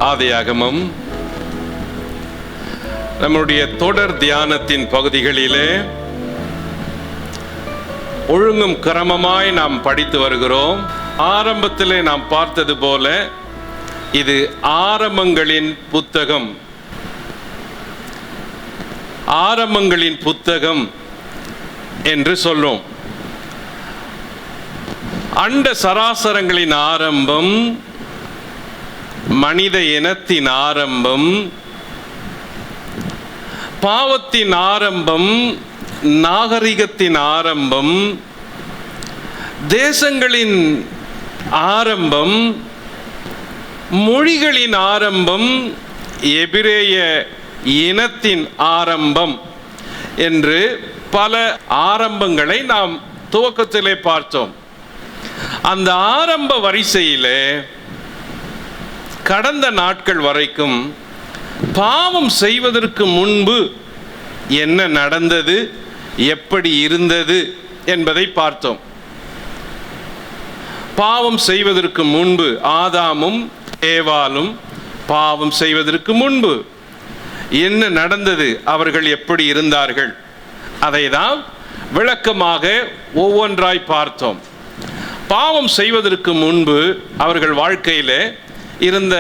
ஆதியாகமம் நம்முடைய தொடர் தியானத்தின் பகுதிகளிலே ஒழுங்கும் கிரமமாய் நாம் படித்து வருகிறோம். ஆரம்பத்திலே நாம் பார்த்தது போல இது ஆரம்பங்களின் புத்தகம். ஆரம்பங்களின் புத்தகம் என்று சொல்லும். அண்ட சராசரங்களின் ஆரம்பம், மனித இனத்தின் ஆரம்பம், பாவத்தின் ஆரம்பம், நாகரிகத்தின் ஆரம்பம், தேசங்களின் ஆரம்பம், மொழிகளின் ஆரம்பம், எபிரேய இனத்தின் ஆரம்பம் என்று பல ஆரம்பங்களை நாம் துவக்கத்திலே பார்த்தோம். அந்த ஆரம்ப வரிசையிலே கடந்த நாட்கள் வரைக்கும் பாவம் செய்வதற்கு முன்பு என்ன நடந்தது, எப்படி இருந்தது என்பதை பார்த்தோம். பாவம் செய்வதற்கு முன்பு, ஆதாமும் ஏவாளும் பாவம் செய்வதற்கு முன்பு என்ன நடந்தது, அவர்கள் எப்படி இருந்தார்கள், அதை தான் விளக்கமாக ஒவ்வொன்றாய் பார்த்தோம். பாவம் செய்வதற்கு முன்பு அவர்கள் வாழ்க்கையிலே இருந்த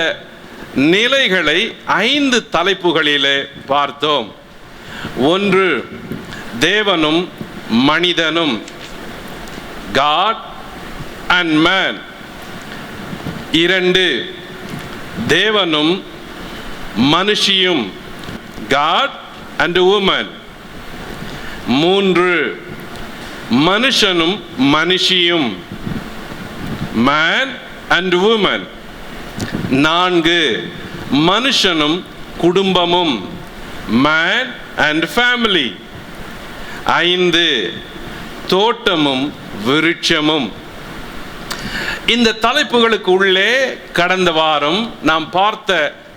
நிலைகளை 5 தலைப்புகளிலே பார்த்தோம். 1, தேவனும் மனிதனும், God and man. 2, தேவனும் மனுஷியும், God and woman. 3, மனுஷனும் மனுஷியும், man and woman. 4, மனுஷனும் குடும்பமும், man and family. 5, தோட்டமும் விருட்சமும். இந்த தலைப்புகளுக்கு உள்ளே கடந்த வாரம் நாம் பார்த்த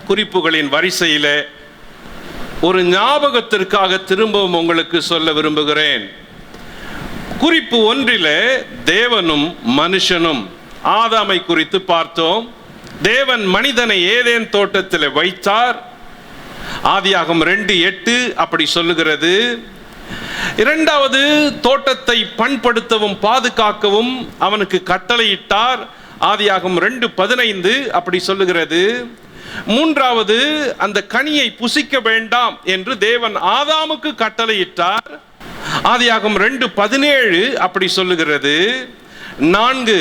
குறிப்புகளின் வரிசையிலே ஒரு ஞாபகத்திற்காக திரும்பவும் உங்களுக்கு சொல்ல விரும்புகிறேன். குறிப்பு 1 தேவனும் மனுஷனும், ஆதாமை குறித்து பார்த்தோம். தேவன் மனிதனை ஏதேன் தோட்டத்தில் வைத்தார். ஆதியாகமம் 2:8 அப்படி சொல்லுகிறது. 2வது, தோட்டத்தை பண்படுத்தவும் பாதுகாக்கவும் அவனுக்கு கட்டளையிட்டார். ஆதியாகமம் 2:15 அப்படி சொல்லுகிறது. 3வது, அந்த கனியை புசிக்க வேண்டாம் என்று தேவன் ஆதாமுக்கு கட்டளையிட்டார். ஆதியாகமம் 2:17 அப்படி சொல்லுகிறது. 4,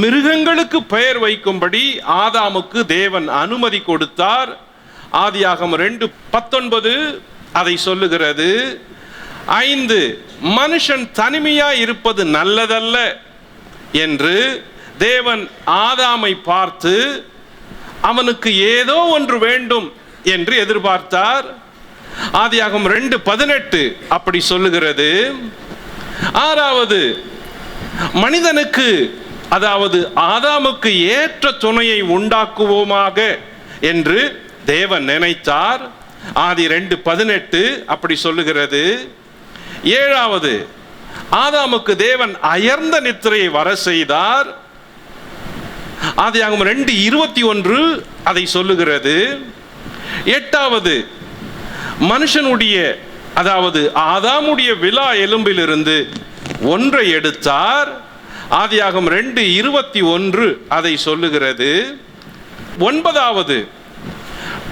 மிருகங்களுக்கு பெயர் வைக்கும்படி ஆதாமுக்கு தேவன் அனுமதி கொடுத்தார். ஆதியாகமம் 2:19 அதை சொல்லுகிறது. 5, மனுஷன் தனிமையாய் இருப்பது நல்லதல்ல என்று தேவன் ஆதாமை பார்த்து அவனுக்கு ஏதோ ஒன்று வேண்டும் என்று எதிர்பார்த்தார். ஆதியாகமம் 2:18 அப்படி சொல்லுகிறது. 6வது, மனிதனுக்கு, அதாவது ஆதாமுக்கு ஏற்ற துணையை உண்டாக்குவோமாக என்று தேவன் நினைத்தார். ஆதி 2:18 அப்படி சொல்லுகிறது. 7வது, ஆதாமுக்கு தேவன் அயர்ந்த நித்திரையை வர செய்தார். ஆதியாகமம் 2:21 அதை சொல்லுகிறது. 8வது, மனுஷனுடைய, அதாவது ஆதாமுடைய விலா எலும்பிலிருந்து ஒன்றை எடுத்தார். ஆதியாகமம் 2:21 அதை சொல்லுகிறது. 9வது,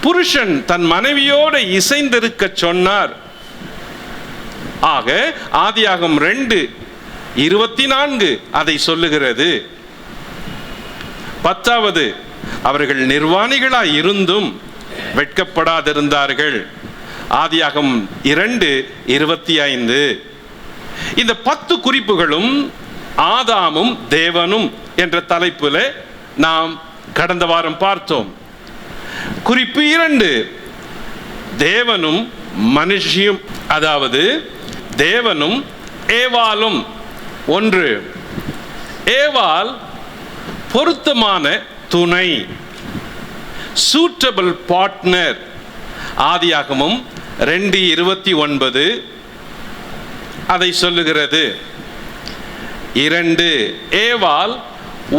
புருஷன் தன் மனைவியோடு இசைந்திருக்க சொன்னார். ஆக ஆதியாகமம் 2:24 அதை சொல்லுகிறது. 10வது, அவர்கள் நிர்வாணிகளாய் இருந்தும் வெட்கப்படாதிருந்தார்கள். ஆதியாகமம் 2:25. இந்த 10 குறிப்புகளும் ஆதாமும் தேவனும் என்ற தலைப்பில் நாம் கடந்த வாரம் பார்த்தோம். குறிப்பு 2, தேவனும் மனுஷியும், அதாவது தேவனும் ஏவாளும். 1, ஏவாள் பொருத்தமான துணை, சூட்டபிள் பார்ட்னர். ஆதியாகமம் 2:29 அதை சொல்லுகிறது. 2, ஏவாள்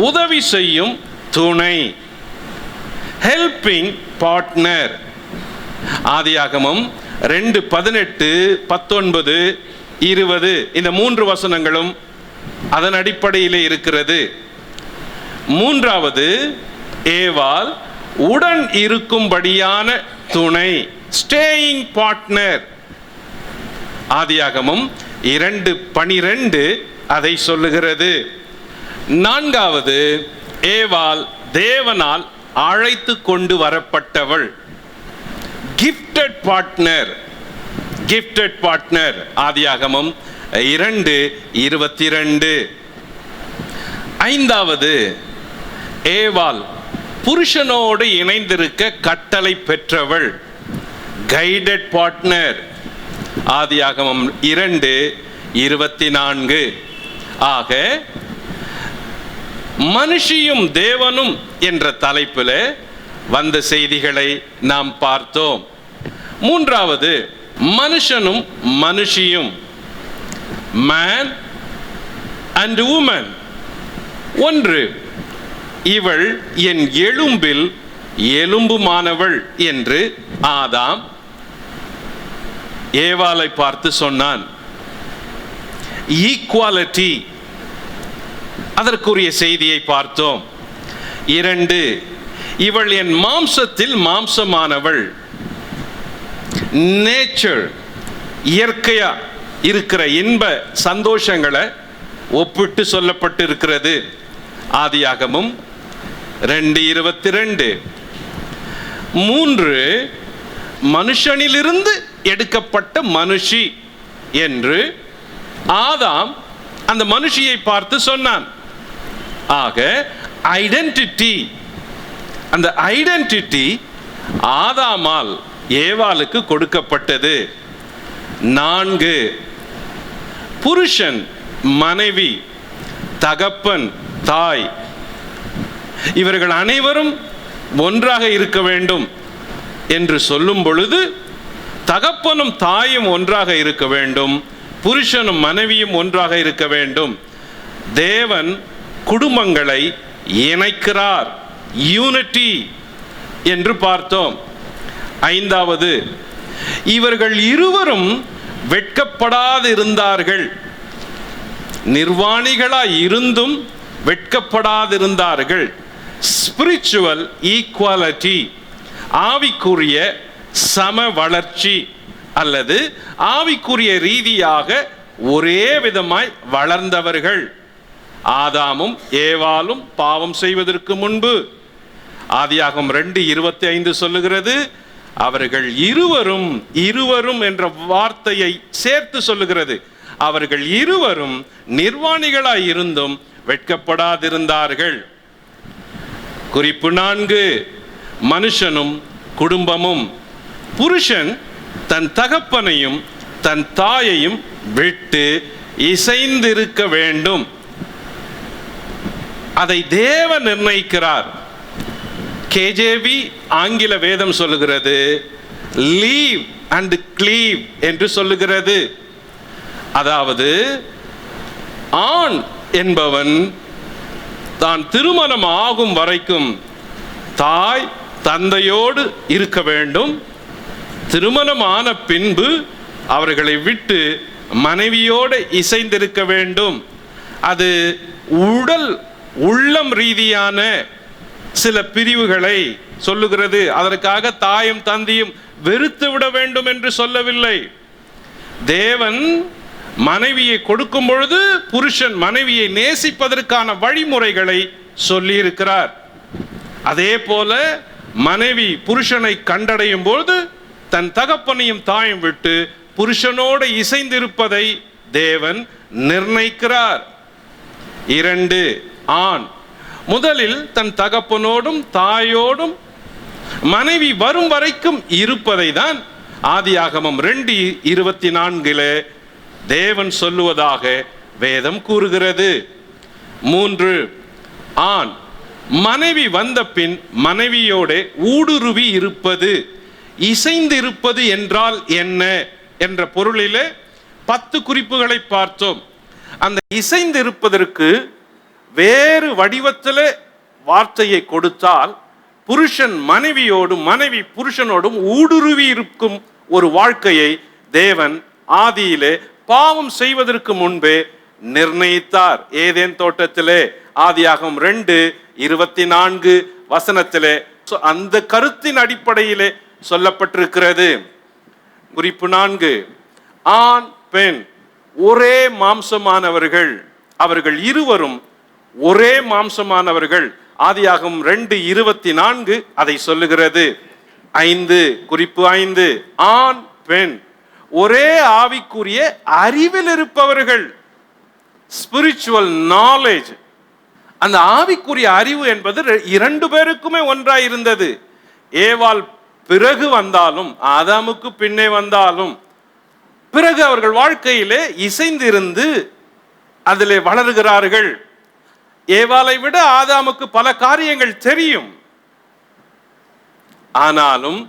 உதவி செய்யும் துணை, ஹெல்பிங் பார்ட்னர். ஆதியாகமம் 2:18, 19, 20 இந்த 3 வசனங்களும் அதன் அடிப்படையிலே இருக்கிறது. மூன்றாவது, ஏவாள் உடன் இருக்கும்படியான துணை, ஸ்டேயிங் பார்ட்னர். ஆதியாகமம் 2:12 அதை சொல்லுகிறது. நான்காவது, ஏவாள் தேவனால் அழைத்து கொண்டு வரப்பட்டவள், கிஃப்டட் பார்ட்னர். கிஃப்டட் பார்ட்னர் ஆதியாகமம் 2:22. ஐந்தாவது, ஏவாள் புருஷனோடு இணைந்திருக்க கட்டளை பெற்றவள், கைடட் பார்ட்னர். ஆதியாகமம் 2:24. ஆக மனுஷியும் தேவனும் என்ற தலைப்பில் வந்த செய்திகளை நாம் பார்த்தோம். மூன்றாவது, மனுஷனும் மனுஷியும், மேன் அண்ட் உமன். ஒன்று, இவள் என் எலும்பில் எலும்புமானவள் என்று ஆதாம் ஏவாளை பார்த்து சொன்னான். ஈக்குவாலிட்டி, அதற்குரிய செய்தியை பார்த்தோம். 2, இவள் என் மாம்சத்தில் மாம்சமானவள். நேச்சர், இயற்கையா இருக்கிற இன்ப சந்தோஷங்களை ஒப்பிட்டு சொல்லப்பட்டு இருக்கிறது. ஆதியாகமம் 2:22. 3, மனுஷனிலிருந்து எடுக்கப்பட்ட மனுஷி என்று ஆதாம் அந்த மனுஷியை பார்த்து சொன்னான். ஆக ஐடென்டிட்டி, அந்த ஐடென்டிட்டி ஆதாமால் ஏவாளுக்கு கொடுக்கப்பட்டது. 4, புருஷன் மனைவி, தகப்பன் தாய், இவர்கள் அனைவரும் ஒன்றாக இருக்க வேண்டும் என்று சொல்லும் பொழுது தகப்பனும் தாயும் ஒன்றாக இருக்க வேண்டும், புருஷனும் மனைவியும் ஒன்றாக இருக்க வேண்டும். தேவன் குடும்பங்களை இணைக்கிறார், யூனிட்டி என்று பார்த்தோம். 5வது, இவர்கள் இருவரும் வெட்கப்படாதிருந்தார்கள். நிர்வாணிகளாய் இருந்தும் வெட்கப்படாதிருந்தார்கள். ஸ்பிரிச்சுவல் ஈக்குவாலிட்டி, ஆவிக்குரிய சம வளர்ச்சி அல்லது ஆவிக்குரிய ரீதியாக ஒரே விதமாய் வளர்ந்தவர்கள். ஆதாமும் ஏவாளும் பாவம் செய்வதற்கு முன்பு ஆதியாகமம் 2:25 சொல்லுகிறது, அவர்கள் இருவரும் என்ற வார்த்தையை சேர்த்து சொல்லுகிறது. அவர்கள் இருவரும் நிர்வாணிகளாய் இருந்தும் வெட்கப்படாதிருந்தார்கள். குறிப்பு 4, மனுஷனும் குடும்பமும். புருஷன் தன் தகப்பனையும் தன் தாயையும் விட்டு இசைந்திருக்க வேண்டும். அதை தேவன் நிர்ணயிக்கிறார். கேஜேவி ஆங்கில வேதம் சொல்லுகிறது லீவ் அண்ட் கிளீவ் என்று சொல்லுகிறது. அதாவது ஆண் என்பவன் தான் திருமணம் ஆகும் வரைக்கும் தாய் தந்தையோடு இருக்க வேண்டும். திருமணம் ஆன பின்பு அவர்களை விட்டு மனைவியோடு இசைந்திருக்க வேண்டும். அது உடல் உள்ளம் ரீதியான சில பிரிவுகளை சொல்லுகிறது. அதற்காக தாயும் தந்தையும் வெறுத்து விட வேண்டும் என்று சொல்லவில்லை. தேவன் மனைவியை கொடுக்கும் பொழுது புருஷன் மனைவியை நேசிப்பதற்கான வழிமுறைகளை சொல்லி இருக்கிறார். அதே போல மனைவி புருஷனை கண்டடையும் போது தன் தகப்பனையும் தாயும் விட்டு புருஷனோடு இசைந்திருப்பதை தேவன் நிர்ணயிக்கிறார். 2, ஆண் முதலில் தன் தகப்பனோடும் தாயோடும் மனைவி வரும் வரைக்கும் இருப்பதை தான் ஆதியாகமம் 2:24 தேவன் சொல்லுவதாக வேதம் கூறுகிறது. 3, ஆண் மனைவி வந்த பின் மனைவியோட ஊடுருவி இருப்பது, இசைந்திருப்பது என்றால் என்ன என்ற பொருளிலே 10 குறிப்புகளை பார்த்தோம். அந்த இசைந்திருப்பதற்கு வேறு வடிவத்தில் வார்த்தையை கொடுத்தால் புருஷன் மனைவியோடும் மனைவி புருஷனோடும் ஊடுருவி இருக்கும் ஒரு வாழ்க்கையை தேவன் ஆதியிலே பாவம் செய்வதற்கு முன்பே நிர்ணயித்தார். ஏதேன் தோட்டத்திலே ஆதியாகமம் 2:24 அந்த கருத்தின் அடிப்படையிலே சொல்லப்பட்டிருக்கிறது. குறிப்பு 4, ஆண் பெண் ஒரே மாம்சமானவர்கள், அவர்கள் இருவரும் ஒரே மாம்சமானவர்கள். ஆதியாகமம் 2:24 அதை சொல்லுகிறது. 5, குறிப்பு 5, ஆண் பெண் ஒரே ஆவிக்குரிய அறிவில் இருப்பவர்கள். ஸ்பிரிச்சுவல் நாலேஜ், அந்த ஆவிக்குரிய அறிவு என்பது 2 பேருக்குமே ஒன்றாய் இருந்தது. ஏவாள் பிறகு வந்தாலும் ஆதாமுக்கு பின்னே வந்தாலும் பிறகு அவர்கள் வாழ்க்கையிலே இசைந்திருந்து அதிலே வளர்கிறார்கள். ஏவாளை விட ஆதாமுக்கு பல காரியங்கள் தெரியும். ஆனாலும்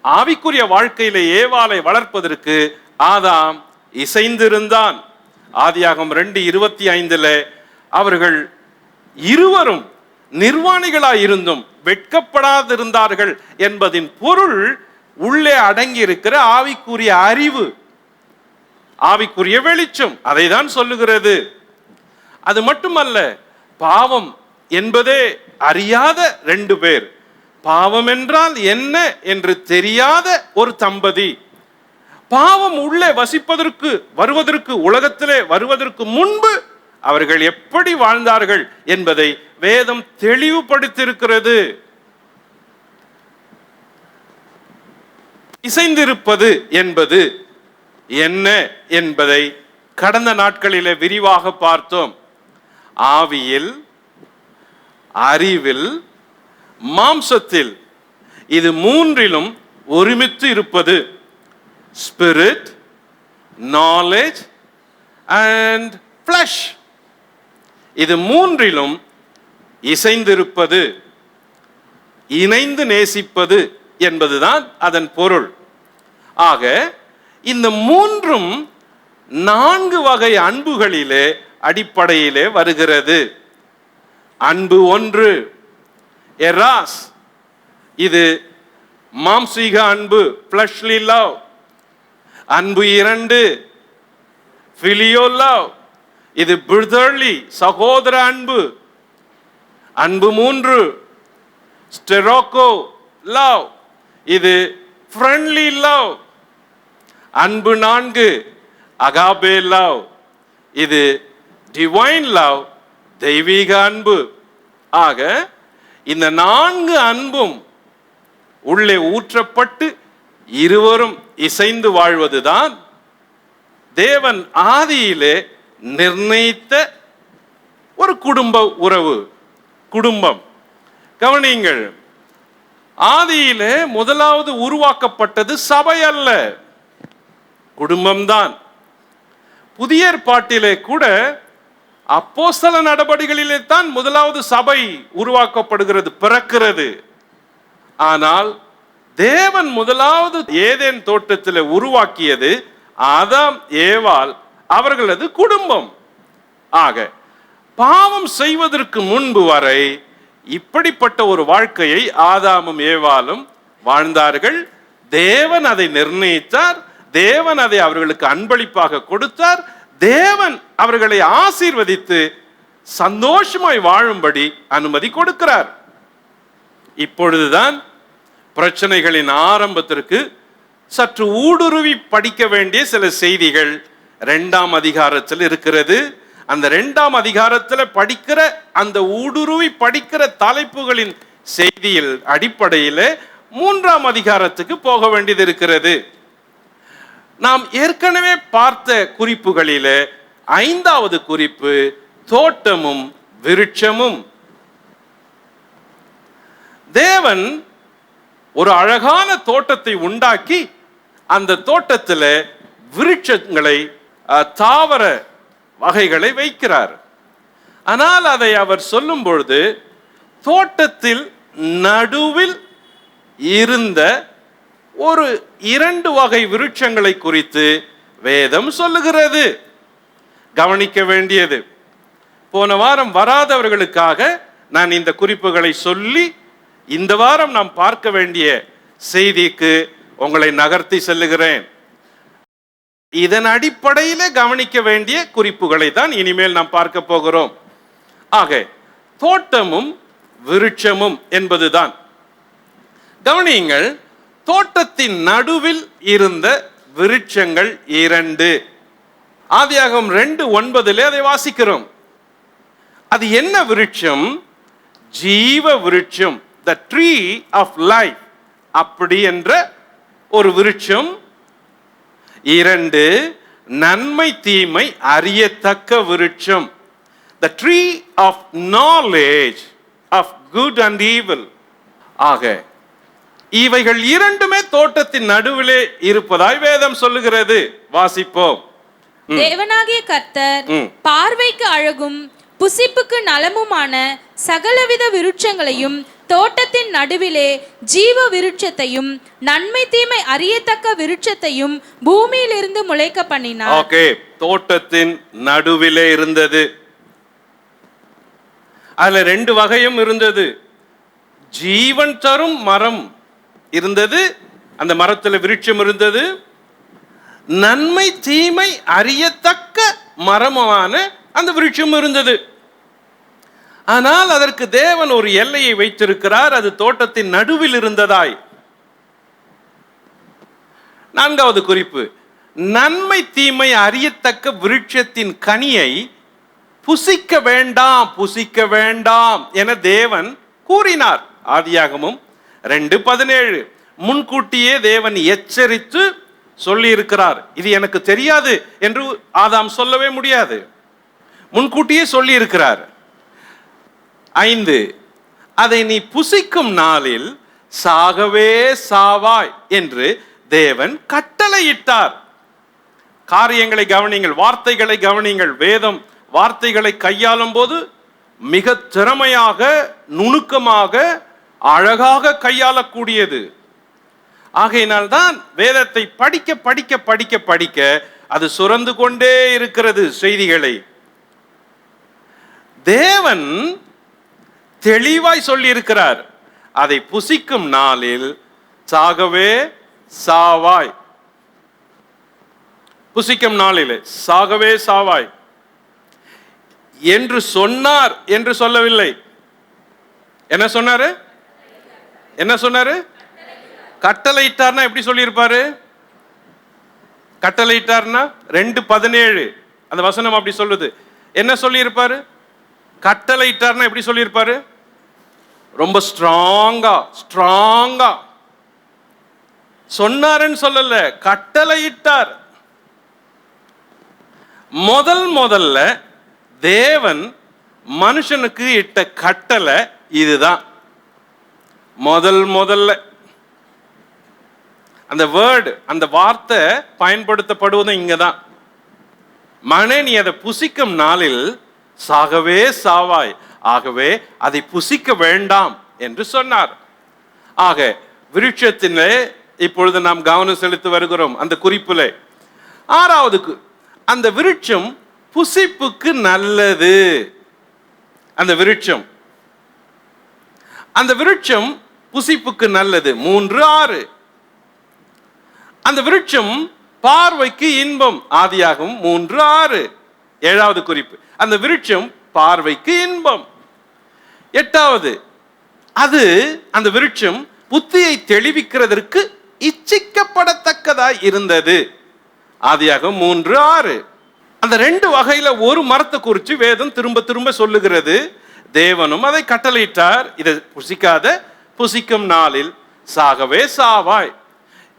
ஆவிக்குரிய வாழ்க்கையிலே ஏவாளை வளர்ப்பதற்கு ஆதாம் இசைந்திருந்தான். ஆதியாகமம் 2:25 அவர்கள் இருவரும் நிர்வாணிகளாய் இருந்தும் வெட்கப்படாதிருந்தார்கள் என்பதின் பொருள் உள்ளே அடங்கி இருக்கிற ஆவிக்குரிய அறிவு, ஆவிக்குரிய வெளிச்சம், அதை தான் சொல்லுகிறது. அது மட்டுமல்ல, பாவம் என்பதே அறியாத 2 பேர், பாவம் என்றால் என்ன என்று தெரியாத ஒரு தம்பதி, பாவம் உள்ளே வசிப்பதற்கு வருவதற்கு உலகத்திலே வருவதற்கு முன்பு அவர்கள் எப்படி வாழ்ந்தார்கள் என்பதை வேதம் தெளிவுபடுத்தியிருக்கிறது. இசைந்திருப்பது என்பது என்ன என்பதை கடந்த நாட்களிலே விரிவாக பார்த்தோம். ஆவியில், அறிவில், மாம்சத்தில், இது 3லும் ஒருமித்து இருப்பது. ஸ்பிரிட், நாலேஜ் அண்ட் ஃப்ளஷ், இது 3லும் இசைந்திருப்பது, இணைந்து நேசிப்பது என்பதுதான் அதன் பொருள். ஆக இந்த 3ம் 4 வகை அன்புகளிலே அடிப்படையிலே வருகிறது. அன்பு 1 எராஸ், இது மாம்சீக அன்பு, fleshly love. அன்பு 2 ஃபிலியோ லவ், இது brotherly சகோதர அன்பு. அன்பு 3 ஸ்டெரோகோ லவ், இது friendly love. அன்பு 4 அகாபே லவ், இது divine love, தெய்வீக அன்பு. ஆக இந்த 4 அன்பும் உள்ளே ஊற்றப்பட்டு இருவரும் இசைந்து வாழ்வதுதான் தேவன் ஆதியிலே நிர்ணயித்த ஒரு குடும்ப உறவு, குடும்பம். கவனியுங்கள், ஆதியிலே முதலாவது உருவாக்கப்பட்டது சபை அல்ல, குடும்பம்தான். புதிய ஏற்பாட்டிலே கூட அப்போஸ்தல நடபடிகளிலே தான் முதலாவது சபை உருவாக்கப்படுகிறது, பிறக்கிறது. ஆனால் தேவன் முதலாவது ஏதேன் தோட்டத்தில் உருவாக்கியது ஆதாம் ஏவாள் அவர்களது குடும்பம். ஆக பாவம் செய்வதற்கு முன்பு வரை இப்படிப்பட்ட ஒரு வாழ்க்கையை ஆதாமும் ஏவாளும் வாழ்ந்தார்கள். தேவன் அதை நிர்ணயித்தார், தேவன் அதை அவர்களுக்கு அன்பளிப்பாக கொடுத்தார், தேவன் அவர்களை ஆசீர்வதித்து சந்தோஷமாய் வாழும்படி அனுமதி கொடுக்கிறார். இப்பொழுதுதான் பிரச்சனைகளின் ஆரம்பத்திற்கு சற்று ஊடுருவி படிக்க வேண்டிய சில செய்திகள் 2ஆம் அதிகாரத்தில் இருக்கிறது. அந்த 2ஆம் அதிகாரத்தில் படிக்கிற அந்த ஊடுருவி படிக்கிற தலைப்புகளின் செய்தியில் அடிப்படையில் 3ஆம் அதிகாரத்துக்கு போக வேண்டியது இருக்கிறது. நாம் ஏற்கனவே பார்த்த குறிப்புகளிலே 5வது குறிப்பு தோட்டமும் விருட்சமும். தேவன் ஒரு அழகான தோட்டத்தை உண்டாக்கி அந்த தோட்டத்தில் விருட்சங்களை, தாவர வகைகளை வைக்கிறார். ஆனால் அதை அவர் சொல்லும் பொழுது தோட்டத்தில் நடுவில் இருந்த ஒரு 2 வகை விருட்சங்களை குறித்து வேதம் சொல்லுகிறது. கவனிக்க வேண்டியது. போன வாரம் வராதவர்களுக்காக நான் இந்த குறிப்புகளை சொல்லி இந்த வாரம் நாம் பார்க்க வேண்டிய செய்திக்கு உங்களை நகர்த்தி செல்லுகிறேன். இதன் அடிப்படையில கவனிக்க வேண்டிய குறிப்புகளை தான் இனிமேல் நாம் பார்க்க போகிறோம். ஆக தோட்டமும் விருட்சமும் என்பதுதான். கவனியுங்கள், தோட்டத்தின் நடுவில் இருந்த விருட்சங்கள் 2. ஆதியாகமம் 2:9 அதை வாசிக்கிறோம். அது என்ன விருட்சம்? ஜீவ விருட்சம், the tree of life. அப்படி என்ற ஒரு விருட்சம். 2, நன்மை தீமை அறியத்தக்க விருட்சம், the tree of knowledge of good and evil. ஆக இவைகள் 2மே தோட்டத்தின் நடுவிலே இருப்பதாய் வேதம் சொல்லுகிறது. வாசிப்போம். தேவனாகிய கர்த்தர் பார்வைக்கு அழகும் புசிப்புக்கு நலமுமான சகலவித விருட்சங்களையும் தோட்டத்தின் நடுவிலே ஜீவ விருட்சத்தையும் நன்மை தீமை அறியத்தக்க விருட்சத்தையும் பூமியிலிருந்து முளைக்க பண்ணினார். ஓகே, தோட்டத்தின் நடுவிலே இருந்தது. அதுல 2 வகையும் இருந்தது. ஜீவன் தரும் மரம் இருந்தது, அந்த மரத்துல விருட்சம் இருந்தது. நன்மை தீமை அறியத்தக்க மரமான அந்த விருட்சம் இருந்தது. ஆனால் அதற்கு தேவன் ஒரு எல்லையை வைத்திருக்கிறார். அது தோட்டத்தின் நடுவில் இருந்ததாய். 4வது குறிப்பு, நன்மை தீமை அறியத்தக்க விருட்சத்தின் கனியை புசிக்க வேண்டாம், புசிக்க வேண்டாம் என தேவன் கூறினார். ஆதியாகமம் 2:17. முன்கூட்டியே தேவன் எச்சரித்து சொல்லி இருக்கிறார். இது எனக்கு தெரியாது என்று ஆதாம் சொல்லவே முடியாது. முன்கூட்டியே சொல்லி இருக்கிறார். 5, அதை நீ புசிக்கும் நாளில் சாகவே சாவாய் என்று தேவன் கட்டளையிட்டார். காரியங்களை கவனிங்கள், வார்த்தைகளை கவனிங்கள். வேதம் வார்த்தைகளை கையாளும் போது மிக திறமையாக, நுணுக்கமாக, அழகாக கையாளக்கூடியது. ஆகையினால் தான் வேதத்தை படிக்க படிக்க படிக்க படிக்க அது சுரந்து கொண்டே இருக்கிறது செய்திகளை. தேவன் தெளிவாய் சொல்லி இருக்கிறார், அதை புசிக்கும் நாளில் சாகவே சாவாய். புசிக்கும் நாளில் சாகவே சாவாய் என்று சொன்னார் என்று சொல்லவில்லை. என்ன சொன்னாரு? என்ன சொன்னாரு? கட்டளையிட்டார்னா எப்படி சொல்லியிருப்பாரு? கட்டளையிட்டார்னா 2:17 அந்த வசனம் அப்படி சொல்லுது. என்ன சொல்லியிருப்பாரு? கட்டளையிட்டார்னா எப்படி சொல்லியிருப்பாரு? ரொம்ப ஸ்ட்ராங்கா சொன்னாருன்னு சொல்லல, கட்டளையிட்டார். முதல்ல தேவன் மனுஷனுக்கு இட்ட கட்டளை இதுதான். முதல்ல அந்த வேர்டு, அந்த வார்த்தை பயன்படுத்தப்படுவதும் இங்கதான். மகனே, நீ அதை புசிக்கும் நாளில் சாகவே சாவாய், ஆகவே அதை புசிக்க வேண்டாம் என்று சொன்னார். ஆக விருட்சத்திலே இப்பொழுது நாம் கவனம் செலுத்தி வருகிறோம். அந்த குறிப்பில் 6வது, அந்த விருட்சம் புசிப்புக்கு நல்லது. அந்த விருட்சம் புசிப்புக்கு நல்லது. 3:6. அந்த விருட்சம் பார்வைக்கு இன்பம். ஆதியாகமம் 3:6. 7வது குறிப்பு, அந்த விருட்சம் பார்வைக்கு இன்பம். 8வது, அது அந்த விருட்சம் புத்தியை தெளிவிக்கிறதற்கு இச்சிக்கப்படத்தக்கதாய் இருந்தது. ஆதியாகமம் 3:6. அந்த 2 வகையில ஒரு மரத்தை குறித்து வேதம் திரும்ப திரும்ப சொல்லுகிறது. தேவனும் அதை கட்டளையிட்டார், இதை புசிக்காத, புசிக்கும் நாளில் சாகவே சாவாய்.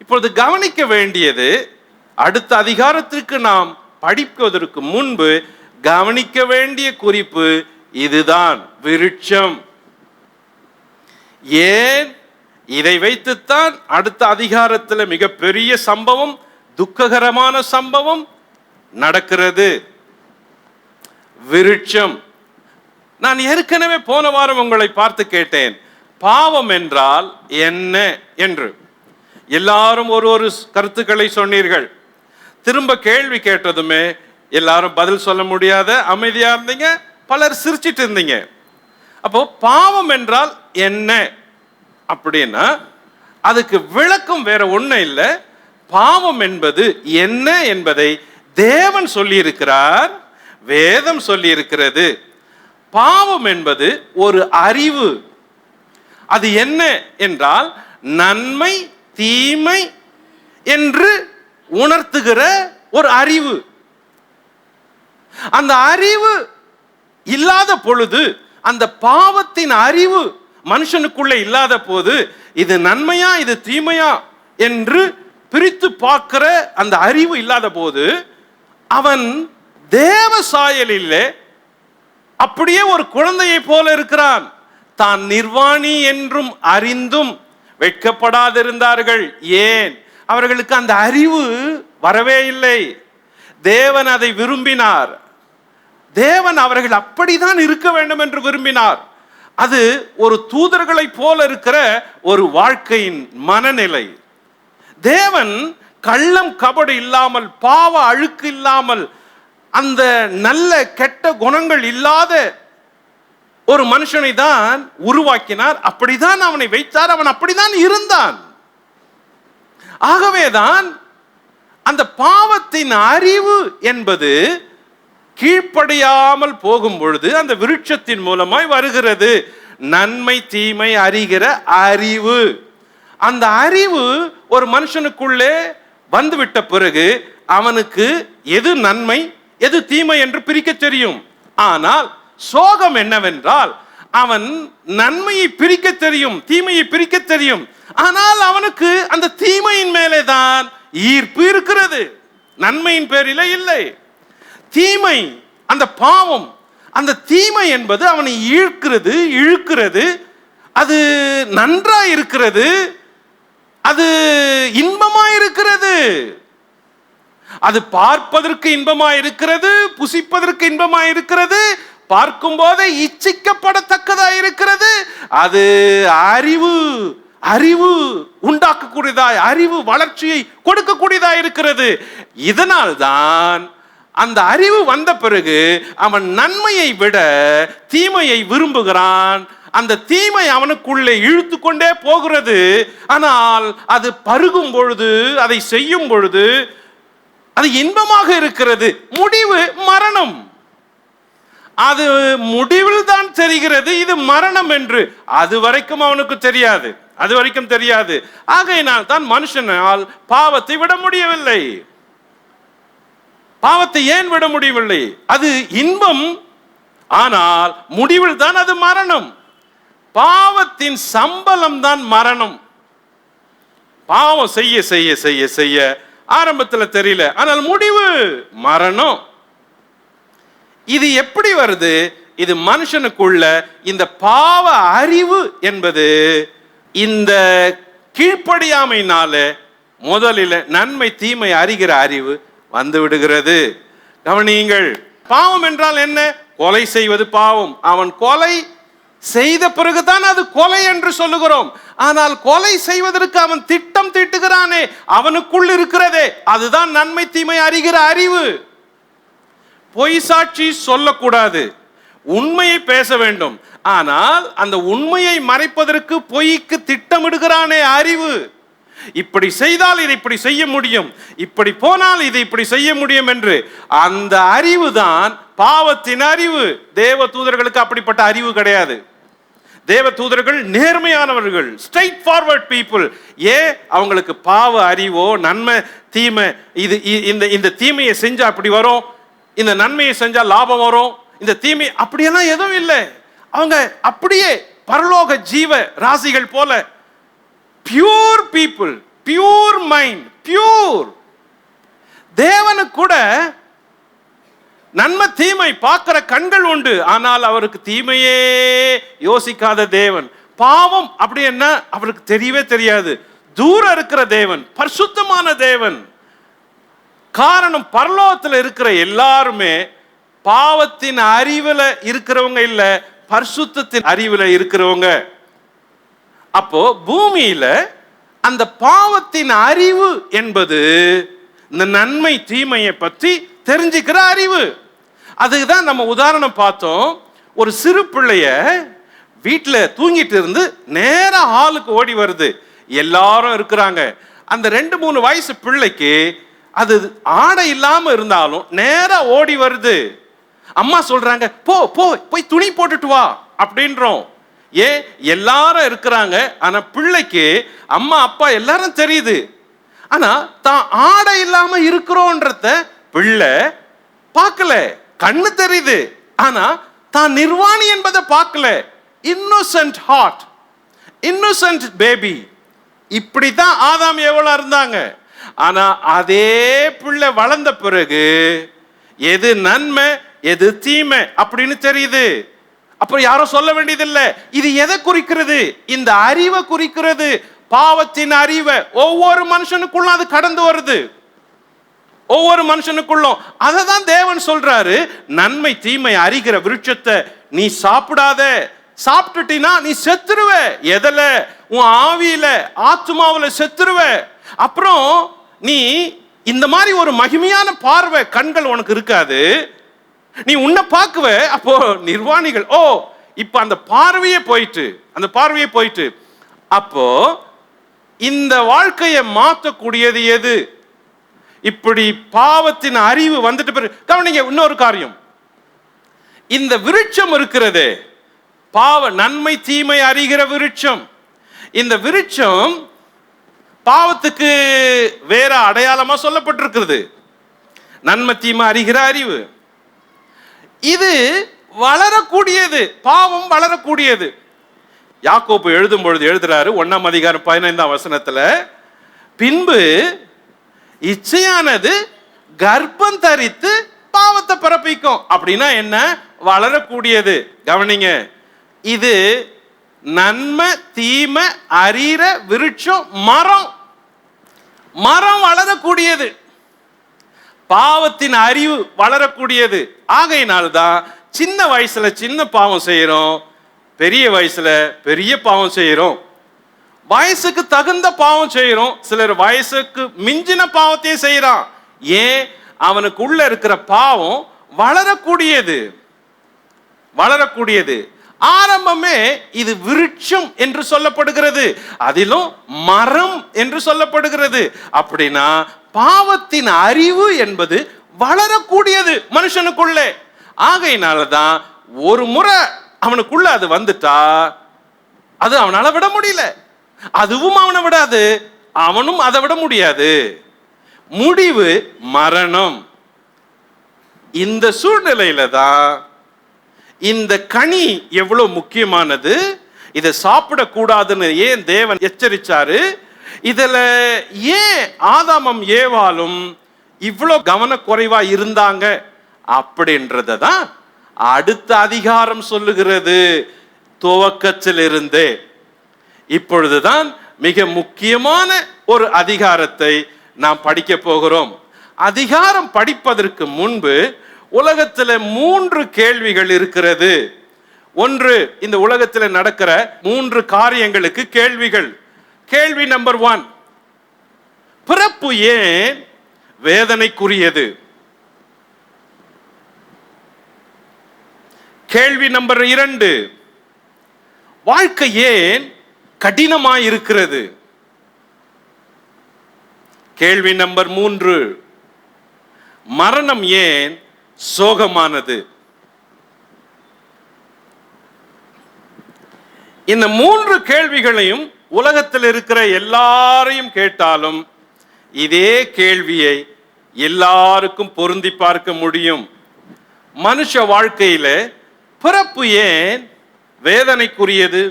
இப்பொழுது கவனிக்க வேண்டியது, அடுத்த அதிகாரத்திற்கு நாம் படிப்பதற்கு முன்பு கவனிக்க வேண்டிய குறிப்பு இதுதான், விருட்சம். ஏன் இதை வைத்துத்தான் அடுத்த அதிகாரத்தில் மிகப்பெரிய சம்பவம், துக்ககரமான சம்பவம் நடக்கிறது. விருட்சம். நான் ஏற்கனவே போன வாரம் உங்களை பார்த்து கேட்டேன், பாவம் என்றால் என்ன என்று. எல்லாரும் ஒரு கருத்துக்களை சொன்னீர்கள். திரும்ப கேள்வி கேட்டதுமே எல்லாரும் பதில் சொல்ல முடியாத அமைதியா இருந்தீங்க, பலர் சிரிச்சிட்டு இருந்தீங்க. அப்போ பாவம் என்றால் என்ன அப்படின்னா அதுக்கு விளக்கம் வேற ஒண்ணும் இல்லை. பாவம் என்பது என்ன என்பதை தேவன் சொல்லி இருக்கிறார், வேதம் சொல்லி இருக்கிறது. பாவம் என்பது ஒரு அறிவு. அது என்ன என்றால் நன்மை தீமை என்று உணர்த்துகிற ஒரு அறிவு. அந்த அறிவு இல்லாத பொழுது, அந்த பாவத்தின் அறிவு மனுஷனுக்குள்ள இல்லாத போது, இது நன்மையா இது தீமையா என்று பிரித்து பார்க்கிற அந்த அறிவு இல்லாத போது, அவன் தேவ சாயலிலே அப்படியே ஒரு குழந்தையை போல இருக்கிறான். தான் நிர்வாணி என்றும் அறிந்தும் வெட்கப்படாதிருந்தார்கள். ஏன்? அவர்களுக்கு அந்த அறிவு வரவே இல்லை. தேவன் அதை விரும்பினார். தேவன் அவர்கள் அப்படிதான் இருக்க வேண்டும் என்று விரும்பினார். அது ஒரு தூதர்களை போல இருக்கிற ஒரு வாழ்க்கையின் மனநிலை. தேவன் கள்ளம் கபடு இல்லாமல், பாவ அழுக்கு இல்லாமல், அந்த நல்ல கெட்ட குணங்கள் இல்லாத ஒரு மனுஷனை தான் உருவாக்கினார். அப்படிதான் அவனை வைத்தார். அவன் அப்படிதான் இருந்தான். ஆகவேதான் அந்த பாவத்தின் அறிவு என்பது கீழ்ப்படியாமல் போகும் பொழுது அந்த விருட்சத்தின் மூலமாய் வருகிறது. நன்மை தீமை அறிகிற அறிவு. அந்த அறிவு ஒரு மனுஷனுக்குள்ளே வந்துவிட்ட பிறகு அவனுக்கு எது நன்மை எது தீமை என்று பிரிக்க தெரியும். ஆனால் சோகம் என்னவென்றால், அவன் நன்மையை பிரிக்க தெரியும், தீமையை பிரிக்க தெரியும். ஆனால் அவனுக்கு அந்த தீமையின் மேலே தான் ஈர்ப்பு இருக்கிறது, நன்மையின் பேரிலே இல்லை. தீமை, அந்த பாவம், அந்த தீமை என்பது அவனை ஈர்க்கிறது, இழுக்கிறது. அது நன்றாய் இருக்கிறது, அது இன்பமாய் இருக்கிறது, அது பார்ப்பதற்கு இன்பமாய் இருக்கிறது, புசிப்பதற்கு இன்பமாய் இருக்கிறது, பார்க்கும் போதே இச்சிக்கப்படத்தக்கதாய் இருக்கிறது. அது அறிவு அறிவு உண்டாக்கக்கூடியதாய், அறிவு வளர்ச்சியை கொடுக்கக்கூடியதாய் இருக்கிறது. இதனால் தான் அந்த அறிவு வந்த பிறகு அவன் நன்மையை விட தீமையை விரும்புகிறான். அந்த தீமை அவனுக்குள்ளே இழுத்து கொண்டே போகிறது. ஆனால் அது பருகும் பொழுது, அதை செய்யும் பொழுது அது இன்பமாக இருக்கிறது. முடிவு மரணம். அது முடிவில் தான் தெரிகிறது இது மரணம் என்று. அது வரைக்கும் அவனுக்கு தெரியாது, அது வரைக்கும் தெரியாது. ஆகையினால் தான் மனுஷனால் பாவத்தை விட முடியவில்லை. பாவத்தை ஏன் விட முடியவில்லை? அது இன்பம், ஆனால் முடிவில் தான் அது மரணம். பாவத்தின் சம்பளம் தான் மரணம். பாவம் செய்ய செய்ய செய்ய செய்ய ஆரம்பத்தில் தெரியல, ஆனால் முடிவு மரணம். இது எப்படி வருது? இது மனுஷனுக்குள்ள இந்த பாவ அறிவு என்பது இந்த கீழ்ப்படியாமையினால முதலில் நன்மை தீமை அறிகிற அறிவு வந்து விடுகிறது. கவனியுங்கள், பாவம் என்றால் என்ன? கொலை செய்வது பாவம். அவன் கொலை செய்த பிறகுதான் அது கொலை என்று சொல்லுகிறோம். ஆனால் கொலை செய்வதற்கு அவன் திட்டம் தீட்டுகிறானே, அவனுக்குள் இருக்கிறதே, அதுதான் நன்மை தீமை அறிகிற அறிவு. பொய் சாட்சி சொல்லக்கூடாது, உண்மையை பேச வேண்டும். ஆனால் அந்த உண்மையை மறைப்பதற்கு பொய்க்கு திட்டமிடுகிறானே அறிவு. இப்படி செய்தால் இதை இப்படி செய்ய முடியும், இப்படி போனால் இதை இப்படி செய்ய முடியும் என்று. அந்த அறிவு தான் பாவத்தின் அறிவு. தேவ தூதர்களுக்கு அப்படிப்பட்ட அறிவு கிடையாது. தேவ தூதர்கள் நேர்மையானவர்கள், ஸ்ட்ரைட் ஃபார்வர்ட் பீப்புள். ஏன்? அவங்களுக்கு பாவ அறிவோ நன்மை தீமை, இது இந்த தீமையை செஞ்சா அப்படி வரும், இந்த நன்மையை செஞ்சா லாபம் வரும், இந்த தீமை அப்படியெல்லாம் எதுவும் இல்லை. அவங்க அப்படியே பரலோக ஜீவ ராசிகள் போல pure people, pure mind, pure. தேவனுக்கு கூட நன்மை தீமை பார்க்கிற கண்கள் உண்டு, ஆனால் அவருக்கு தீமையே யோசிக்காத தேவன். பாவம் அப்படி என்ன அவருக்கு தெரியவே தெரியாது. தூரம் இருக்கிற தேவன், பரிசுத்தமான தேவன். காரணம், பரலோகத்தில் இருக்கிற எல்லாருமே பாவத்தின் அறிவுல இருக்கிறவங்க இல்ல, பரிசுத்தத்தின் அறிவுல இருக்கிறவங்க. அப்போ பூமியில அந்த பாவத்தின் அறிவு என்பது இந்த நன்மை தீமையை பற்றி தெரிஞ்சுக்கிற அறிவு. அதுதான் நம்ம உதாரணம் பார்த்தோம். ஒரு சிறு பிள்ளைய வீட்டில் தூங்கிட்டு இருந்து நேரா ஹாலுக்கு ஓடி வருது. எல்லாரும் இருக்கிறாங்க. அந்த 2-3 வயசு பிள்ளைக்கு அது ஆடை இல்லாம இருந்தாலும் நேரா ஓடி வருது. அம்மா சொல்றாங்க, போ போ போய் துணி போட்டுட்டு வா அப்படின்றோம். ஏன்? எல்லாரும் இருக்கிறாங்க. ஆனா பிள்ளைக்கு அம்மா அப்பா எல்லாரும் தெரியுது. ஆனா தான் ஆடை இல்லாம இருக்கிறோன்றத பிள்ளை பார்க்கல. கண்ணு தெரியுது, ஆனா தான் நிர்வாணி என்பதை பார்க்கல. Innocent heart, innocent baby. இப்படித்தான் ஆதாம் ஏவாளா இருந்தாங்க. ஆனா அதே பிள்ளை வளர்ந்த பிறகு எது நன்மை எது தீமை அப்படின்னு தெரியுது. அப்புறம் யாரும் சொல்ல வேண்டியதில்லை. இது எதை குறிக்கிறது? இந்த அறிவை குறிக்கிறது. பாவத்தின் அறிவை ஒவ்வொரு மனுஷனுக்குள்ளும் அது கடந்து வருது. ஒவ்வொரு மனுஷனுக்குள்ளும் அதை தான் தேவன் சொல்றாரு, நன்மை தீமை அறிகிற விருட்சத்தை நீ சாப்பிடாத. சாப்பிட்டுட்டீனா நீ செத்துருவ. எதுல? உன் ஆவியில, ஆத்மாவில செத்துருவ. அப்புறம் நீ இந்த மாதிரி ஒரு மகிமையான பார்வை கண்கள் உனக்கு இருக்காது. நீ உன்னை பார்க்குவ. அப்போ நிர்வாணிகள், ஓ இப்ப அந்த பார்வையே போயிட்டு, அந்த பார்வையே போயிட்டு. அப்போ இந்த வாழ்க்கையை மாற்றக்கூடியது எது? இப்படி பாவத்தின் அறிவு வந்துட்டு பிறகு கவனிங்க இன்னொரு காரியம். இந்த விருட்சம் இருக்கிறதே, பாவ நன்மை தீமை அறிகிற விருட்சம். இந்த விருட்சம் பாவத்துக்கு வேற அடையாளமா சொல்லப்பட்டிருக்கிறது. நன்மை தீமை அறிகிற அறிவு. இது வளரக்கூடியது, பாவம் வளரக்கூடியது. யாக்கோபு எழுதும் பொழுது எழுதுறாரு 1ஆம் அதிகாரம் 15ஆம் வசனத்துல, பின்பு இச்சையானது கர்ப்பம் தரித்து பாவத்தை பிறப்பிக்கும். அப்படின்னா என்ன? வளரக்கூடியது. கவனிங்க, இது நன்மை தீமை அறிகிற விருட்சம், மரம். மரம் வளரக்கூடியது, பாவத்தின் அறிவு வளரக்கூடியது. ஆகையினால்தான் சின்ன வயசுல சின்ன பாவம் செய்யறோம், பெரிய வயசுல பெரிய பாவம் செய்யறோம். வயசுக்கு தகுந்த பாவம் செய்யறோம். சிலர் வயசுக்கு மிஞ்சின பாவத்தையும் செய்யறான். ஏன்? அவனுக்குள்ள இருக்கிற பாவம் வளரக்கூடியது, வளரக்கூடியது. ஆரம்பமே இது விருட்சம் என்று சொல்லப்படுகிறது, அதிலும் மரம் என்று சொல்லப்படுகிறது. அப்படின்னா பாவத்தின் அறிவு என்பது வளரக்கூடியது மனுஷனுக்குள்ளே. ஆகையினாலதான் ஒரு முறை அவனுக்குள்ள அது வந்துட்டா அது அவனால விட முடியல, அதுவும் அவனை விடாது, அவனும் அதை விட முடியாது. முடிவு மரணம். இந்த சூழ்நிலையில தான் இந்த கனி எவ்வளவு முக்கியமானது. இதை சாப்பிடக்கூடாதுன்னு ஏன் தேவன் எச்சரிச்சாரு? இதுல ஏன் ஆதாமும் ஏவாளும் இவ்வளவு கவனக்குறைவா இருந்தாங்க அப்படின்றத தான் அடுத்த அதிகாரம் சொல்லுகிறது. துவக்கத்திலிருந்தே இப்பொழுதுதான் மிக முக்கியமான ஒரு அதிகாரத்தை நாம் படிக்க போகிறோம். அதிகாரம் படிப்பதற்கு முன்பு உலகத்தில் 3 கேள்விகள் இருக்கிறது. ஒன்று, இந்த உலகத்தில் நடக்கிற 3 காரியங்களுக்கு கேள்விகள். கேள்வி நம்பர் 1, பிறப்பு ஏன் வேதனைக்குரியது? கேள்வி நம்பர் 2, வாழ்க்கை ஏன் கடினமாயிருக்கிறது? கேள்வி நம்பர் 3, மரணம் ஏன் சோகமானது? இந்த 3 கேள்விகளையும் உலகத்தில் இருக்கிற எல்லாரையும் கேட்டாலும் இதே கேள்வியை எல்லாருக்கும் பொருந்தி பார்க்க முடியும். மனுஷ வாழ்க்கையில பிறப்பு ஏன் வேதனைக்குரியது?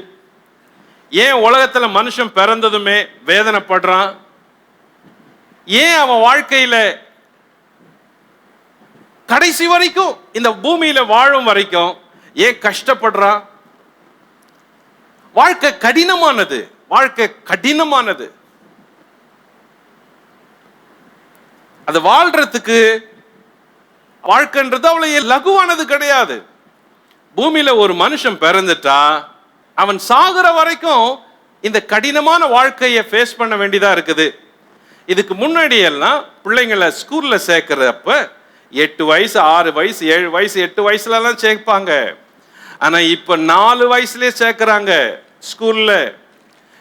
ஏன் உலகத்துல மனுஷன் பிறந்ததுமே வேதனைப்படுறான்? ஏன் அவன் வாழ்க்கையில கடைசி வரைக்கும் இந்த பூமியில வாழும் வரைக்கும் ஏன் கஷ்டப்படுறான்? வாழ்க்கை கடினமானது, வாழ்க்கை கடினமானது. அது வாழ்றதுக்கு வாழ்க்கைன்றது அவ்வளவு லகுவானது கிடையாது. பூமியில ஒரு மனுஷன் பிறந்துட்டா அவன் சாகுற வரைக்கும் இந்த கடினமான வாழ்க்கையை ஃபேஸ் பண்ண வேண்டியதா இருக்குது. இதுக்கு முன்னாடி எல்லாம் பிள்ளைங்களை ஸ்கூல்ல சேர்க்கிறப்ப 8 வயசு 6 வயசு 7 வயசு 8 வயசுல எல்லாம் சேர்ப்பாங்க. ஆனா இப்ப 4 வயசுலயே சேர்க்கிறாங்க ஸ்கூல்ல.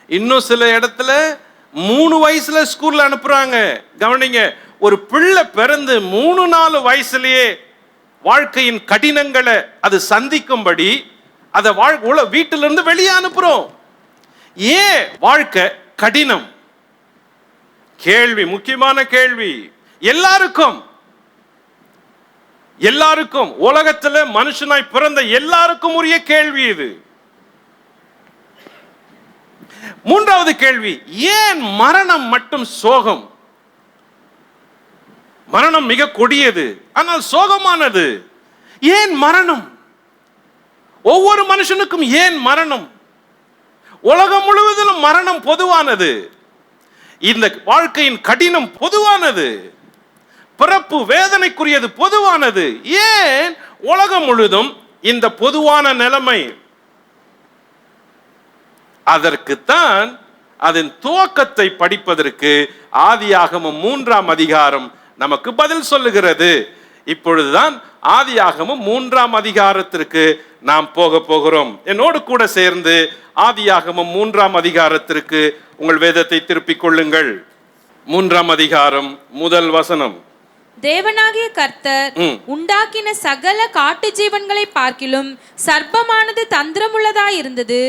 இன்னும் சில இடத்துல 3 வயசுல ஸ்கூல்ல அனுப்புறாங்க. கவனிங்க, ஒரு பிள்ளை பிறந்து 3-4 வயசுலயே வாழ்க்கையின் கடினங்களை அது சந்திக்கும்படி அதை வீட்டிலிருந்து வெளியே அனுப்புறோம். ஏன் வாழ்க்கை கடினம்? கேள்வி, முக்கியமான கேள்வி. எல்லாருக்கும் உலகத்துல மனுஷனாய் பிறந்த எல்லாருக்கும் உரிய கேள்வி இது. மூன்றாவது கேள்வி, ஏன் மரணம் மட்டும் சோகம்? மரணம் மிக கொடியது, ஆனால் சோகமானது. ஏன் மரணம்? ஒவ்வொரு மனுஷனுக்கும் ஏன் மரணம்? உலகம் முழுவதிலும் மரணம் பொதுவானது. இந்த வாழ்க்கையின் கடினம் பொதுவானது. பிறப்பு வேதனைக்குரியது பொதுவானது. ஏன் உலகம் முழுதும் இந்த பொதுவான நிலைமை? அதற்குத்தான் அதன் துவக்கத்தை படிப்பதற்கு ஆதியாகமம் 3ஆம் அதிகாரம் நமக்கு பதில் சொல்லுகிறது. இப்பொழுதுதான் ஆதியாகமம் 3ஆம் அதிகாரத்திற்கு நாம் போகிறோம். என்னோடு கூட சேர்ந்து ஆதியாகமம் 3ஆம் அதிகாரத்திற்கு உங்கள் வேதத்தை திருப்பிக் கொள்ளுங்கள். 3ஆம் அதிகாரம் முதல் வசனம். தேவனாகிய கர்த்தர் உண்டாக்கின சகல காட்டு ஜீவன்களை பார்க்கிலும் சர்ப்பமானது தந்திரமுள்ளதாய் இருந்தது.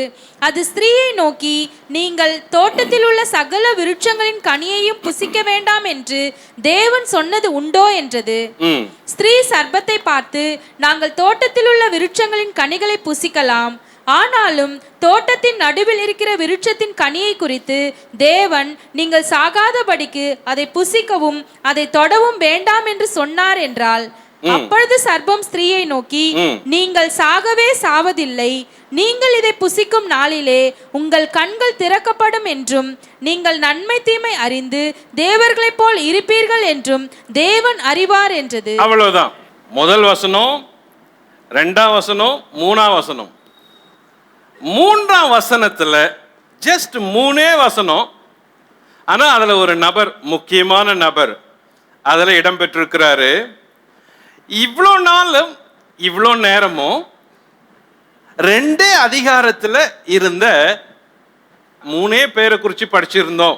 அது ஸ்திரீயை நோக்கி, நீங்கள் தோட்டத்தில் உள்ள சகல விருட்சங்களின் கனியையும் புசிக்க வேண்டாம் என்று தேவன் சொன்னது உண்டோ என்றது. ஸ்திரீ சர்ப்பத்தை பார்த்து, நாங்கள் தோட்டத்தில் உள்ள விருட்சங்களின் கனிகளை புசிக்கலாம், ஆனாலும் தோட்டத்தின் நடுவில் இருக்கிற விருட்சத்தின் கனியை குறித்து தேவன் நீங்கள் சாகாதபடிக்கு அதை புசிக்கவும் அதை தொடவும் வேண்டாம் என்று சொன்னார் என்றால். அப்பொழுது சர்ப்பம் ஸ்திரீயை நோக்கி, நீங்கள் சாகவே சாவதில்லை, நீங்கள் இதை புசிக்கும் நாளிலே உங்கள் கண்கள் திறக்கப்படும் என்றும் நீங்கள் நன்மை தீமை அறிந்து தேவர்களைப் போல் இருப்பீர்கள் என்றும் தேவன் அறிவார் என்றது. அவ்வளவுதான். முதல் வசனம், 2ஆம் வசனம், 3ஆம் வசனம். 3ஆம் வசனத்துல ஜஸ்ட் 3 வசனம், ஆனா அதுல ஒரு நபர், முக்கியமான நபர் அதுல இடம் பெற்றிருக்கிறாரு. இவ்வளோ நாளும் இவ்வளோ நேரமும் 2 அதிகாரத்துல இருந்த 3 பேரை குறித்து படிச்சிருந்தோம்.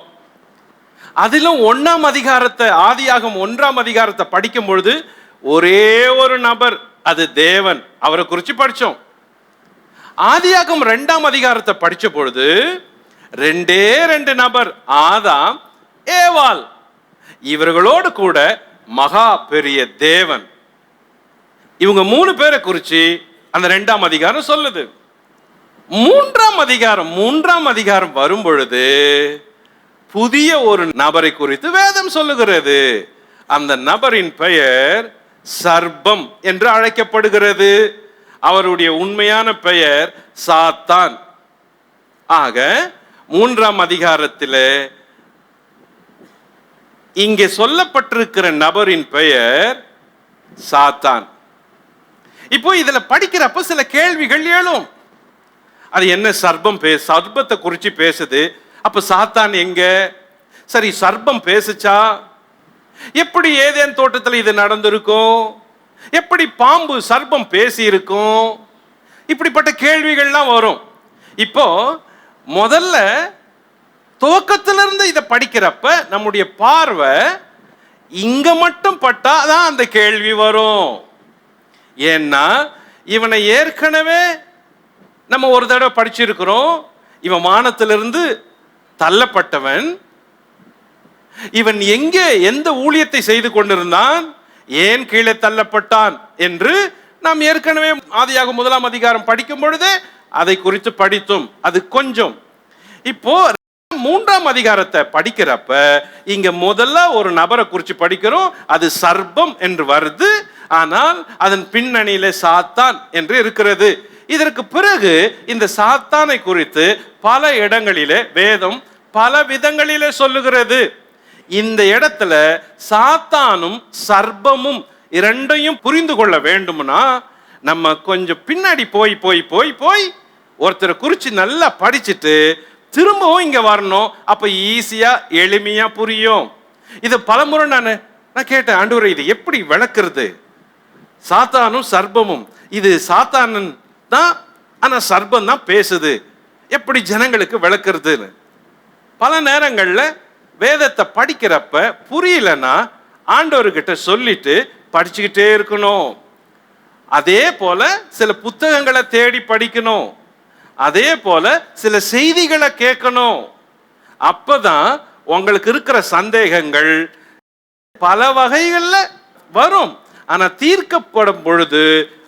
அதிலும் 1ஆம் அதிகாரத்தை, ஆதியாகமம் 1ஆம் அதிகாரத்தை படிக்கும் பொழுது ஒரே ஒரு நபர், அது தேவன், அவரை குறித்து படிச்சோம். ஆதியாகமம் 2ஆம் அதிகாரத்தை படிச்ச பொழுது 2 நபர், ஆதாம், ஏவாள். இவர்களோடு கூட மகா பெரிய தேவன். இவங்க 3 பேரை குறித்து அந்த 2ஆம் அதிகாரம் சொல்லுது. 3ஆம் அதிகாரம் வரும் பொழுது புதிய ஒரு நபரை குறித்து வேதம் சொல்லுகிறது. அந்த நபரின் பெயர் சர்ப்பம் என்று அழைக்கப்படுகிறது. அவருடைய உண்மையான பெயர் சாத்தான். ஆக 3ஆம் அதிகாரத்தில் இங்கே சொல்லப்பட்டிருக்கிற நபரின் பெயர் சாத்தான். இப்போ இதுல படிக்கிறப்ப சில கேள்விகள் எழும். அது என்ன? சர்ப்பத்தை குறித்து பேசுது. அப்ப சாத்தான் எங்க? சரி, சர்ப்பம் பேசுச்சா? எப்படி ஏதேன் தோட்டத்தில் இது நடந்திருக்கும்? எப்படி பாம்பு சர்ப்பம் பேசி இருக்கும்? இப்படிப்பட்ட கேள்விகள்லாம் வரும். இப்போ முதல்ல துவக்கத்திலிருந்து இதை படிக்கிறப்ப நம்முடைய பார்வை இங்க மட்டும் பட்டாதான் அந்த கேள்வி வரும். ஏன்னா இவனை ஏற்கனவே நம்ம ஒரு தடவை படிச்சிருக்கிறோம். இவன் வானத்திலிருந்து தள்ளப்பட்டவன். இவன் எங்கே, எந்த ஊழியத்தை செய்து கொண்டிருந்தான், ஏன் கீழே தள்ளப்பட்டான் என்று நாம் ஏற்கனவே ஆதியாகமம் 1ஆம் அதிகாரம் படிக்கும் பொழுதே அதை குறித்து படித்தோம். அது கொஞ்சம். இப்போ 3ஆம் அதிகாரத்தை படிக்கிறப்ப இங்க முதல்ல ஒரு நபரை குறித்து படிக்கிறோம். அது சர்ப்பம் என்று வருது, ஆனால் அதன் பின்னணியில சாத்தான் என்று இருக்கிறது. இதற்கு பிறகு இந்த சாத்தானை குறித்து பல இடங்களிலே வேதம் பல விதங்களிலே சொல்லுகிறது. இந்த இடத்துல சாத்தானும் சர்ப்பமும் இரண்டையும் புரிந்து கொள்ள வேண்டும்னா நம்ம கொஞ்சம் பின்னாடி போய் போய் போய் போய் ஒருத்தரை குறித்து நல்லா படிச்சுட்டு திரும்பவும் இங்க வரணும். அப்ப ஈஸியா எளிமையா புரியும். இது பலமுறை நான் கேட்டேன், ஆண்டவரே இது எப்படி விளக்குறது? சாத்தானும் சர்ப்பமும், இது சாத்தானன் தான் ஆனா சர்ப்பம் தான் பேசுது. எப்படி ஜனங்களுக்கு விளக்குறதுன்னு பல நேரங்கள்ல வேதத்தை படிக்கிறப்ப புரியலன்னா ஆண்டவர்கிட்ட சொல்லிட்டு படிச்சுக்கிட்டே இருக்கணும். அதே போல சில புத்தகங்களை தேடி படிக்கணும். அதே போல சில செய்திகளை கேட்கணும். அப்பதான் உங்களுக்கு இருக்கிற சந்தேகங்கள் பல வகைகள்ல வரும். ஆனா தீர்க்கப்படும் பொழுது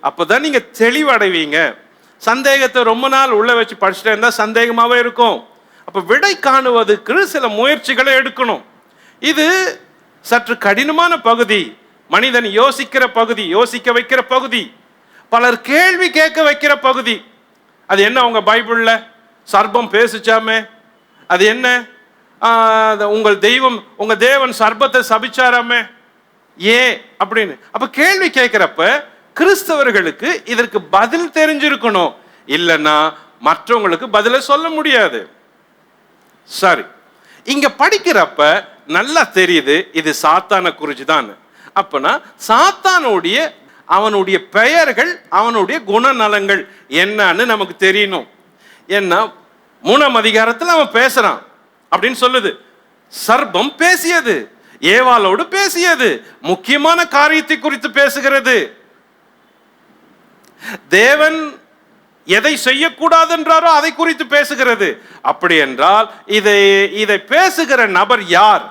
அப்பதான் நீங்க தெளிவடைவீங்க. சந்தேகத்தை ரொம்ப நாள் உள்ள வச்சு படிச்சுட்டே இருந்தா சந்தேகமாவே இருக்கும். அப்ப விடை காணுவதற்கு சில முயற்சிகளை எடுக்கணும். இது சற்று கடினமான பகுதி. மனிதன் யோசிக்கிற பகுதி, யோசிக்க வைக்கிற பகுதி, பலர் கேள்வி கேட்க வைக்கிற பகுதி. அது என்ன உங்க பைபிள்ல சர்ப்பம் பேசுச்சாமே, அது என்ன உங்கள் தெய்வம் உங்க தேவன் சர்ப்பத்தை சபிச்சாராமே ஏன் அப்படின்னு. அப்ப கேள்வி கேட்கிறப்ப கிறிஸ்தவர்களுக்கு இதற்கு பதில் தெரிஞ்சிருக்கணும். இல்லைன்னா மற்றவங்களுக்கு பதில சொல்ல முடியாது. சரி, இங்க படிக்கிறப்ப நல்லா தெரியுது இது சாத்தானை குறிச்சுதான். அப்பனா சாத்தானுடைய அவனுடைய பெயர்கள், அவனுடைய குணநலங்கள் என்னன்னு நமக்கு தெரியணும். ஏன்னா 3ஆம் அதிகாரத்தில் அவன் பேசுறான் அப்படின்னு சொல்லுது. சர்ப்பம் பேசியது, ஏவாளோடு பேசியது, முக்கியமான காரியத்தை குறித்து பேசுகிறது. தேவன் எதை செய்யக்கூடாது என்றாரோ அதை குறித்து பேசுகிறது. அப்படி என்றால் இதை பேசுகிற நபர் யார்?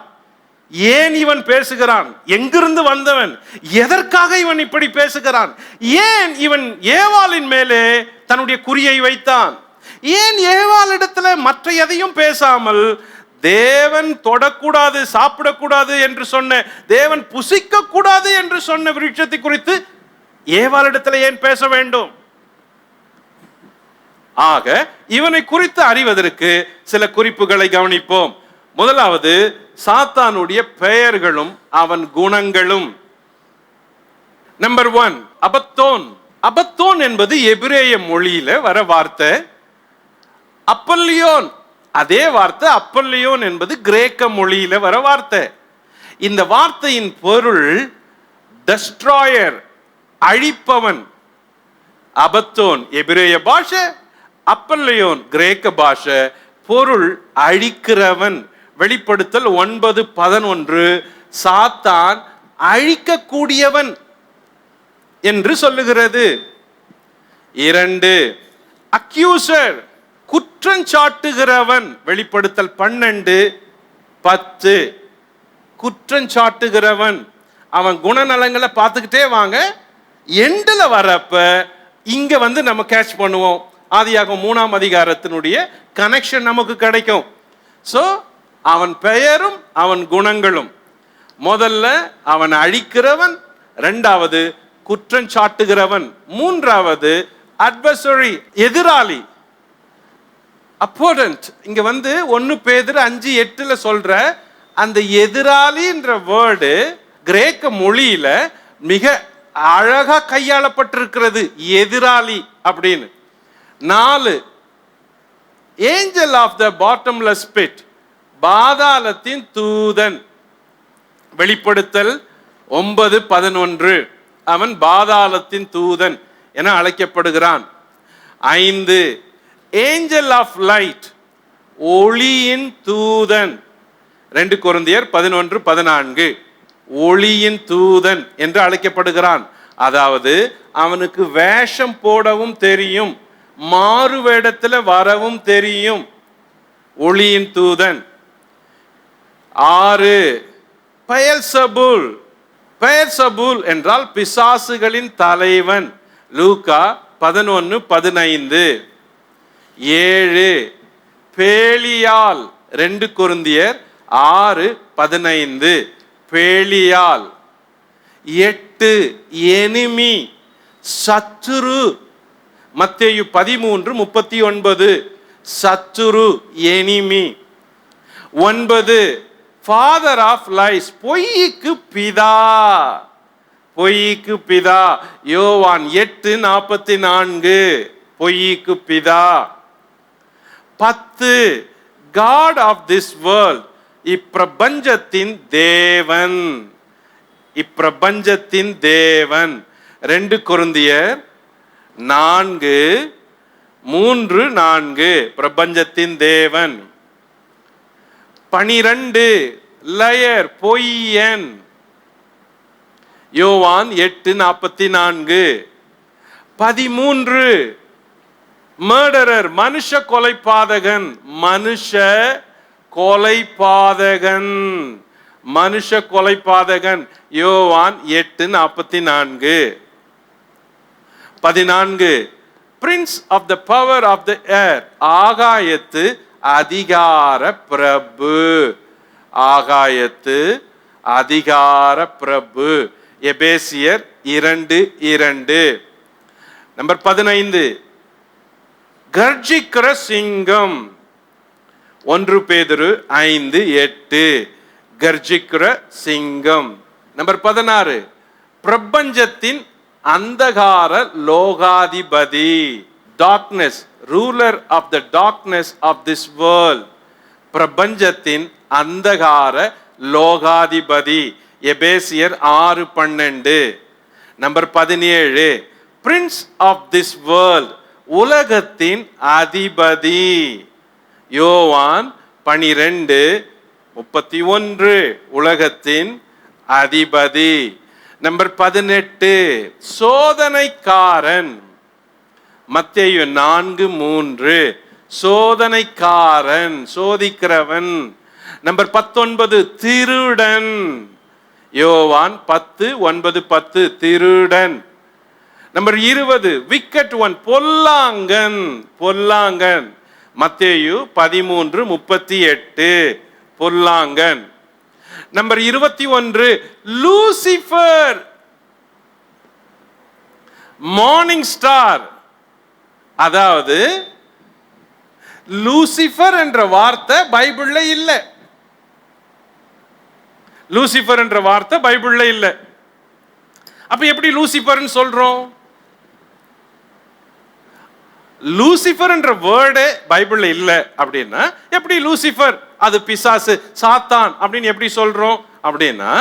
ஏன் இவன் பேசுகிறான்? எங்கிருந்து வந்தவன்? எதற்காக இவன் இப்படி பேசுகிறான்? ஏன் இவன் ஏவாளின் மேலே தன்னுடைய குறியை வைத்தான்? ஏன் ஏவாளிடத்துல மற்ற எதையும் பேசாமல் தேவன் தொடக்கூடாது, சாப்பிடக்கூடாது என்று சொன்ன, தேவன் புசிக்க கூடாது என்று சொன்ன விருட்சத்தை குறித்து ஏவாளிடத்துல ஏன் பேச வேண்டும்? ஆக இவனை குறித்து அறிவதற்கு சில குறிப்புகளை கவனிப்போம். முதலாவது சாத்தானுடைய பெயர்களும் அவன் குணங்களும். Number 1, Abaddon. அபத்தோன் என்பது எபிரேய மொழியில வர வார்த்தை. அப்பல்லியோன், அதே வார்த்தை அப்பல்லியோன் என்பது கிரேக்க மொழியில வர வார்த்தை. இந்த வார்த்தையின் பொருள் டெஸ்ட்ராயர், அழிப்பவன். அபத்தோன் எபிரேய பாஷை, அப்பல்லியோன் கிரேக்க பாஷை. பொருள் அழிக்கிறவன். வெளிப்படுத்தல் 9:11 சாத்தான் அழிக்கக்கூடியவன் என்று சொல்லுகிறது. 2, அக்யூசர், குற்றஞ்சாட்டுகிறவன். வெளிப்படுத்தல் 12:10 குற்றஞ்சாட்டுகிறவன். அவன் குணநலங்களை பார்த்துக்கிட்டே வாங்க. எண்டில் வரப்ப இங்க நம்ம கேட்ச் பண்ணுவோம். ஆதியாகமம் 3ஆம் அதிகாரத்தினுடைய கனெக்ஷன் நமக்கு கிடைக்கும். சோ அவன் பெயரும் அவன் குணங்களும். முதல்ல அவன் அழிக்கிறவன், 2வது குற்றஞ்சாட்டுகிறவன், 3வது அட்வர்சரி, எதிராளி, அப்போனன்ட். இங்க 1 பேதுரு 5:8 சொல்ற அந்த எதிராளின்ற வேர்டு கிரேக்க மொழியில மிக அழகா கையாளப்பட்டிருக்கிறது, எதிராளி அப்படின்னு. 4, angel of the bottomless pit, பாதாளத்தின் தூதன். வெளிப்படுத்தல் 9:11 அவன் பாதாளத்தின் தூதன் என அழைக்கப்படுகிறான். 5, ஏஞ்சல் ஆஃப் லைட், ஒளியின் தூதன். 2 கொரிந்தியர் 11:14 ஒளியின் தூதன் என்று அழைக்கப்படுகிறான். அதாவது அவனுக்கு வேஷம் போடவும் தெரியும், மாறு வேடத்தில் வரவும் தெரியும், ஒளியின் தூதன். 6, பெயல்செபூல். பெயல்செபூல் என்றால் பிசாசுகளின் தலைவன். லூக்கா 11:15. 7, பேலியால். 2 கொரிந்தியர் 6:15 பேலியால். 8, எனிமி, சத்துரு. மத்தேயு 13:39 சத்துரு, எனிமி. 9, ஃபாதர் ஆஃப் லைஸ், பொய்க்கு பிதா. பொய்க்கு பிதா. யோவான் 8:44 பொய்க்கு பிதா. 10, காட் ஆஃப் திஸ் வேர்ல்ட், இப்பிரபஞ்சத்தின் தேவன். இப்பிரபஞ்சத்தின் தேவன். 2 கொரிந்தியர் 4 3, 4 பிரபஞ்சத்தின் தேவன். 12 லயர், பொய்யன். யோவான் 8:44. 13 மர்டரர், மனுஷ கொலைபாதகன். மனுஷ கொலைபாதகன், மனுஷ கொலைபாதகன். யோவான் 8:44. 14 prince of the power of the air, ஆகாயத்து அதிகார பிரபு. ஆகாயத்து அதிகார பிரபு. எபேசியர் 2:2. நம்பர் 15 கர்ஜிக்கிற சிங்கம். 1 பேதுரு 5:8 கர்ஜிக்கிற சிங்கம். நம்பர் 16 பிரபஞ்சத்தின் அந்தகார லோகாதிபதி. Darkness, ruler of the darkness of this world. பிரபஞ்சத்தின் அந்தகார லோகாதிபதி. எபேசியர் 6:12. Number 17 prince of this world, உலகத்தின் அதிபதி. யோவான் 12:31 உலகத்தின் அதிபதி. நம்பர் 18 சோதனைக்காரன். மத்தேயு 4:3 சோதனைக்காரன், சோதிக்கிறவன். நம்பர் 19 திருடன். யோவான் 10:9-10 திருடன். நம்பர் 20 விக்கெட் ஒன், பொல்லாங்கன், பொல்லாங்கன். மத்தேயு 13:38 பொல்லாங்கன். Number 21 Lucifer, morning star. அதாவது லூசிஃபர் என்ற வார்த்தை பைபிள்ல இல்லை. லூசிஃபர் என்ற வார்த்தை பைபிள்ல இல்லை. அப்ப எப்படி லூசிஃபர்னு சொல்றோம்? லூசிஃபர் என்ற வேர்டே பைபிள்ல இல்லை அப்படின்னா எப்படி லூசிஃபர், அது பிசாசு, சாத்தான் அப்படின்னு எப்படி சொல்றோம்? அப்படின்னா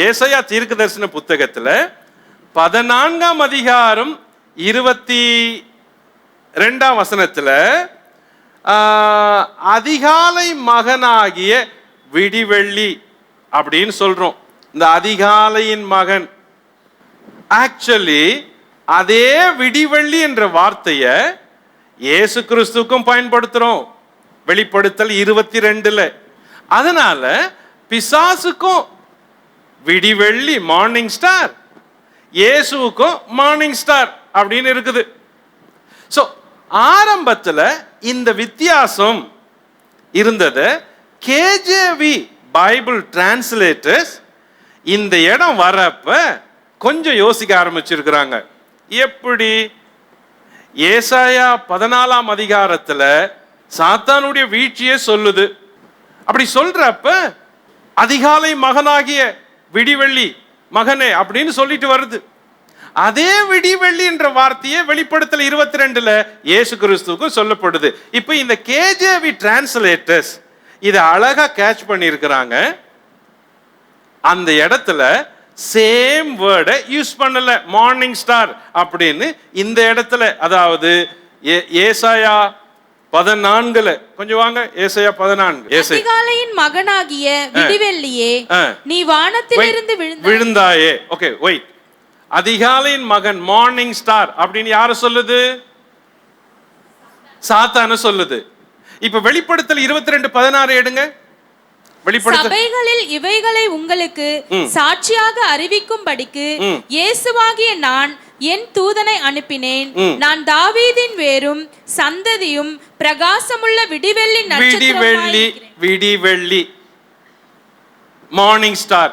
ஏசாயா தீர்க்கதரிசன புத்தகத்துல 14ஆம் அதிகாரம் 22ஆம் வசனத்துல அதிகாலை மகனாகிய விடிவெள்ளி அப்படின்னு சொல்றோம். இந்த அதிகாலையின் மகன், ஆக்சுவலி அதே விடிவெள்ளி என்ற வார்த்தையை இயேசு கிறிஸ்துவுக்கும் பயன்படுத்துறோம், வெளிப்படுத்தல் 22. அதனால பிசாசுக்கும் விடிவெள்ளி மார்னிங் ஸ்டார், இயேசுவுக்கும் மார்னிங் ஸ்டார் அப்படின்னு இருக்குது. ஸோ ஆரம்பத்தில் இந்த வித்தியாசம் இருந்தது. கேஜேவி பைபிள் டிரான்ஸ்லேட்டர்ஸ் இந்த இடம் வரப்ப கொஞ்சம் யோசிக்க ஆரம்பிச்சிருக்கிறாங்க. எப்படி? ஏசாயா 14ஆம் அதிகாரத்துல சாத்தானுடைய வீழ்ச்சியே சொல்லுது. அப்படி சொல்றப்ப அதிகாலை மகனாகிய விடிவெள்ளி மகனே அப்படின்னு சொல்லிட்டு வருது. அதே விடிவெள்ளி என்ற வார்த்தையே வெளிப்படுத்தல் 22 இயேசு கிறிஸ்துவுக்கும் சொல்லப்படுது. இப்ப இந்த கேஜேவி டிரான்ஸ்லேட்டர்ஸ் இதை அழகா கேட்ச் பண்ணியிருக்கிறாங்க. அந்த இடத்துல சேம் வேர்டை யூஸ் பண்ணல, மார்னிங் ஸ்டார் அப்படின்னு. இந்த இடத்துல அதாவது ஏசாயா 14 கொஞ்சம் வாங்க, ஏசாயா 14. அதிகாலையின் மகனாகிய விடிவெள்ளியே, நீ வானத்திலிருந்து விழுந்தாயே. Okay, wait. அதிகாலையின் மகன், மார்னிங் ஸ்டார் அப்படின்னு யார சொல்லுது? சாத்தான சொல்லுது. இப்ப வெளிப்படுத்தல் 22:16 எடுங்க. சபைகளில் இவைகளை உங்களுக்கு சாட்சியாக அறிவிக்கும்படிக்கு இயேசுவாகிய நான் என் தூதனை அனுப்பினேன். நான் தாவீதின் வேரும் சந்ததியும் பிரகாசமுள்ள விடிவெள்ளி விடிவெள்ளி மார்னிங் ஸ்டார்.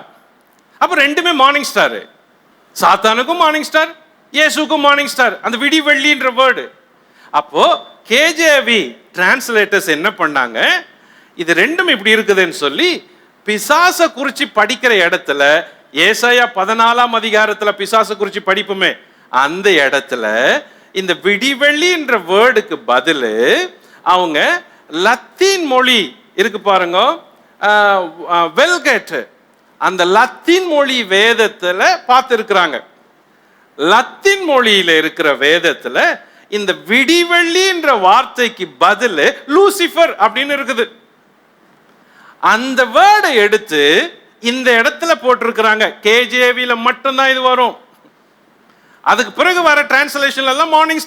அப்ப ரெண்டுமே மார்னிங் ஸ்டார். சாத்தானுக்கும் மார்னிங் ஸ்டார், இயேசுக்கும் மார்னிங் ஸ்டார். அந்த விடிவெள்ளின்ற வேர்டு. அப்போ கேஜேவி டிரான்ஸ்லேட்டர்ஸ் என்ன பண்ணாங்க? இது ரெண்டும் இப்படி இருக்குதுன்னு சொல்லி பிசாச குறிச்சு படிக்கிற இடத்துல, ஏசாயா 14ஆம் அதிகாரத்துல பிசாச குறிச்சு படிப்புமே, அந்த இடத்துல இந்த விடிவெள்ளி என்ற வேர்டுக்கு பதில் அவங்க லத்தீன் மொழி இருக்கு பாருங்க, வெல்கெட், அந்த லத்தீன் மொழி வேதத்துல பார்த்து இருக்கிறாங்க. லத்தீன் மொழியில இருக்கிற வேதத்துல இந்த விடிவெள்ளி என்ற வார்த்தைக்கு பதில் லூசிஃபர் அப்படின்னு இருக்குது. அந்த வேர்டை எடுத்து இந்த இடத்துல போட்டிருக்கிறாங்க. கேஜேவில மட்டும்தான் இது வரும். அதுக்கு பிறகு வர டிரான்ஸ்லேஷன்ல எல்லாம் மார்னிங்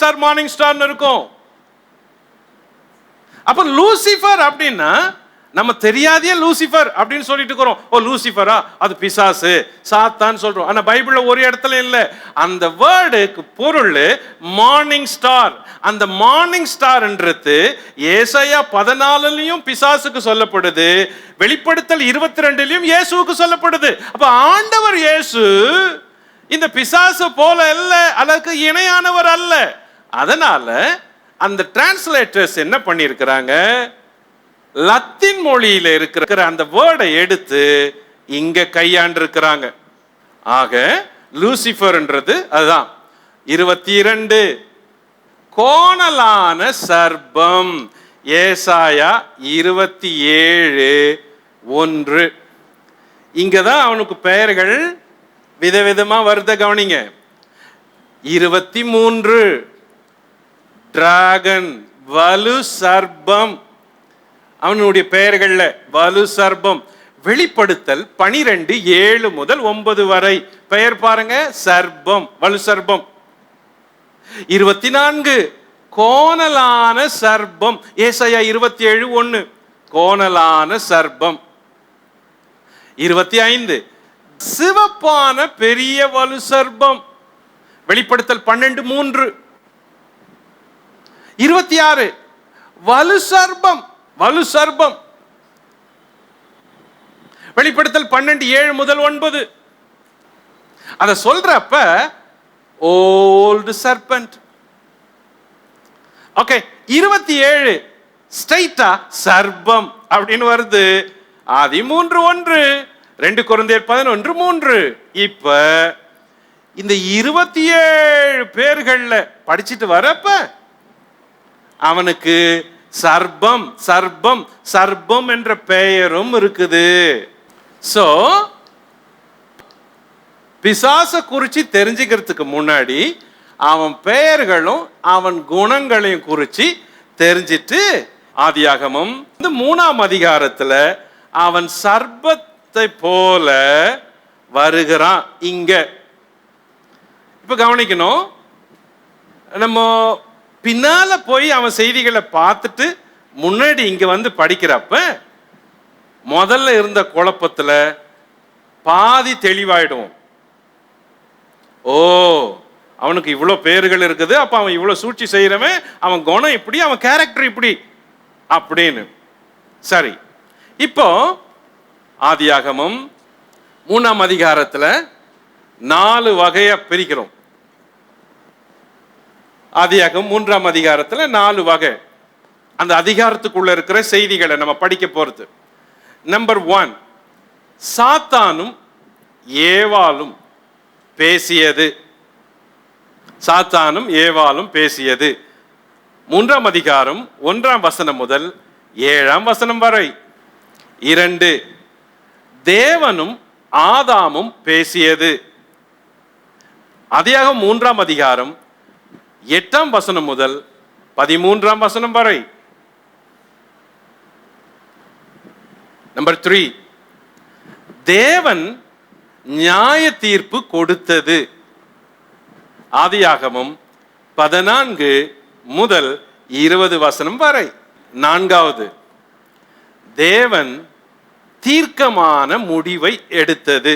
ஸ்டார்னு இருக்கும். அப்ப லூசிஃபர் அப்படின்னா நம்ம தெரியாதே லூசிஃபர் அப்படின்னு சொல்லிட்டு இருக்கிறோம். ஓ லூசிஃபரா, அது பிசாசு சாத்தான் சொல்றோம். ஆனா பைபிள்ல ஒரு இடத்துல இல்ல. அந்த வேர்டுக்கு பொருள் மார்னிங் ஸ்டார். அந்த மார்னிங் ஸ்டார்ன்றது ஏசாயா 14லயும் பிசாசுக்கு சொல்லப்படுது, வெளிப்படுத்தல் 22லயும் இயேசுவுக்கு சொல்லப்படுது. அப்ப ஆண்டவர் இயேசு இந்த பிசாசு போல அல்ல, அதற்கு இணையானவர் அல்ல. அதனால அந்த டிரான்ஸ்லேட்டர்ஸ் என்ன பண்ணியிருக்கிறாங்க, லத்தீன் மொழியில இருக்கிற அந்த வேர்டை எடுத்து இங்க கையாண்டு இருக்கிறாங்க. ஆக லூசிஃபர்ன்றது அதுதான். 22 கோணலான சர்ப்பம், ஏசாயா 27:1. இங்கதான் அவனுக்கு பெயர்கள் விதவிதமா வருத கவனிங்க. 23 டிராகன், வலு சர்ப்பம், அவனுடைய பெயர்கள்ல வலு சர்ப்பம். வெளிப்படுத்தல் 12:7 முதல் 9 வரை பெயர் பாருங்க, சர்ப்பம், வலு சர்ப்பம். 24 கோணலான சர்ப்பம், ஏசாயா 27:1 கோணலான சர்ப்பம். 25 சிவப்பான பெரிய வலு சர்ப்பம், வெளிப்படுத்தல் 12:3. 26 வலு சர்ப்பம், வலு சர்ப்பம், வெளிப்படுத்தல் 12:7 முதல் 9. அத சொல்றப்ப ஓல்டு சர்பென்ட். ஓகே, 27 ஸ்ட்ரைட்டா சர்ப்பம் அப்படின்னு வருது. ஆதி 3:1, 2 கொரிந்தியர் 11:3. இப்ப இந்த 27 பேர்கள்ல படிச்சிட்டு வரப்ப அவனுக்கு சர்ப்பம் சர்ப்பம் சர்ப்பம் என்ற பெயரும் இருக்குது. சோ பிசாச குறிச்சு தெரிஞ்சுக்கிறதுக்கு முன்னாடி அவன் பெயர்களும் அவன் குணங்களையும் குறிச்சு தெரிஞ்சிட்டு ஆதியாகமம் 3ஆம் அதிகாரத்துல அவன் சர்ப்பத்தை போல வருகிறான். இங்க இப்ப கவனிக்கணும், நம்ம பின்னால போய் அவன் செய்திகளை பார்த்துட்டு முன்னாடி இங்க வந்து படிக்கிறப்ப முதல்ல இருந்த குழப்பத்துல பாதி தெளிவாயிடும். ஓ, அவனுக்கு இவ்வளோ பேர்கள் இருக்குது, அப்ப அவன் இவ்வளவு சூழ்ச்சி செய்யறவன், அவன் குணம் இப்படி, அவன் கேரக்டர் இப்படி அப்படின்னு. சரி, இப்போ ஆதியாகமம் 3ஆம் அதிகாரத்துல 4 வகையா பிரிக்கிறோம். ஆதியாகமம் 3ஆம் அதிகாரத்துல 4 வகை. அந்த அதிகாரத்துக்குள்ள இருக்கிற செய்திகளை நம்ம படிக்க போறது. நம்பர் 1, சாத்தானும் ஏவாளும் பேசியது. சாத்தானும் ஏவாளும் பேசியது. 3ஆம் அதிகாரம் 1ஆம் வசனம் முதல் 7ஆம் வசனம் வரை. 2, தேவனும் ஆதாமும் பேசியது. ஆதியாகமம் 3ஆம் அதிகாரம் 8ஆம் வசனம் முதல் 13ஆம் வசனம் வரை. நம்பர் 3, தேவன் நியாய தீர்ப்பு கொடுத்தது. ஆதியாகமம் 14 முதல் 20 வசனம் வரை. 4வது, தேவன் தீர்க்கமான முடிவை எடுத்தது.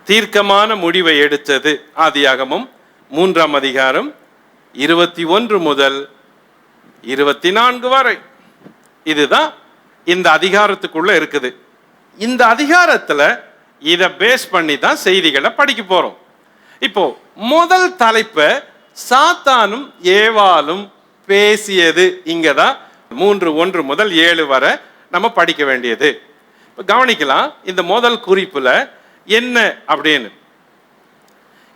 தீர்க்கமான முடிவை எடுத்தது. ஆதியாகமம் 3ஆம் அதிகாரம் 21 முதல் 24 வரை. இதுதான் இந்த அதிகாரத்துக்குள்ள இருக்குது. இந்த அதிகாரத்துல இத பேஸ் பண்ணி தான் செய்திகளை படிக்க போறோம். இப்போ முதல் தலைப்பை சாத்தானும் ஏவாளும் பேசியது. இங்கதான் 3:1 முதல் 7 வரை நம்ம படிக்க வேண்டியது. கவனிக்கலாம் இந்த முதல் குறிப்புல என்ன அப்படின்னு.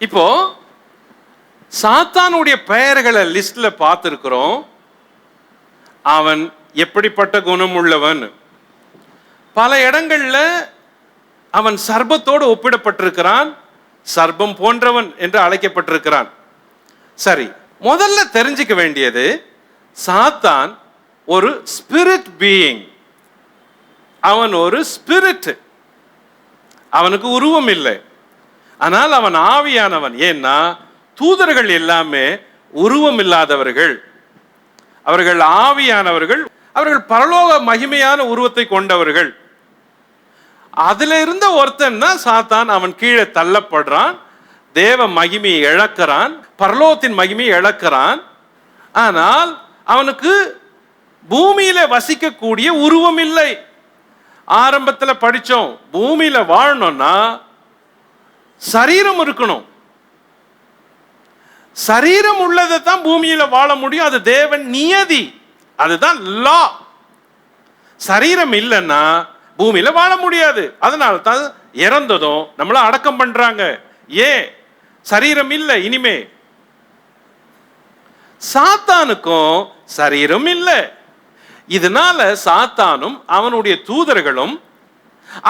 இப்போ சாத்தானுடைய பெயர்களை லிஸ்ட்ல பார்த்திருக்கிறோம். அவன் எப்படிப்பட்ட குணம் உள்ளவன். பல இடங்கள்ல அவன் சர்ப்பத்தோடு ஒப்பிடப்பட்டிருக்கிறான், சர்ப்பம் போன்றவன் என்று அழைக்கப்பட்டிருக்கிறான். சரி, முதல்ல தெரிஞ்சுக்க வேண்டியது, சாத்தான் ஒரு ஸ்பிரிட் பீயிங். அவன் ஒரு ஸ்பிரிட், அவனுக்கு உருவம் இல்லை. ஆனால் அவன் ஆவியானவன். ஏன்னா தூதர்கள் எல்லாமே உருவம் இல்லாதவர்கள், அவர்கள் ஆவியானவர்கள், அவர்கள் பரலோக மகிமையான உருவத்தை கொண்டவர்கள். அதுல இருந்த ஒருத்தன் தான் சாத்தான். அவன் கீழே தள்ளப்படுறான், தேவ மகிமையை இழக்கிறான், பரலோகத்தின் மகிமையை இழக்கிறான். ஆனால் அவனுக்கு பூமியில வசிக்கக்கூடிய உருவம் இல்லை. ஆரம்பத்தில் படிச்சோம், பூமியில வாழணும்னா சரீரம் இருக்கணும். சரீரம் உள்ளதை தான் பூமியில வாழ முடியும். அது தேவன் நியதி, அதுதான் லா. சரீரம் இல்லைன்னா பூமியில வாழ முடியாது. அதனால தான் இறந்ததும் நம்மள அடக்கம் பண்றாங்க. ஏன்? சரீரம் இல்லை இனிமே. சாத்தானுக்கும் சரீரம் இல்லை. இதனால சாத்தானும் அவனுடைய தூதர்களும்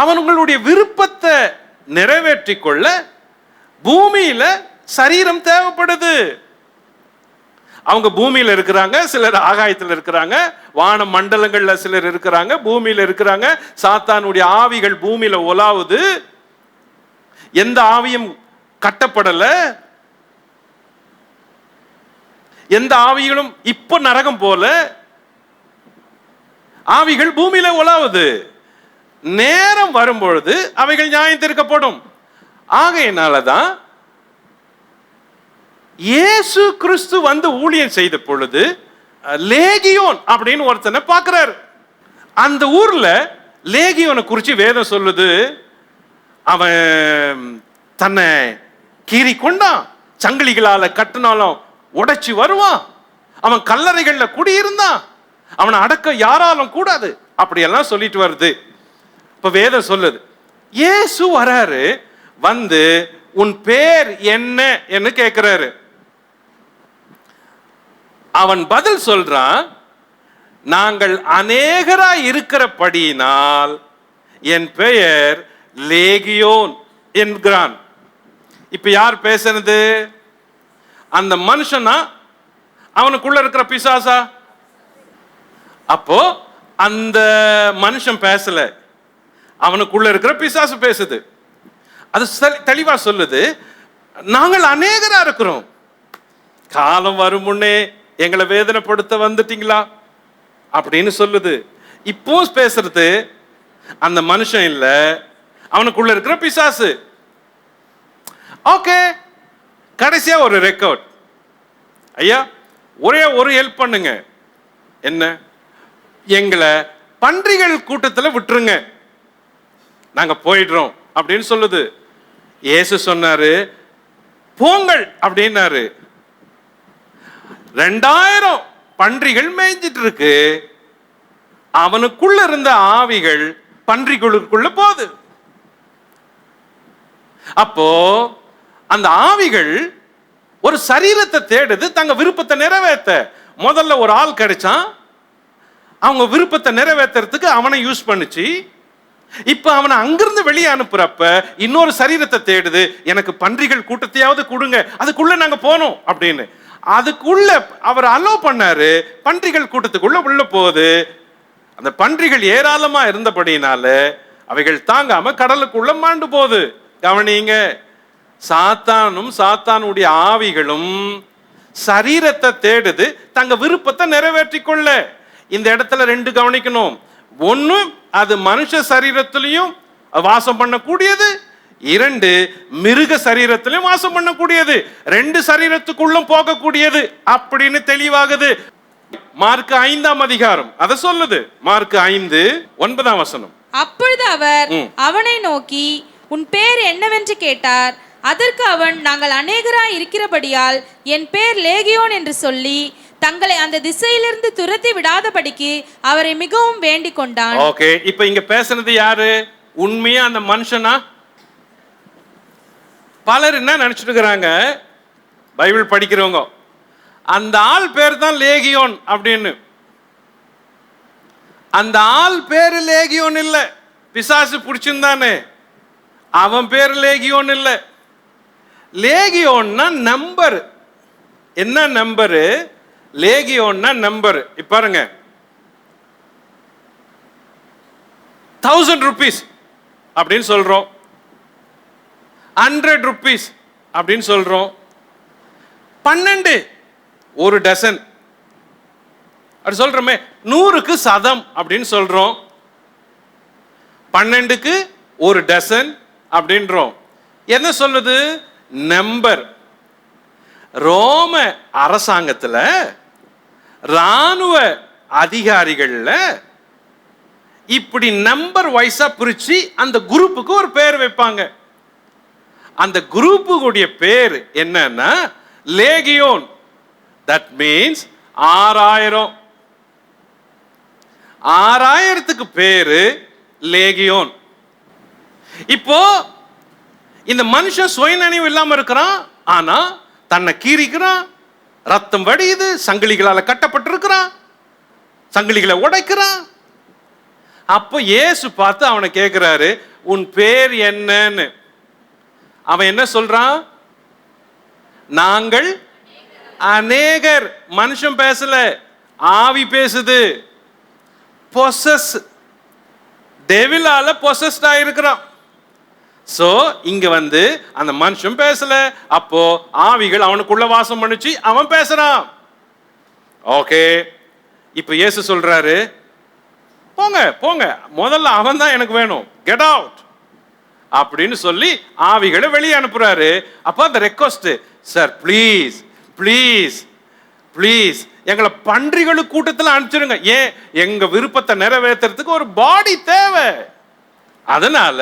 அவங்களுடைய விருப்பத்தை நிறைவேற்றிக் கொள்ள பூமியில சரீரம் தேவைப்படுது. அவங்க பூமியில இருக்கிறாங்க, சிலர் ஆகாயத்தில் இருக்கிறாங்க, வான மண்டலங்கள்ல சிலர் இருக்கிறாங்க, பூமியில இருக்கிறாங்க. சாத்தானுடைய ஆவிகள் பூமியில உலாவுது. எந்த ஆவியும் கட்டப்படல, எந்த ஆவிகளும் இப்ப நரகம் போல ஆவிகள் பூமியில உலாவுது. நேரம் வரும்பொழுது அவைகள் நியாயம் தீர்க்கப்படும். ஆகையினாலதான் இயேசு கிறிஸ்து வந்து ஊழியம் செய்த பொழுது லேகியோன் அப்படின்னு ஒருத்தனை பார்க்கிறார். அந்த ஊர்ல லேகியோனை குறிச்சு வேதம் சொல்லுது, அவன் தன்னை கீறி கொண்டான், சங்கிலிகளால கட்டினாலும் உடைச்சு வருவான், அவன் கல்லறைகள்ல குடியிருந்தான், அவனை அடக்க யாராலும் கூடாது, அப்படியெல்லாம் சொல்லிட்டு வருது. இப்ப வேதம் சொல்லுது, இயேசு வராரு, வந்து உன் பேர் என்ன என்று கேட்கிறாரு. அவன் பதில் சொல்றான், நாங்கள் அநேகராய் இருக்கிறபடியினால் என் பெயர் லேகியோன் என்கிறான். இப்ப யார் பேசுறது? அந்த மனுஷனா அவனுக்குள்ள இருக்கிற பிசாசா? அப்போ அந்த மனுஷன் பேசல, அவனுக்குள்ள இருக்கிற பிசாசு பேசுது. அது தெளிவா சொல்லுது, நாங்கள் அநேகரா இருக்கிறோம். காலம் வரும் முன்னே எங்களை வேதனைப்படுத்த வந்துட்டீங்களா அப்படின்னு சொல்லுது. இப்போ பேசுறது அந்த மனுஷன் இல்ல, அவனுக்குள்ள இருக்கிற பிசாசு. ஓகே, கடைசியா ஒரு ரெக்கார்ட். ஐயா, ஒரே ஒரு ஹெல்ப் பண்ணுங்க. என்ன? எங்களை பன்றிகள் கூட்டத்தில் விட்டுருங்க, நாங்க போயிடுறோம் அப்படின்னு சொல்லுது. இயேசு சொன்னாரு, போங்கள் அப்படின்னாரு. 2000 பன்றிகள் மேய்ஞ்சிட்டு இருக்கு. அவனுக்குள்ள இருந்த ஆவிகள் பன்றிகளுக்குள்ள போகுது. அப்போ அந்த ஆவிகள் ஒரு சரீரத்தை தேடுது, தங்க விருப்பத்தை நிறைவேற்ற. முதல்ல ஒரு ஆள் கிடைச்சான், அவங்க விருப்பத்தை நிறைவேற்றுறதுக்கு அவனை யூஸ் பண்ணுச்சு. இப்ப அவனை அங்கிருந்து வெளியே அனுப்புறப்ப இன்னொரு சரீரத்தை தேடுது, எனக்கு பன்றிகள் கூட்டத்தையாவது கொடுங்க, அதுக்குள்ள நாங்க போனோம் அப்படின்னு. அதுக்குள்ள அவர் அலோ பண்ணாரு, பன்றிகள் கூட்டத்துக்குள்ள உள்ள போகுது. அந்த பன்றிகள் ஏராளமா இருந்தபடினால அவைகள் தாங்காம கடலுக்குள்ள மாண்டு போகுது. கவனிங்க, சாத்தானும் சாத்தானுடைய ஆவிகளும் சரீரத்தை தேடுது, தங்க விருப்பத்தை நிறைவேற்றிக் கொள்ள. இந்த இடத்துல 2 கவனிக்கணும். ஒன்னு, அது மனுஷ சரீரத்திலையும் வாசம் பண்ணக்கூடியது. 2, மிருக சரீரத்திலும் வாசம் பண்ணக்கூடியது. 2 சரீரத்துக்குள்ளும் போகக்கூடியது அப்படின்னு தெளிவாகுது. மார்க் 5ஆம் அதிகாரம் அதை சொல்லுது. மார்க் 5:9 வசனம். அப்பொழுது அவர் அவனை நோக்கி, உன் பேர் என்னவென்று கேட்டார். அதற்கு அவன், நாங்கள் அநேகராய் இருக்கிறபடியால் என் பேர் லேகியோன் என்று சொல்லி தங்களை அந்த திசையிலிருந்து துரத்தி விடாதபடிக்கு அவரை மிகவும் வேண்டிக் கொண்டான். ஓகே, இப்ப இங்க பேசுனது யாரு? உண்மையா அந்த மனுஷனா? பலர் என்ன நினைச்சிட்டு இருக்கிறாங்க, பைபிள் படிக்கிறவங்க, அந்த ஆள் பேர் தான் லேகியோன் அப்படின்னு. அந்த ஆள் பேரு லேகியோன் இல்ல, பிசாசு பிடிச்சிருந்தானே அவன் பேர் லேகியோன் இல்ல. லேகியோன்னா நம்பர். என்ன நம்பரு? லேகியோன்னா நம்பர். பாருங்க, 1000 rupees அப்படின்னு சொல்றோம், 100 rupees அப்படின்னு சொல்றோம், 12 ஒரு டசன் அப்படி சொல்றோமே, 100க்கு சதம் அப்படின்னு சொல்றோம், 12க்கு ஒரு டசன் அப்படின்றோம். என்ன சொல்லுது? நம்பர். ரோம அரசாங்கத்துல ராணுவ அதிகாரிகள்ல இப்படி நம்பர் வைஸா பிரிச்சு அந்த குரூப்புக்கு ஒரு பேர் வைப்பாங்க. அந்த குரூப்புடைய பேர் என்னன்னா லேகியோன். That means 6000. 6000க்கு பேரு லேகியோன். இப்போ இந்த மனுஷன் சுயநினைவு இல்லாம இருக்கிறான், ஆனா தன்னை கீறிக்கிறான், ரத்தம் வடியுது, சங்கிலிகளால கட்டப்பட்டிருக்கிறான், சங்கிலிகளை உடைக்கிறான். அப்போ இயேசு பார்த்து அவனை கேட்கிறாரு, உன் பேர் என்னன்னு. அவன் என்ன சொல்றான்? நாங்கள் அநேகர். மனுஷன் பேசல, ஆவி பேசுது. பொசஸ், டெவிலால பொசஸ்ட் ஆயிருக்கிறான். சோ இங்க அந்த மனுஷன் பேசல, அப்போ ஆவிகள் அவனுக்குள்ள வாசம் பண்ணுச்சு, அவன் பேசுறான். ஓகே, இப்ப இயேசு சொல்றாரு, போங்க போங்க, முதல்ல அவன் தான் எனக்கு வேணும், கெட் அவுட் அப்படின்னு சொல்லி ஆவிகளை வெளியே அனுப்புறாரு. அப்ப அந்த request, sir please please please எங்களை பன்றிகளுக்கு கூட்டத்தில் அனுப்பிச்சிருங்க. ஏன்? எங்க விருப்பத்தை நிறைவேற்றுறதுக்கு ஒரு பாடி தேவை, அதனால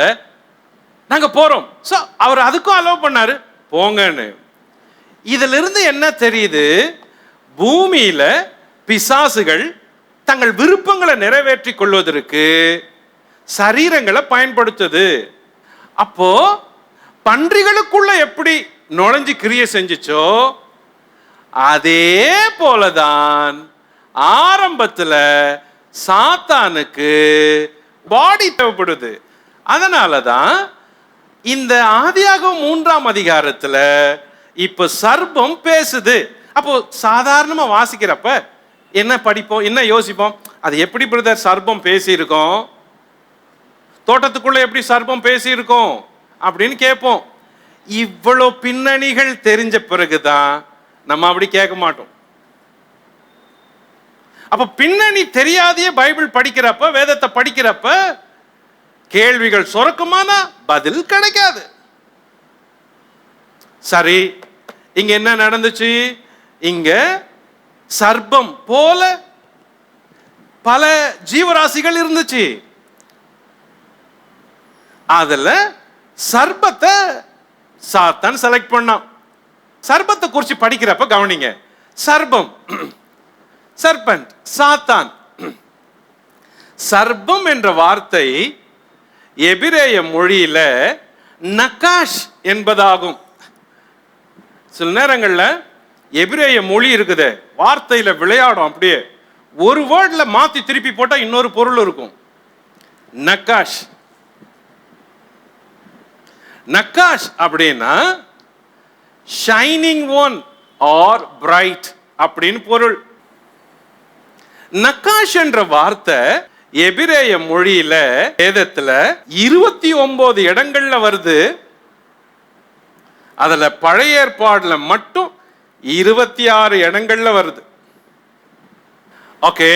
நாங்க போறோம். சோ அவர் அதுக்கும் அலோவ் பண்ணாரு, போங்கன்னு. இதுல இருந்து என்ன தெரியுது? பூமியில பிசாசுகள் தங்கள் விருப்பங்களை நிறைவேற்றிக் கொள்வதற்கு சரீரங்களை பயன்படுத்துது. அப்போ பன்றிகளுக்குள்ள எப்படி நுழைஞ்சு கிரியை செஞ்சுச்சோ அதே போலதான் ஆரம்பத்துல சாத்தானுக்கு பாடி தேவைப்படுது. அதனாலதான் இந்த ஆதியாகமம் 3ஆம் அதிகாரத்துல இப்ப சர்ப்பம் பேசுது. அப்போ சாதாரணமா வாசிக்கிறப்ப என்ன படிப்போம், என்ன யோசிப்போம்? அது எப்படி பிரதர் சர்ப்பம் பேசி இருக்கோம், தோட்டத்துக்குள்ள எப்படி சர்ப்பம் பேசி இருக்கோம் அப்படின்னு கேட்போம். இவ்வளவு பின்னணிகள் தெரிஞ்ச பிறகுதான் நம்ம அப்படி கேட்க மாட்டோம். அப்ப பின்னணி தெரியாதே பைபிள் படிக்கிறப்ப, வேதத்தை படிக்கிறப்ப கேள்விகள் சொரக்குமானா பதில் கிடைக்காது. சரி, இங்க என்ன நடந்துச்சு? இங்க சர்ப்பம் போல பல ஜீவராசிகள் இருந்துச்சு. அதுல சர்ப்பத்தை சாத்தான் செலக்ட் பண்ணான். சர்ப்பத்தை குறிச்சு படிக்கிறப்ப கவனிங்க, சர்ப்பம், சர்பண்ட், சாத்தான். சர்ப்பம் என்ற வார்த்தை எபிரேய மொழியில நகாஷ் என்பதாகும். சில நேரங்கள்ல எபிரேய மொழி இருக்குது, வார்த்தையில விளையாடும். அப்படியே ஒரு வேர்ட்ல மாத்தி திருப்பி போட்டா இன்னொரு பொருள் இருக்கும். நகாஷ். நகாஷ் அப்படின்னா ஷைனிங் ஒன் ஆர் பிரைட் அப்படின்னு பொருள். நகாஷ் என்ற வார்த்தை எபிரேய மொழியில வேதத்துல 29 இடங்கள்ல வருது. அதுல பழைய ஏற்பாடுல மட்டும் 26 இடங்கள்ல வருது. ஓகே,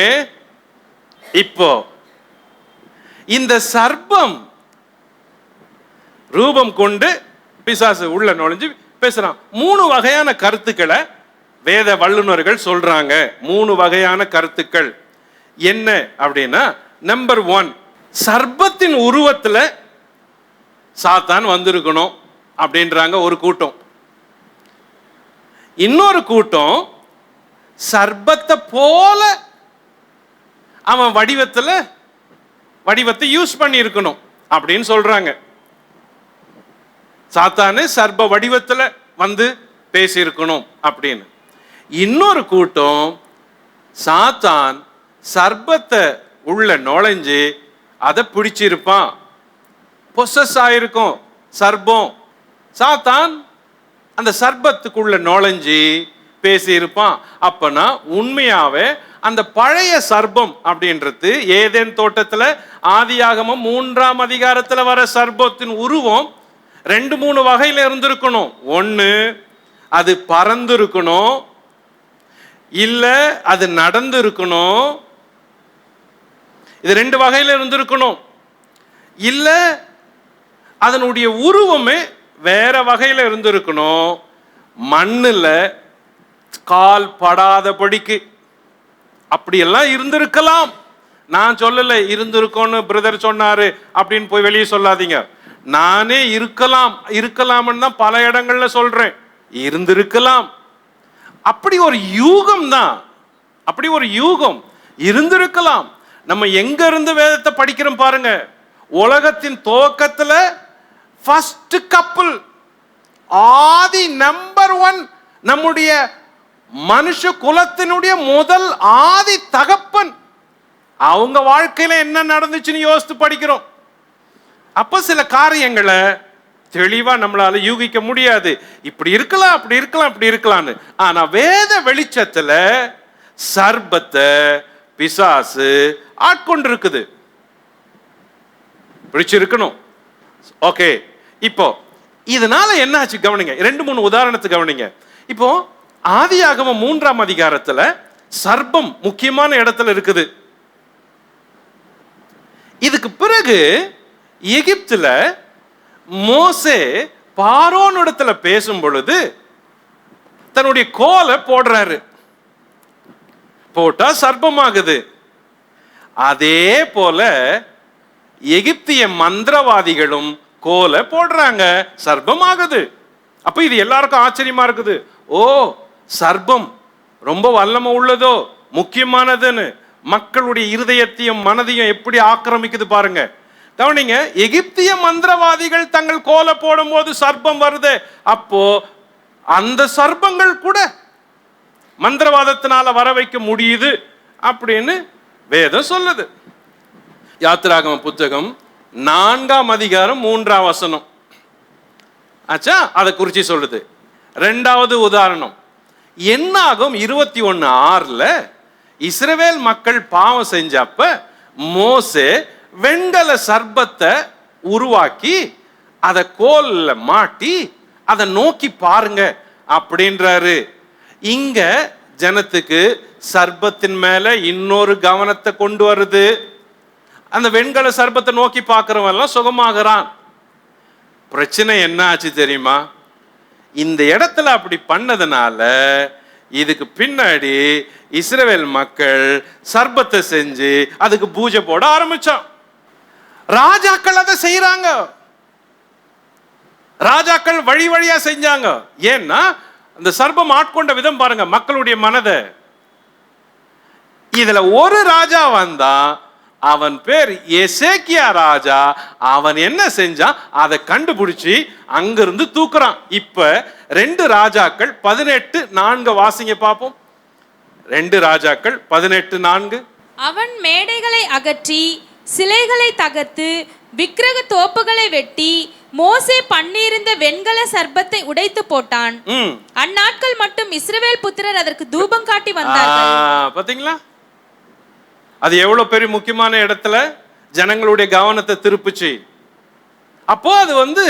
இப்போ இந்த சர்ப்பம் ரூபம் கொண்டு பிசாசு உள்ள நுழைஞ்சு பேசுறான். 3 வகையான கருத்துக்களை வேத வல்லுநர்கள் சொல்றாங்க. 3 வகையான கருத்துக்கள் என்ன அப்படின்னா, நம்பர் 1, சர்ப்பத்தின் உருவத்துல சாத்தான் வந்திருக்கணும் அப்படின்றாங்க ஒரு கூட்டம். இன்னொரு கூட்டம் சர்ப்பத்தை போல அவன் வடிவத்தை யூஸ் பண்ணி இருக்கணும் அப்படின்னு சொல்றாங்க. சாத்தானு சர்ப்ப வடிவத்துல வந்து பேசி இருக்கணும் அப்படின்னு. இன்னொரு கூட்டம் சாத்தான் சர்ப்பத்தை உள்ள நுழைஞ்சு அதை பிடிச்சிருப்பான், பொசஸ் ஆயிருக்கும், சர்ப்பம். சாத்தான் அந்த சர்ப்பத்துக்குள்ள நுழைஞ்சி பேசி இருப்பான். அப்பனா உண்மையாவே அந்த பழைய சர்ப்பம் அப்படின்றது ஏதேன் தோட்டத்துல ஆதியாகமம் 3ஆம் அதிகாரத்துல வர சர்ப்பத்தின் உருவம் 2-3 வகையில இருந்திருக்கணும். ஒண்ணு, அது பறந்து இருக்கணும், இல்ல அது நடந்து இருக்கணும். இது 2 வகையில இருந்திருக்கணும். இல்ல அதனுடைய உருவமே வேற வகையில இருந்திருக்கணும். மண்ணுல கால் படாதபடிக்கு அப்படியெல்லாம் இருந்திருக்கலாம். நான் சொல்லல இருந்திருக்கோன்னு பிரதர் சொன்னாரு அப்படின்னு போய் வெளியே சொல்லாதீங்க. நானே இருக்கலாம்னு தான் பல இடங்கள்ல சொல்றேன். இருந்திருக்கலாம். அப்படி ஒரு யூகம் தான், அப்படி ஒரு யூகம் இருந்திருக்கலாம். நம்ம எங்க இருந்து வேதத்தை படிக்கிறோம் பாருங்க. உலகத்தின் துவக்கத்துல ஃபர்ஸ்ட் கப்பிள், ஆதி நம்பர் 1, நம்முடைய மனுஷ குலத்தினுடைய முதல் ஆதி தகப்பன், அவங்க வாழ்க்கையில என்ன நடந்துச்சுன்னு யோசித்து படிக்கிறோம். அப்ப சில காரியங்களை தெளிவா நம்மளால யூகிக்க முடியாது. இப்படி இருக்கலாம், அப்படி இருக்கலாம், இப்படி இருக்கலாம்னு. ஆனா வேத வெளிச்சத்துல சர்ப்பத்தை பிசாசு ஆட்கொண்டிருக்குது. பிடிச்சிருக்கணும். ஓகே, இப்போ இதனால என்ன ஆச்சு கவனிங்க. 2-3 உதாரணத்தை கவனிங்க. இப்போ ஆதியாகமம் 3ஆம் அதிகாரத்துல சர்ப்பம் முக்கியமான இடத்துல இருக்குது. இதுக்கு பிறகு எகிப்துல மோசே பார்வோன் இடத்துல பேசும் பொழுது தன்னுடைய கோலை போடுறாரு. போட்டா சர்ப்பமாகுது. அதே போல எகிப்திய மந்திரவாதிகளும் கோலை போடுறாங்க, சர்ப்பமாகுது. அப்ப இது எல்லாருக்கும் ஆச்சரியமா இருக்குது. ஓ, சர்ப்பம் ரொம்ப வல்லமை உள்ளதோ, முக்கியமானதுன்னு மக்களுடைய இருதயத்தையும் மனதையும் எப்படி ஆக்கிரமிக்குது பாருங்க. கவனிங்க, எகிப்திய மந்திரவாதிகள் தங்கள் கோலை போடும் போது சர்ப்பம் வருது. அப்போ அந்த சர்ப்பங்கள் கூட மந்திரவாதத்தினால வர வைக்க முடியுது அப்படின்னு வேதம் சொல்லுது. யாத்திராகம புத்தகம் 4ஆம் அதிகாரம் 3ஆம் வசனம் ஆச்சா, அதை குறிச்சு சொல்லுது. 2வது உதாரணம் என்னாகும் 21:6 இஸ்ரவேல் மக்கள் பாவம் செஞ்சப்ப மோசே வெண்கல சர்ப்பத்தை உருவாக்கி அதை கோல்ல மாட்டி அதை நோக்கி பாருங்க அப்படின்றாரு. இங்க ஜனத்துக்கு சர்ப்பத்தின் மேல இன்னொரு கவனத்தை கொண்டு வருது. அந்த வெண்கல சர்ப்பத்தை நோக்கி பார்க்கிறவன் எல்லாம் சுகமாகறான். பிரச்சனை என்ன ஆச்சு தெரியுமா? இந்த இடத்துல அப்படி பண்ணதுனால இதுக்கு பின்னாடி இஸ்ரவேல் மக்கள் சர்ப்பத்தை செஞ்சு அதுக்கு பூஜை போட ஆரம்பிச்சான். ராஜாக்கள் அதை செய்யறாங்க, ராஜாக்கள் வழி வழியா செஞ்சாங்க. ஏன்னா அந்த சர்ப்பம் ஆட்கொண்ட விதம் பாருங்க, மக்களுடைய மனதை. இதுல ஒரு ராஜா வந்தா, அவன் பேர் எசேக்கியா ராஜா. அவன் என்ன செஞ்சான், அதை கண்டுபிடிச்சு அங்கிருந்து தூக்குறான். இப்ப 2 ராஜாக்கள் 18:4 வாசிங்க பாப்போம். 2 ராஜாக்கள் 18:4. அவன் மேடைகளை அகற்றி சிலைகளை தகர்த்து விக்கிரக தோப்புகளை வெட்டி மோசே பண்ணியிருந்த வெண்கல சர்ப்பத்தை உடைத்து போட்டான். அந்நாட்கள் மட்டும் இஸ்ரவேல் புத்திரர் அதற்கு தூபம் காட்டி வந்தார்கள். பாத்தீங்களா, அது எவ்வளவு பெரிய முக்கியமான இடத்துல ஜனங்களுடைய கவனத்தை திருப்புச்சு. அப்போ அது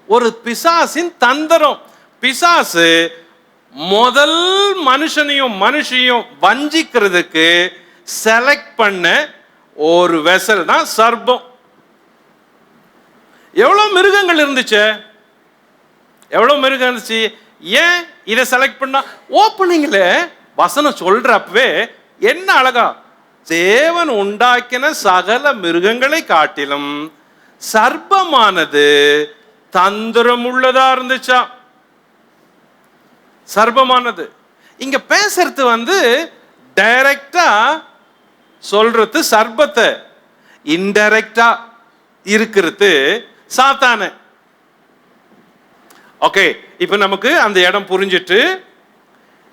ஒரு பிசாசின் தந்திரம். பிசாசு முதல் மனுஷனையும் மனுஷியும் வஞ்சிக்கிறதுக்கு செலக்ட் பண்ண ஒரு வெசல் தான் சர்ப்பம். எவ்வளவு மிருகங்கள் இருந்துச்சு, எவ்வளவு மிருகம் இருந்துச்சு. ஏன் இதை செலக்ட் பண்ணா? ஓப்பனிங்ல வசனம் சொல்றப்பவே என்ன அழகா, தேவன் உண்டாக்கின சகல மிருகங்களை காட்டிலும் சர்ப்பமானது தந்திரம் உள்ளதா இருந்துச்சா. சர்ப்பமானது இங்க பேசுறது டைரக்டா சொல்றது சர்ப்பத்தை, இன்டைரக்டா இருக்கிறது சாத்தான. ஓகே, இப்ப நமக்கு அந்த இடம் புரிஞ்சிட்டு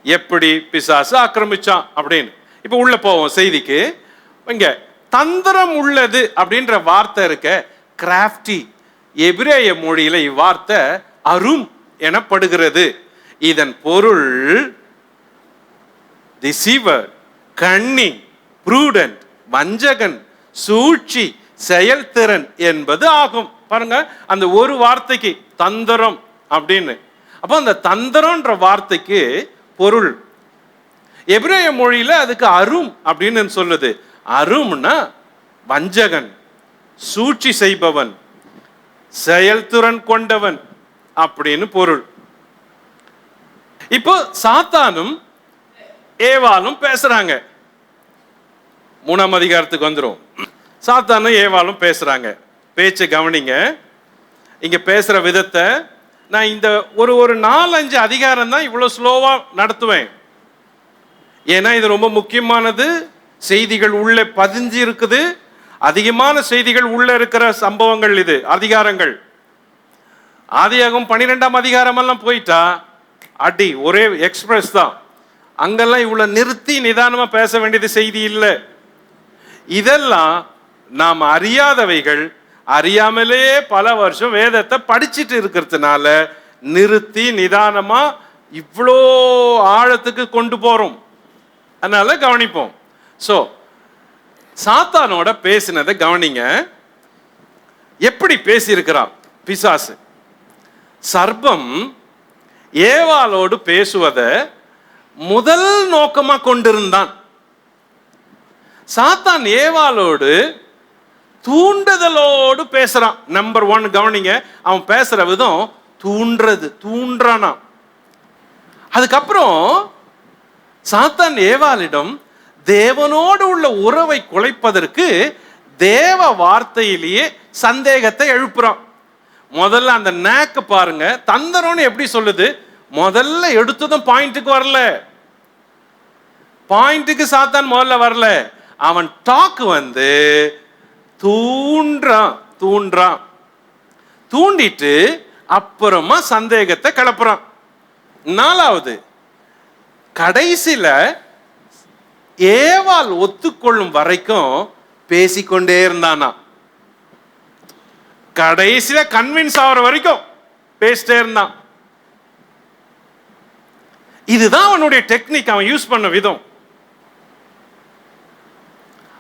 எப்படி பிசாசு ஆக்கிரமிச்சான் அப்படின்னு. இப்ப உள்ள போவோம் செய்திக்கு. இங்க தந்திரம் உள்ளது அப்படின்ற வார்த்தை இருக்க, கிராஃப்டி, எபிரேய மொழியில இவ்வார்த்தை அரும் எனப்படுகிறது. இதன் பொருள் deceiver, cunning, prudent, வஞ்சகன், சூழ்ச்சி, செயல்திறன் என்பது ஆகும். பாருங்க, அந்த ஒரு வார்த்தைக்கு தந்திரம் அப்படின்னு. அப்போ அந்த தந்திரம்ன்ற வார்த்தைக்கு பொருள் எபிரேய மொழியில அதுக்கு அரும் அப்படின்னு சொல்லுது. அரும்னா வஞ்சகன், சூழ்ச்சி செய்பவன், செயல்திறன் கொண்டவன் அப்படின்னு பொருள். இப்போ சாத்தானும் ஏவாளும் பேசுறாங்க. 3ஆம் அதிகாரத்துக்கு வந்துரும். சாத்தானும் ஏவாளும் பேசுறாங்க. பேச்சை கவனிங்க. இங்க பேசுற விதத்தை நான் இந்த ஒரு 4-5 அதிகாரம் தான் இவ்வளவு ஸ்லோவா நடத்துவேன். ஏன்னா இது ரொம்ப முக்கியமானது. செய்திகள் உள்ளே பதிஞ்சு இருக்குது. அதிகமான செய்திகள் உள்ள இருக்கிற சம்பவங்கள் இது, அதிகாரங்கள். ஆதியாகமம் 12ஆம் அதிகாரம் எல்லாம் போயிட்டா அடி ஒரே எக்ஸ்பிரஸ் தான். அங்கெல்லாம் இவ்வளவு நிறுத்தி நிதானமா பேச வேண்டியது செய்தி இல்லை. இதெல்லாம் நாம் அறியாதவைகள். அறியாமலே பல வருஷம் வேதத்தை படிச்சுட்டு இருக்கிறதுனால நிறுத்தி நிதானமா இவ்வளோ ஆழத்துக்கு கொண்டு போறோம். அதனால கவனிப்போம். சோ சாத்தானோட பேசினதை கவனிங்க. எப்படி பேசியிருக்கிறான் பிசாசு? சர்ப்பம் ஏவாளோடு பேசுவதை முதல் நோக்கமா கொண்டிருந்தான். சாத்தான் ஏவாளோடு தூண்டுதலோடு பேசுறான். நம்பர் 1 கவனிங்க. அவன் பேசுற விதம் தூண்டுறானா. அதுக்கப்புறம் சாத்தான் ஏவாளிடம் தேவனோடு உள்ள உறவை குலைப்பதற்கு தேவ வார்த்தையிலேயே சந்தேகத்தை எழுப்புறான். முதல்ல அந்த நேக்க பாருங்க. தந்திரம்னு எப்படி சொல்லுது? முதல்ல எடுத்ததும் பாயிண்ட்டுக்கு வரல. பாயிண்ட்டுக்கு சாத்தான் முதல்ல வரல. அவன் டாக் வந்து தூண்டுறான். தூண்டிட்டு அப்புறமா சந்தேகத்தை கிளப்புறான். 4வது கடைசியில ஏவாள் ஒத்துக்கொள்ளும் வரைக்கும் பேசிக்கொண்டே இருந்தானா. கடைசியில கன்வின்ஸ் ஆகிற வரைக்கும் பேசிட்டே இருந்தான். இதுதான் அவனுடைய டெக்னிக், அவன் யூஸ் பண்ண விதம்.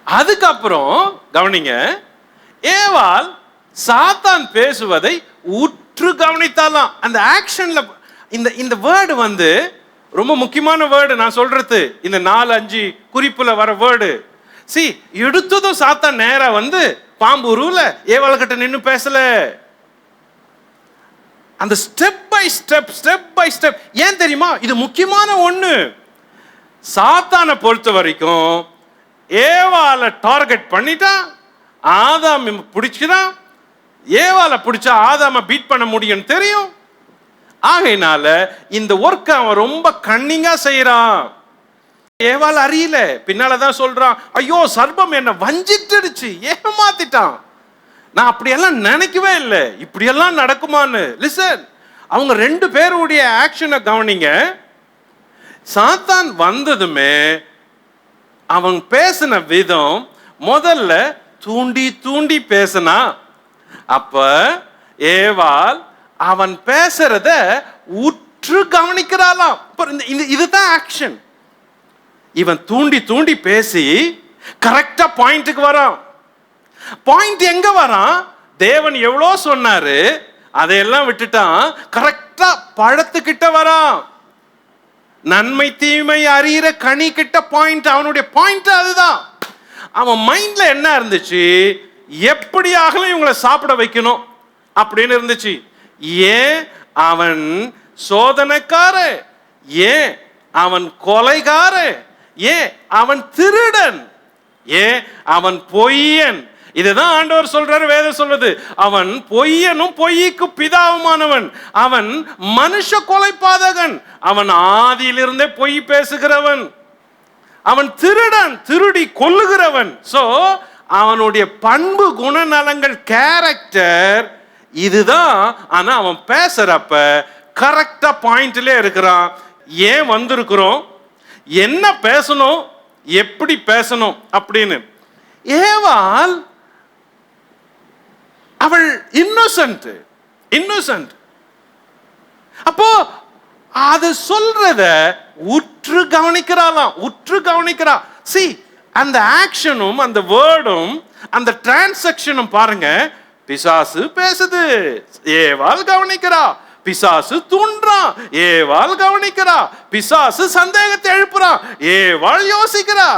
அதுக்கப்புறம் கவனிங்க, ஏவாள் சாத்தான் பேசுவதை உற்று கவனித்தாலாம். அந்த ஆக்ஷன்ல இந்த வேர்டு வந்து ரொம்ப முக்கியமான வேர்டு. நான் சொல்றது இந்த 4-5 குறிப்புல வர வேர்டு. எடுத்ததும் சாத்தான் நேரா வந்து பாம்பு உருவல ஏவாள் கிட்ட நின்னு பேசல. அந்த ஸ்டெப் பை ஸ்டெப். ஏன் தெரியுமா? இது முக்கியமான ஒண்ணு. சாத்தானை பொறுத்த வரைக்கும் ஏவாளை டார்கெட் பண்ணிட்டா ஆதாம் பிடிச்சுதான். ஏவாளை பிடிச்சா ஆதாம பீட் பண்ண முடியும் தெரியும். ஆகையினால இந்த ஒர்க் அவன் ரொம்ப கன்னிங்கா செய்யறான். ஏவாள் அறியல, பின்னாலதான் சொல்றான், ஐயோ சர்ப்பம் என்ன வஞ்சிட்டுடுச்சு, ஏமாத்திட்டான். நான் அப்படியெல்லாம் நினைக்கவே இல்லை, இப்படியெல்லாம் நடக்குமான்னு. லிசன், அவங்க 2 பேருடைய ஆக்ஷனை கவனிங்க. சாத்தான் வந்ததுமே அவன் பேசின விதம் முதல்ல தூண்டி பேசினா. அப்ப ஏவாள் அவன் பேசுறத உற்று கவனிக்கிறாளாம். இதுதான் ஆக்ஷன். இவன் தூண்டி பேசி கரெக்டா பாயிண்ட்டுக்கு வரான். பாயிண்ட் எங்க வரான்? தேவன் எவ்வளோ சொன்னாரு அதையெல்லாம் விட்டுட்டான். கரெக்டா பழத்துக்கிட்ட வரான். நன்மை தீமை அறிகிற கனி கிட்ட பாயிண்ட். அவனுடைய பாயிண்ட் அதுதான். அவன் மைண்ட்ல என்ன இருந்துச்சு? எப்படியாக இவங்களை சாப்பிட வைக்கணும் அப்படின்னு இருந்துச்சு. ஏன் அவன் சோதனைக்கார, ஏன் அவன் கொலைகார, ஏன் அவன் திருடன், ஏன் அவன் பொய்யன். இதுதான் ஆண்டவர் சொல்றாரு, வேதம் சொல்லுது. அவன் பொய்யனும் பொய்க்கு பிதாவுமானவன். அவன் மனுஷ கொலைபாதகன். அவன் ஆதியிலிருந்தே பொய் பேசுகிறவன். அவன் திருடன், திருடி கொல்லுகிறவன். சோ அவனுடைய பண்பு குணநலங்கள் கேரக்டர் இதுதான். ஆனா அவன் பேசுறப்ப கரெக்டா பாயிண்ட்ல இருக்கிறான். ஏன் வந்திருக்கிறோம், என்ன பேசணும், எப்படி பேசணும் அப்படின்னு. ஏவாள் அவள் இன்னோசன்ட். அப்போ அது சொல்றத உற்று கவனிக்கிறா. See, அந்த ஆக்ஷனும் அந்த வேர்டும் அந்த டிரான்சாக்ஷனும் பாருங்க. பிசாசு பேசுது, ஏவாள் கவனிக்கிறா. பிசாசு தூண்டுறான், ஏவாள் கவனிக்கிறா. பிசாசு சந்தேகத்தை எழுப்புறான், ஏவாள் யோசிக்கிறா.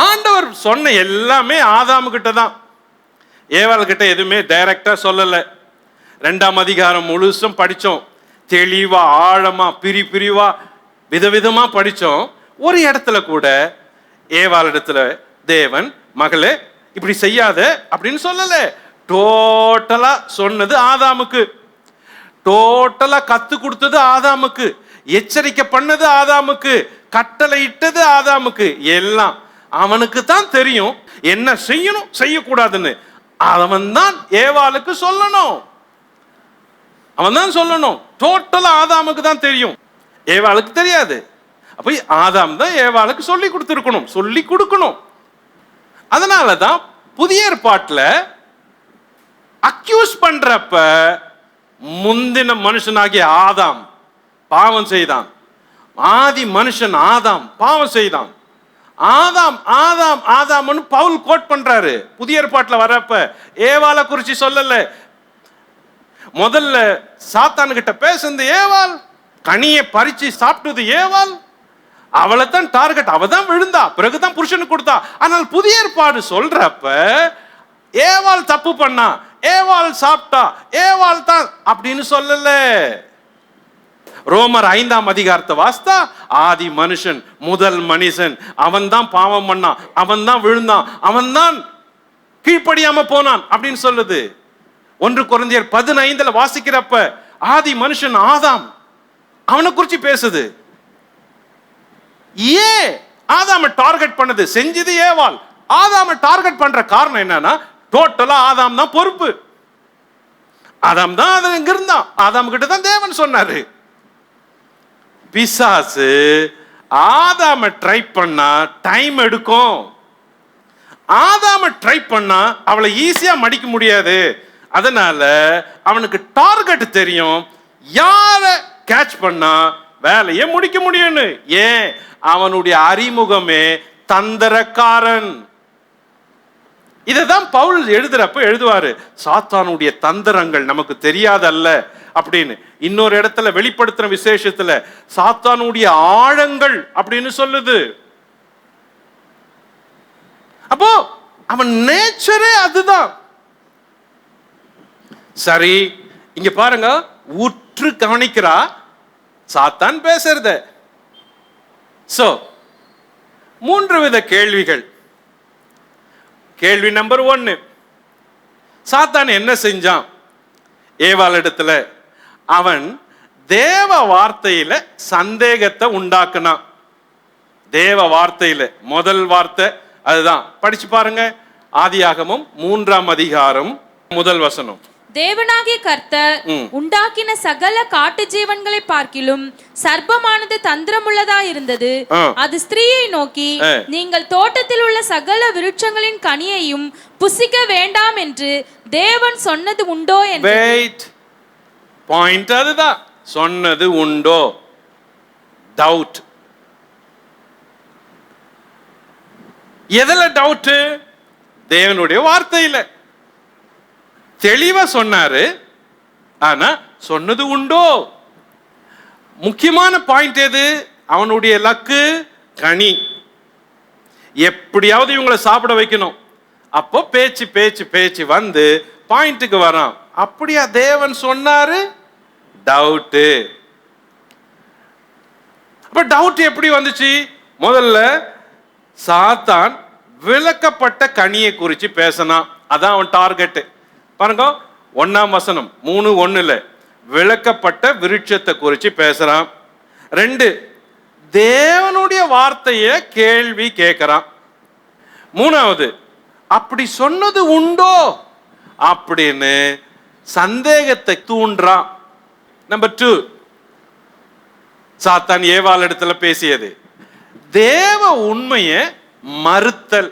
ஆண்டவர் சொன்ன எல்லாமே ஆதாமு கிட்ட தான், ஏவாள் கிட்ட எதுவுமே டைரக்டா சொல்லல. 2ஆம் அதிகாரம் முழுசும் படிச்சோம், தெளிவா ஆழமா பிரிவா விதவிதமா படிச்சோம். ஒரு இடத்துல கூட ஏவாள் இடத்துல தேவன் மகளே இப்படி செய்யாத அப்படின்னு சொல்லல. டோட்டலா சொன்னது ஆதாமுக்கு, டோட்டலா கத்து கொடுத்தது ஆதாமுக்கு, எச்சரிக்கை பண்ணது ஆதாமுக்கு, கட்டளை இட்டது ஆதாமுக்கு. எல்லாம் அவனுக்கு தான் தெரியும் என்ன செய்யணும் செய்யக்கூடாதுன்னு. அவன் தான் ஏவாளுக்கு சொல்லணும், டோட்டலா ஆதாமுக்கு தான் தெரியும், ஏவாளுக்கு தெரியாது. அப்ப ஆதாம் தான் ஏவாளுக்கு சொல்லி கொடுக்கணும். அதனாலதான் புதிய ஏற்பாட்டுல அக்யூஸ் பண்றப்ப முந்தின மனுஷனாகிய ஆதாம் பாவம் செய்தான், ஆதி மனுஷன் ஆதாம் பாவம் செய்தான். ஆதாம்னு பவுல் கோட் பண்றாரு புதிய ஏற்பாட்டுல வரப்ப. ஏவாளை குறிச்சு சொல்லல. முதல்ல சாத்தான் கிட்ட பேசுனது ஏவாள், கனியை பறிச்சு சாப்பிட்டது ஏவாள், அவளை தான் டார்கெட், அவ தான் விழுந்தா, பிறகுதான் புருஷனுக்கு கொடுத்தா. ஆனால் புதிய ஏற்பாடு சொல்றப்ப ஏவாள் தப்பு பண்ணா, ஏவாள் சாப்பிட்டா, ஏவாள் தான் அப்படின்னு சொல்லல. ரோமர் 5ஆம் அதிகாரத்தை வாஸ்தா, ஆதி மனுஷன் முதல் மனுஷன் அவன் தான் பாவம் பண்ணான், அவன் தான் விழுந்தான், அவன் தான் கீழ்ப்படியாம போனான் அப்படின்னு சொல்லுது. 1 கொரிந்தியர் 15 வாசிக்கிறப்ப ஆதி மனுஷன் ஆதாம், அவனை குறிச்சு பேசுது. ஏன் ஆதாம டார்கெட் பண்ணது? செஞ்சது ஏவாள். ஆதாம டார்கெட் பண்ற காரணம் என்னன்னா, டோட்டலா ஆதாம் தான் பொறுப்பு. ஆதாம் தான் அது எங்க இருந்தான், ஆதாம் கிட்ட தான் தேவன் சொன்னாரு. பிசாசு ஆதாம ட்ரை பண்ணா டைம் எடுக்கும். ஆதாம ட்ரை பண்ணா அவளை ஈஸியா மடிக்க முடியாது. அதனால அவனுக்கு டார்கெட் தெரியும், யார கேட்ச் பண்ணா வேலையை முடிக்க முடியும்னு. ஏன்? அவனுடைய அறிமுகமே தந்திரக்காரன். இதைதான் பவுல் எழுதுவாரு, சாத்தானுடைய தந்திரங்கள் நமக்கு தெரியாதல்ல அப்படின்னு. இன்னொரு இடத்துல வெளிப்படுத்துற விசேஷத்துல சாத்தானுடைய ஆழங்கள் அப்படின்னு சொல்லுது. அப்போ அவன் நேச்சரே அதுதான். சரி, இங்க பாருங்க, உற்று கவனிக்கிறா சாத்தான் பேசுறத. சோ 3 வித கேள்விகள். கேள்வி நம்பர் 1, சாத்தான் என்ன செஞ்சான் ஏவாள் இடத்துல? அவன் தேவ வார்த்தையில சந்தேகத்தை உண்டாக்குனான். தேவ வார்த்தையில முதல் வார்த்தை அதுதான். படிச்சு பாருங்க, ஆதியாகமம் 3ஆம் அதிகாரம் 1 வசனம். தேவனாகிய கர்த்தர் உண்டாக்கின சகல காட்டு ஜீவன்களை பார்க்கிலும் சர்ப்பமானது தந்திரமுள்ளதா இருந்தது. அது ஸ்திரீயை நோக்கி, நீங்கள் தோட்டத்தில் உள்ள சகல விருட்சங்களின் கனியையும் புசிக்க வேண்டாம் என்று தேவன் சொன்னது உண்டோ என்று. வெயிட், பாயிண்ட் அதுதான். சொன்னது உண்டோ? டவுட். எதுல டவுட்? தேவனுடைய வார்த்தையில தெளிவா சொன்னாரு, ஆனா சொன்னது உண்டோ? முக்கியமான பாயிண்ட் எது? அவனுடைய லக்கு கனி. எப்படியாவது இவங்களை சாப்பிட வைக்கணும். அப்போ பேச்சு பேச்சு பேச்சு வந்து பாயிண்ட்டுக்கு வரான். அப்படியா தேவன் சொன்னாரு? டவுட்டு. அப்ப டவுட் எப்படி வந்துச்சு? முதல்ல சாத்தான் விளக்கப்பட்ட கனியை குறிச்சு பேசினான். அதான் அவன் டார்கெட். பாருங்க, 1ஆம் வசனம் 3:1 விளக்கப்பட்ட விருட்சத்தை குறிச்சு பேசுறான். 2, தேவனுடைய வார்த்தைய கேள்வி கேட்கிறான். 3வது, அப்படி சொன்னது உண்டோ அப்படின்னு சந்தேகத்தை தூண்டுறான். நம்பர் 2, சாத்தான் ஏவாள் இடத்துல பேசியது தேவ உண்மையை மறுத்தல்.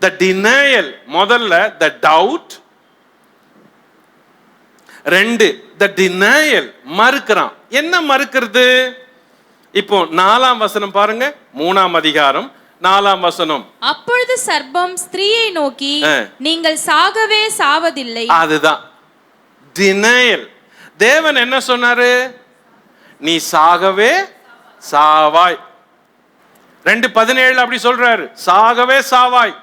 த டினையல், முதல்ல த டவுட், ரெண்டு த டினையல், மறுக்கிறான். என்ன மறுக்கிறது? இப்போ 4ஆம் வசனம் பாருங்க, 3ஆம் அதிகாரம் 4ஆம் வசனம். அப்பொழுது சர்ப்பம் ஸ்திரீயை நோக்கி, நீங்கள் சாகவே சாவதில்லை. அதுதான் டினையல். தேவன் என்ன சொன்னாரு? நீ சாகவே சாவாய். 2:17 அப்படி சொல்றாரு, சாகவே சாவாய்.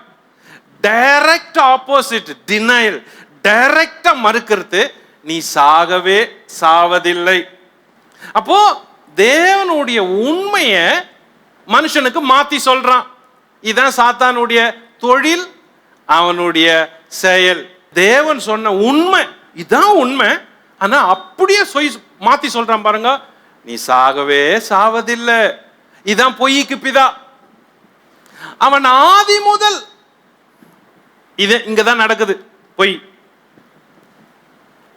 டைரக்ட் ஆப்போசிட் டினையல், டைரக்டா மறுக்கிறது, நீ சாகவே சாவதில்லை. அப்போ தேவனுடைய உண்மைய மனுஷனுக்கு மாத்தி சொல்றான். இதான் சாத்தானுடைய தொழில், அவனுடைய செயல். தேவன் சொன்ன உண்மை இதான் உண்மை, ஆனா அப்படியே மாத்தி சொல்றான் பாருங்க. நீ சாகவே சாவதில்லை. இதான் பொய்க்கு பிதா. அவன் ஆதி முதல் இது இங்கதான் நடக்குது, பொய்.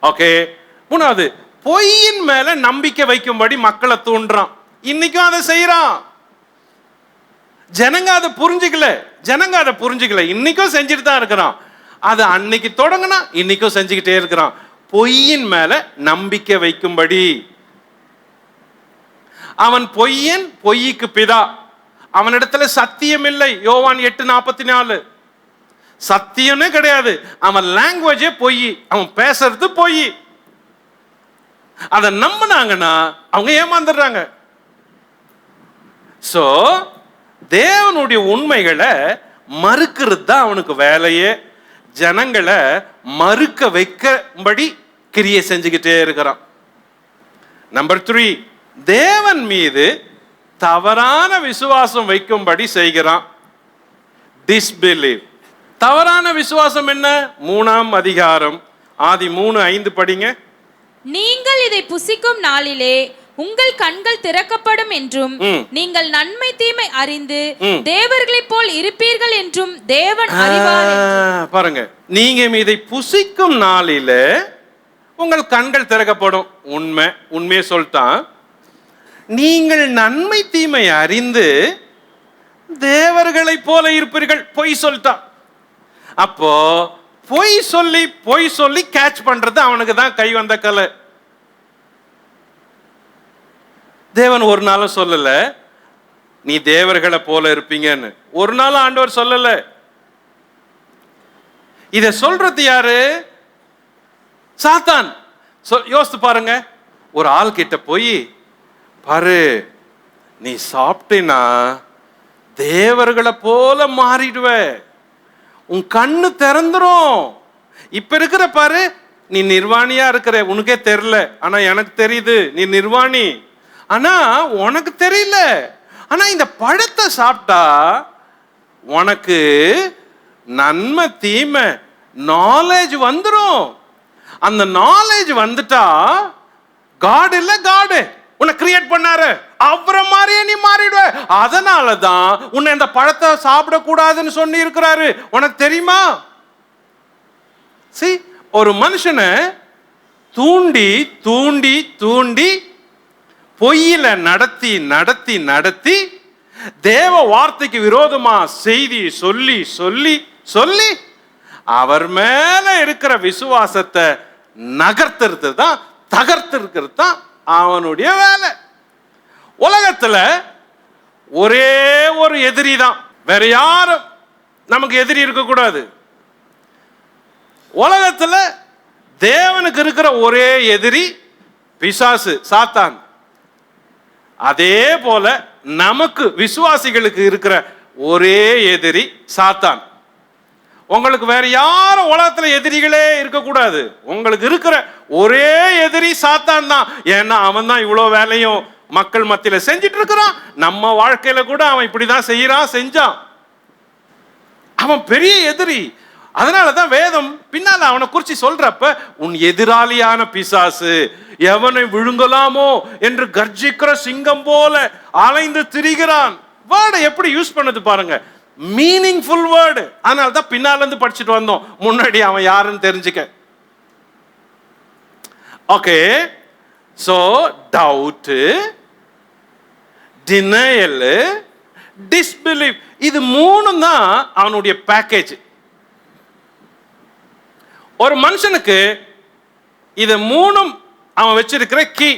ஓகே. 3வது, பொய்யின் மேல நம்பிக்கை வைக்கும்படி மக்களை தூண்டுறான். இன்னைக்கும் அதை செய்யறான். ஜனங்க அதை புரிஞ்சுக்கல, இன்னைக்கும் செஞ்சுட்டு தான் இருக்கிறான். அது அன்னைக்கு தொடங்கினா இன்னைக்கும் செஞ்சுக்கிட்டே இருக்கிறான். பொய்யின் மேல நம்பிக்கை வைக்கும்படி. அவன் பொய்யன், பொய்க்கு பிதா. அவனிடத்துல சத்தியம் இல்லை. யோவான் 8:44. சத்தியமே கிடையாது. அவன் லாங்குவேஜே பொய், அவன் பேசுறது பொய். அதை நம்பினாங்கன்னா அவங்க ஏமாந்துடுறாங்க. சோ தேவனுடைய உண்மைகளை மறுக்கிறது தான் அவனுக்கு வேலையே. ஜனங்களை மறுக்க வைக்கும்படி கிரியை செஞ்சுக்கிட்டே இருக்கிறான். நம்பர் 3, தேவன் மீது தவறான விசுவாசம் வைக்கும்படி செய்கிறான். டிஸ்பிலீவ். தவறான விசுவாசம் என்ன? 3ஆம் அதிகாரம் ஆதி 3:5 படிங்க. நீங்கள் இதை புசிக்கும் நாளிலே உங்கள் கண்கள் திறக்கப்படும் என்றும் நீங்கள் நன்மை தீமை அறிந்து தேவர்களைப் போல் இருப்பீர்கள் என்றும் தேவன் அறிவார். பாருங்க, நீங்க இதை புசிக்கும் நாளில உங்கள் கண்கள் திறக்கப்படும். உண்மையை சொல்லிட்டான். நீங்கள் நன்மை தீமை அறிந்து தேவர்களைப் போல இருப்பீர்கள். பொய் சொல்லிட்டான். அப்போ பொய் சொல்லி கேட்ச் பண்றது அவனுக்கு தான் கை வந்த கலை. தேவன் ஒரு நாளும் சொல்லல நீ தேவர்களை போல இருப்பீங்கன்னு. ஒரு நாளும் ஆண்டவர் சொல்லல. இத சொல்றது யாரு? சாத்தான். யோசித்து பாருங்க. ஒரு ஆள் கிட்ட போய் பாரு, நீ சாப்பிட்டேனா தேவர்களை போல மாறிடுவ, உன் கண்ணு திறந்துரும். இப்ப இருக்கிற பாரு, நீ நிர்வாணியா இருக்கிற, உனக்கே தெரியல, ஆனா எனக்கு தெரியுது நீ நிர்வாணி, ஆனா உனக்கு தெரியல. ஆனா இந்த பழத்தை சாப்பிட்டா உனக்கு நன்மை தீமை நாலேஜ் வந்துடும். அந்த நாலேஜ் வந்துட்டா காட் இல்ல, காடு உன்னை கிரியேட் பண்ணாரு, அவரை மாதிரியே நீ மாறிடுவ. அதனாலதான் உன்னை இந்த பழத்தை சாப்பிடக்கூடாதுன்னு சொல்லி இருக்கிறாரு. உனக்கு தெரியுமா? ஒரு மனுஷனை தூண்டி தூண்டி தூண்டி பொய்யில நடத்தி நடத்தி நடத்தி தேவ வார்த்தைக்கு விரோதமா செய்தி சொல்லி சொல்லி சொல்லி அவர் மேல இருக்கிற விசுவாசத்தை நகர்த்துறது தான், தகர்த்திருக்கிறது தான் அவனுடைய வேலை. உலகத்துல ஒரே ஒரு எதிரி தான், வேற யாரும் நமக்கு எதிரி இருக்கக்கூடாது. உலகத்துல தேவனுக்கு இருக்கிற ஒரே எதிரி பிசாசு, சாத்தான். அதே போல நமக்கு விசுவாசிகளுக்கு இருக்கிற ஒரே எதிரி சாத்தான். உங்களுக்கு வேற யாரும் உலகத்துல எதிரிகளே இருக்கக்கூடாது. உங்களுக்கு இருக்கிற ஒரே எதிரி சாத்தான் தான். ஏன்னா அவன் தான் இவ்வளவு வேலையும் மக்கள் மத்தியில செஞ்சிட்டு இருக்கிறான். நம்ம வாழ்க்கையில கூட அவன் இப்படிதான் செய்யறான், செஞ்சான். அவன் பெரிய எதிரி. அதனாலதான் வேதம் பின்னால அவனை குறிச்சு சொல்றப்ப, உன் எதிராளியான பிசாசு எவனை விழுங்கலாமோ என்று கர்ஜிக்கிற சிங்கம் போல அலைந்து திரிகிறான். வேர்டை எப்படி யூஸ் பண்ணது பாருங்க, மீனிங்ஃபுல் வேர்டு. அதனால தான் பின்னால இருந்து படிச்சுட்டு வந்தோம், முன்னாடி அவன் யாருன்னு தெரிஞ்சுக்க. Okay, so doubt, denial, disbelieve. இது மூணும் தான் அவனுடைய பேக்கேஜ். ஒரு மனுஷனுக்கு இத மூணும் அவன் வச்சிருக்கிற கீ.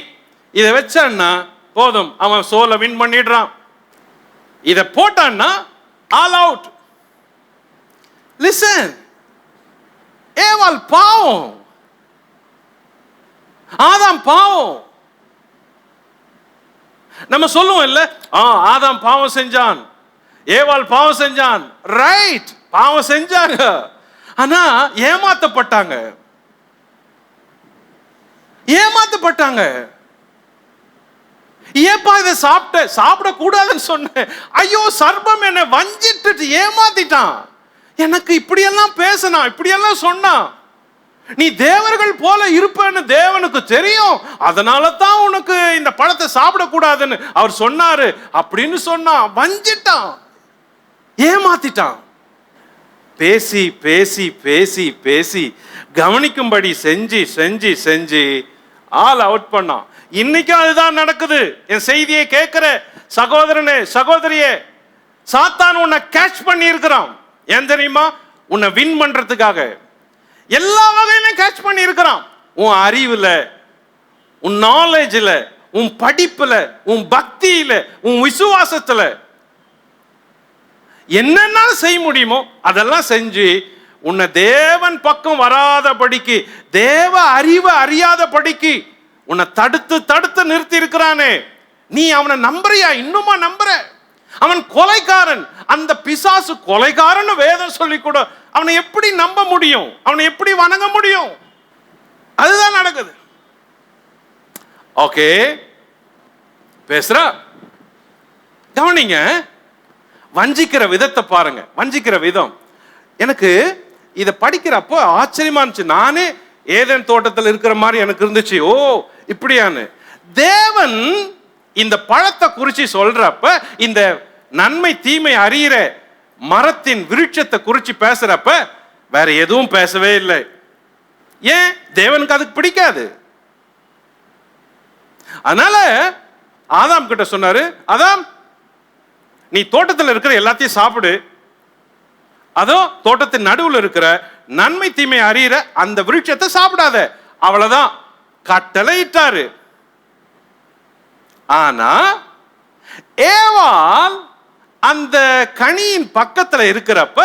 இதை வச்சான்னா போதும், அவன் சோலை வின் பண்ணிடுறான். இதை போட்டான்னா ஆல் அவுட். லிசன், ஏவாள் பாவம், ஆதாம் பாவம். நம்ம சொல்லுவோம் இல்ல, ஆதாம் பாவம் செஞ்சான், ஏவாள் பாவம் செஞ்சான். ரைட், பாவம் செஞ்சாங்க, ஆனா ஏமாத்தப்பட்டாங்க. ஏப்பா இதை சாப்பிடக்கூடாதுன்னு சொன்னேன், ஐயோ சர்ப்பம் என்ன வஞ்சிட்டு ஏமாத்திட்டான், எனக்கு இப்படியெல்லாம் பேசினான், இப்படியெல்லாம் சொன்னான், நீ தேவர்கள் போல இருப்பேன்னு தேவனுக்கு தெரியும், அதனால தான் உனக்கு இந்த பழத்தை சாப்பிடக்கூடாதுன்னு அவர் சொன்னாரு அப்படின்னு சொன்னான். வஞ்சிட்டான், ஏமாத்திட்டான். பேசி பேசி பேசி பேசி கவனிக்கும்படி செஞ்சு செஞ்சு செஞ்சு ஆல் அவுட் பண்ணான். இன்னைக்கும் அதுதான் நடக்குது. என் செய்தியை கேட்கிற சகோதரனே சகோதரியே, சாத்தான் உன்னை கேட்ச் பண்ணி இருக்கிறான். ஏன் தெரியுமா? உன்னை வின் பண்றதுக்காக எல்லா வகையிலும் கேட்ச் பண்ணி இருக்கிறான். உன் அறிவுல, உன் நாலேஜ்ல, உன் படிப்புல, உன் பக்தியில, உன் விசுவாசத்துல என்னென்னாலும் செய்ய முடியுமோ அதெல்லாம் செஞ்சு உன்னை தேவன் பக்கம் வராதபடிக்கு, தேவ அறிவை அறியாதபடிக்கு உன்னை தடுத்து தடுத்து நிறுத்தி இருக்கிறானே. நீ அவனை நம்புறியா? இன்னுமா நம்புற? அவன் கொலைகாரன், அந்த பிசாசு கொலைகாரன் வேதம் சொல்லி கூட அவனை எப்படி நம்ப முடியும்? அவனை எப்படி வணங்க முடியும்? அதுதான் நடக்குது. ஓகே, பேசுறா, கவனிங்க, வஞ்சிக்கிற விதத்தை பாருங்க. வஞ்சிக்கிற விதம் எனக்கு இதை படிக்கிறப்போ ஆச்சரியமா இருந்துச்சு. நானே ஏதேன் தோட்டத்தில் இருக்கிற மாதிரி எனக்கு இருந்துச்சு. ஓ இப்படியான்னு. தேவன் இந்த பழத்தை குறிச்சு சொல்றப்ப, இந்த நன்மை தீமை அறிகிற மரத்தின் விருட்சத்தை குறிச்சு பேசுறப்ப வேற எதுவும் பேசவே இல்லை. ஏன்? தேவனுக்கு அதுக்கு பிடிக்காது. அதனால ஆதாம் கிட்ட சொன்னாரு, ஆதாம் நீ தோட்டத்தில் இருக்கிற எல்லாத்தையும் சாப்பிடு, அதோ தோட்டத்தின் நடுவில் இருக்கிற நன்மை தீமை அறிகிற அந்த விருட்சத்தை சாப்பிடாத, அவ்வளவுதான் கட்டளை இட்டாரு. ஆனா ஏவாள் அந்த கனியின் பக்கத்துல இருக்கிறப்ப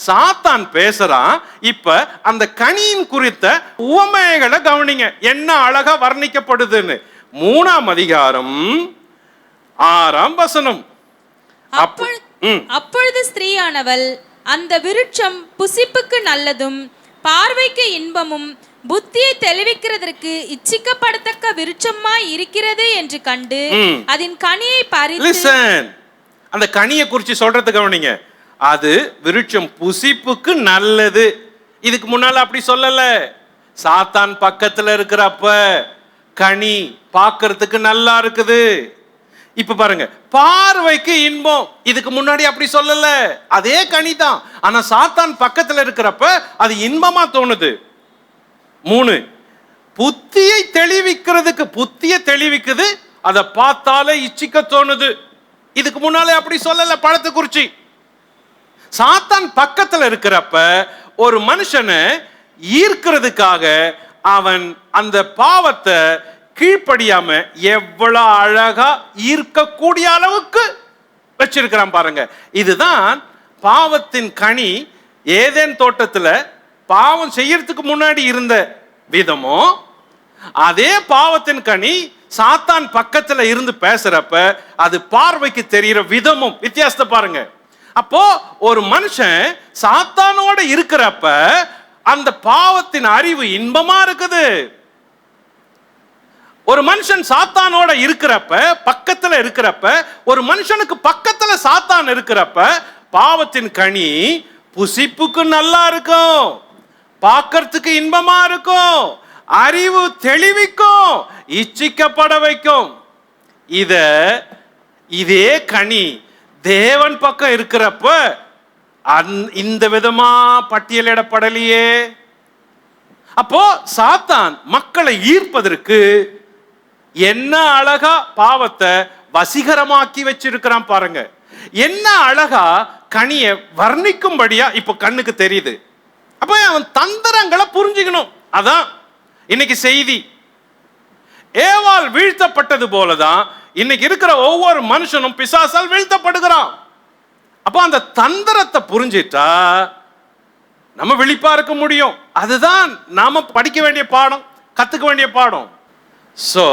சாத்தான் பேசுறான். இப்ப அந்த கனியின் குறித்த உவமைகளை கவனிங்க, என்ன அழகா வர்ணிக்கப்படுதுன்னு. 3ஆம் அதிகாரம் 6ஆம் வசனம். அப்பொழுது ஸ்திரீயானவள், அந்த விருட்சம் புசிப்புக்கு நல்லதும் பார்வைக்கு இன்பமும் புத்தியை தெளிவிக்கிறதற்கு இச்சிக்கப்படத்தக்க விருட்சமாய் இருக்கிறது என்று கண்டு அதன் கனியை பறித்து. அந்த கனியை குறிச்சு சொல்றது கவனிங்க. அது விருட்சம் புசிப்புக்கு நல்லது. இதுக்கு முன்னால அப்படி சொல்லல. சாத்தான் பக்கத்துல இருக்கிறப்ப கனி பார்க்கிறதுக்கு நல்லா இருக்குது. இப்ப பாருங்க, பார்வைக்கு இன்பம். இதுக்கு முன்னாடி அப்படி சொல்லல, அதே கனி தான். ஆனா சாத்தான் பக்கத்துல இருக்கிறப்ப அது இன்பமா தோணுது. 3, புத்தியை தெளிவிக்கிறதுக்கு, புத்தியை தெளிவிக்குது, அதை பார்த்தாலே இச்சிக்க தோணுது. இதுக்கு முன்னாலே அப்படி சொல்லல பழத்தை குறிச்சி. சாத்தான் பக்கத்துல இருக்கிறப்ப ஒரு மனுஷனை ஈர்க்கிறதுக்காக அவன் அந்த பாவத்தை கீழ்ப்படியாம எவ்வளவு அழகா ஈர்க்கக்கூடிய அளவுக்கு வச்சிருக்கிறான் பாருங்க. இதுதான் பாவத்தின் கனி. ஏதேன் தோட்டத்துல பாவம் செய்யறதுக்கு முன்னாடி இருந்த விதமோ, அதே பாவத்தின் கனி சாத்தான் பக்கத்துல இருந்து பேசுறப்ப அது பார்வைக்கு தெரிகிற விதமும் வித்தியாசத்தை பாருங்க. அப்போ ஒரு மனுஷன் சாத்தானோட இருக்கிறப்ப அந்த பாவத்தின் அறிவு இன்பமா இருக்குது. ஒரு மனுஷன் சாத்தானோட இருக்கிறப்ப, பக்கத்துல இருக்கிறப்ப, ஒரு மனுஷனுக்கு பக்கத்துல சாத்தான் இருக்கிறப்ப பாவத்தின் கனி புசிப்புக்கு நல்லா இருக்கும், பார்க்கறதுக்கு இன்பமா இருக்கும், அறிவு தெளிவிக்கும், இச்சிக்கப்பட வைக்கும். இதே கனி தேவன் பக்கம் இருக்கிறப்ப இந்த விதமா பட்டியலிடப்படலையே. அப்போ சாத்தான் மக்களை ஈர்ப்பதற்கு என்ன அழகா பாவத்தை வசீகரமாக்கி வச்சிருக்கிறான் பாருங்க. என்ன அழகா கனிய வர்ணிக்கும்படியா இப்ப கண்ணுக்கு தெரியுது. அப்ப அவன் தந்திரங்களை புரிஞ்சுக்கணும். அதான் இன்னைக்கு செய்தி. ஏவாள் வீழ்த்தப்பட்டது போலதான் இன்னைக்கு இருக்கிற ஒவ்வொரு மனுஷனும் பிசாசால் வீழ்த்தப்படுகிறான். அப்ப அந்த தந்திரத்தை புரிஞ்சிட்டா நம்ம விழிப்பா இருக்க முடியும். அதுதான் நாம படிக்க வேண்டிய பாடம், கத்துக்க வேண்டிய பாடம். சோ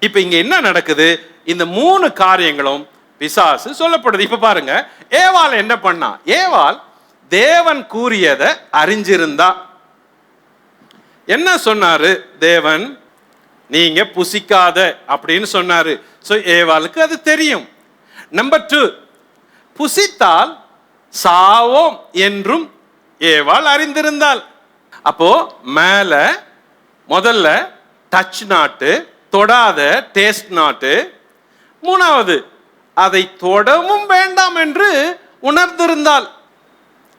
இப்ப இங்க என்ன நடக்குது? இந்த 3 காரியங்களும் பிசாசு சொல்லப்படுது. இப்ப பாருங்க, ஏவாள் என்ன பண்ணா? ஏவாள் தேவன் கூறியதை அறிஞ்சிருந்தா. என்ன சொன்னாரு தேவன்? நீங்க புசிக்காத அப்படின்னு சொன்னாரு. சோ ஏவாளுக்கு அது தெரியும். நம்பர் 2, புசித்தால் சாவோம் என்றும் ஏவாள் அறிந்திருந்தாள். அப்போ மேல முதல்ல டச் நாட்டு, தொடாத டேஸ்ட் நாட்டு. 3வது அதை தொடவும் வேண்டாம் என்று உணர்ந்திருந்தாள்.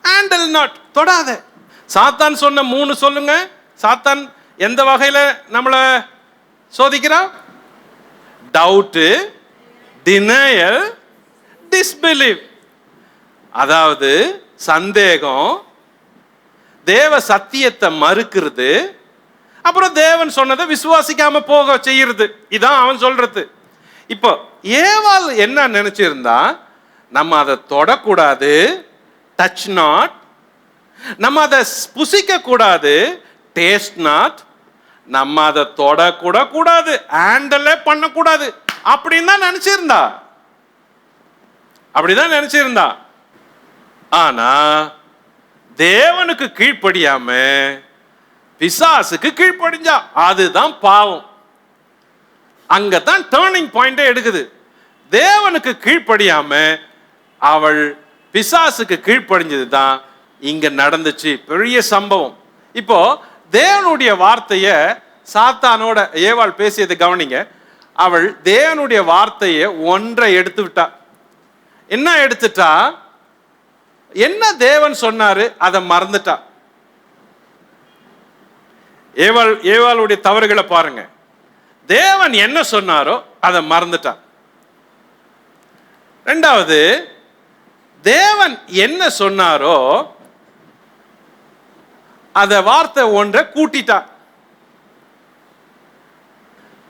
ஹேண்டில் நாட், தொடாத. சாத்தான் சொன்ன 3 சொல்லுங்க. சாத்தான் எந்த வகையில நம்மள சோதிக்கிறான்? Doubt, denial, டிஸ்பிலீவ். அதாவது சந்தேகம், தேவ சத்தியத்தை மறுக்கிறது, அப்புறம் தேவன் சொன்னதை விசுவாசிக்காம போக செய்யறது. இதான் அவன் சொல்றது. இப்போ ஏவாள் என்ன நினைச்சிருந்தா? நம்ம அதை தொடக்கூடாது, டச் நாட். நம்ம அதை புசிக்க கூடாது, டேஸ்ட் நாட். நம்ம அதை தொடக்கூட கூடாது, ஹேண்டில் பண்ணக்கூடாது. அப்படின்னு தான் நினைச்சிருந்தா. அப்படிதான் நினைச்சிருந்தா. ஆனா தேவனுக்கு கீழ்ப்படியாம பிசாசுக்கு கீழ்ப்படிஞ்சா. அதுதான் பாவம். அங்கதான் டர்னிங் பாயிண்டே எடுக்குது. தேவனுக்கு கீழ்ப்படியாம அவள் பிசாசுக்கு கீழ்ப்படிஞ்சது தான் இங்க நடந்துச்சு. பெரிய சம்பவம். இப்போ தேவனுடைய வார்த்தைய சாத்தானோட ஏவாள் பேசியதை கவனிங்க. அவள் தேவனுடைய வார்த்தையை ஒன்றை எடுத்து விட்டா. என்ன எடுத்துட்டா? என்ன தேவன் சொன்னாரு அதை மறந்துட்டா. ஏவாளுடைய தவறுகளை பாருங்க. தேவன் என்ன சொன்னாரோ அதை மறந்துட்டா. 2வது, தேவன் என்ன சொன்னாரோ அத வார்த்தை ஒன்றை கூட்டிட்டா.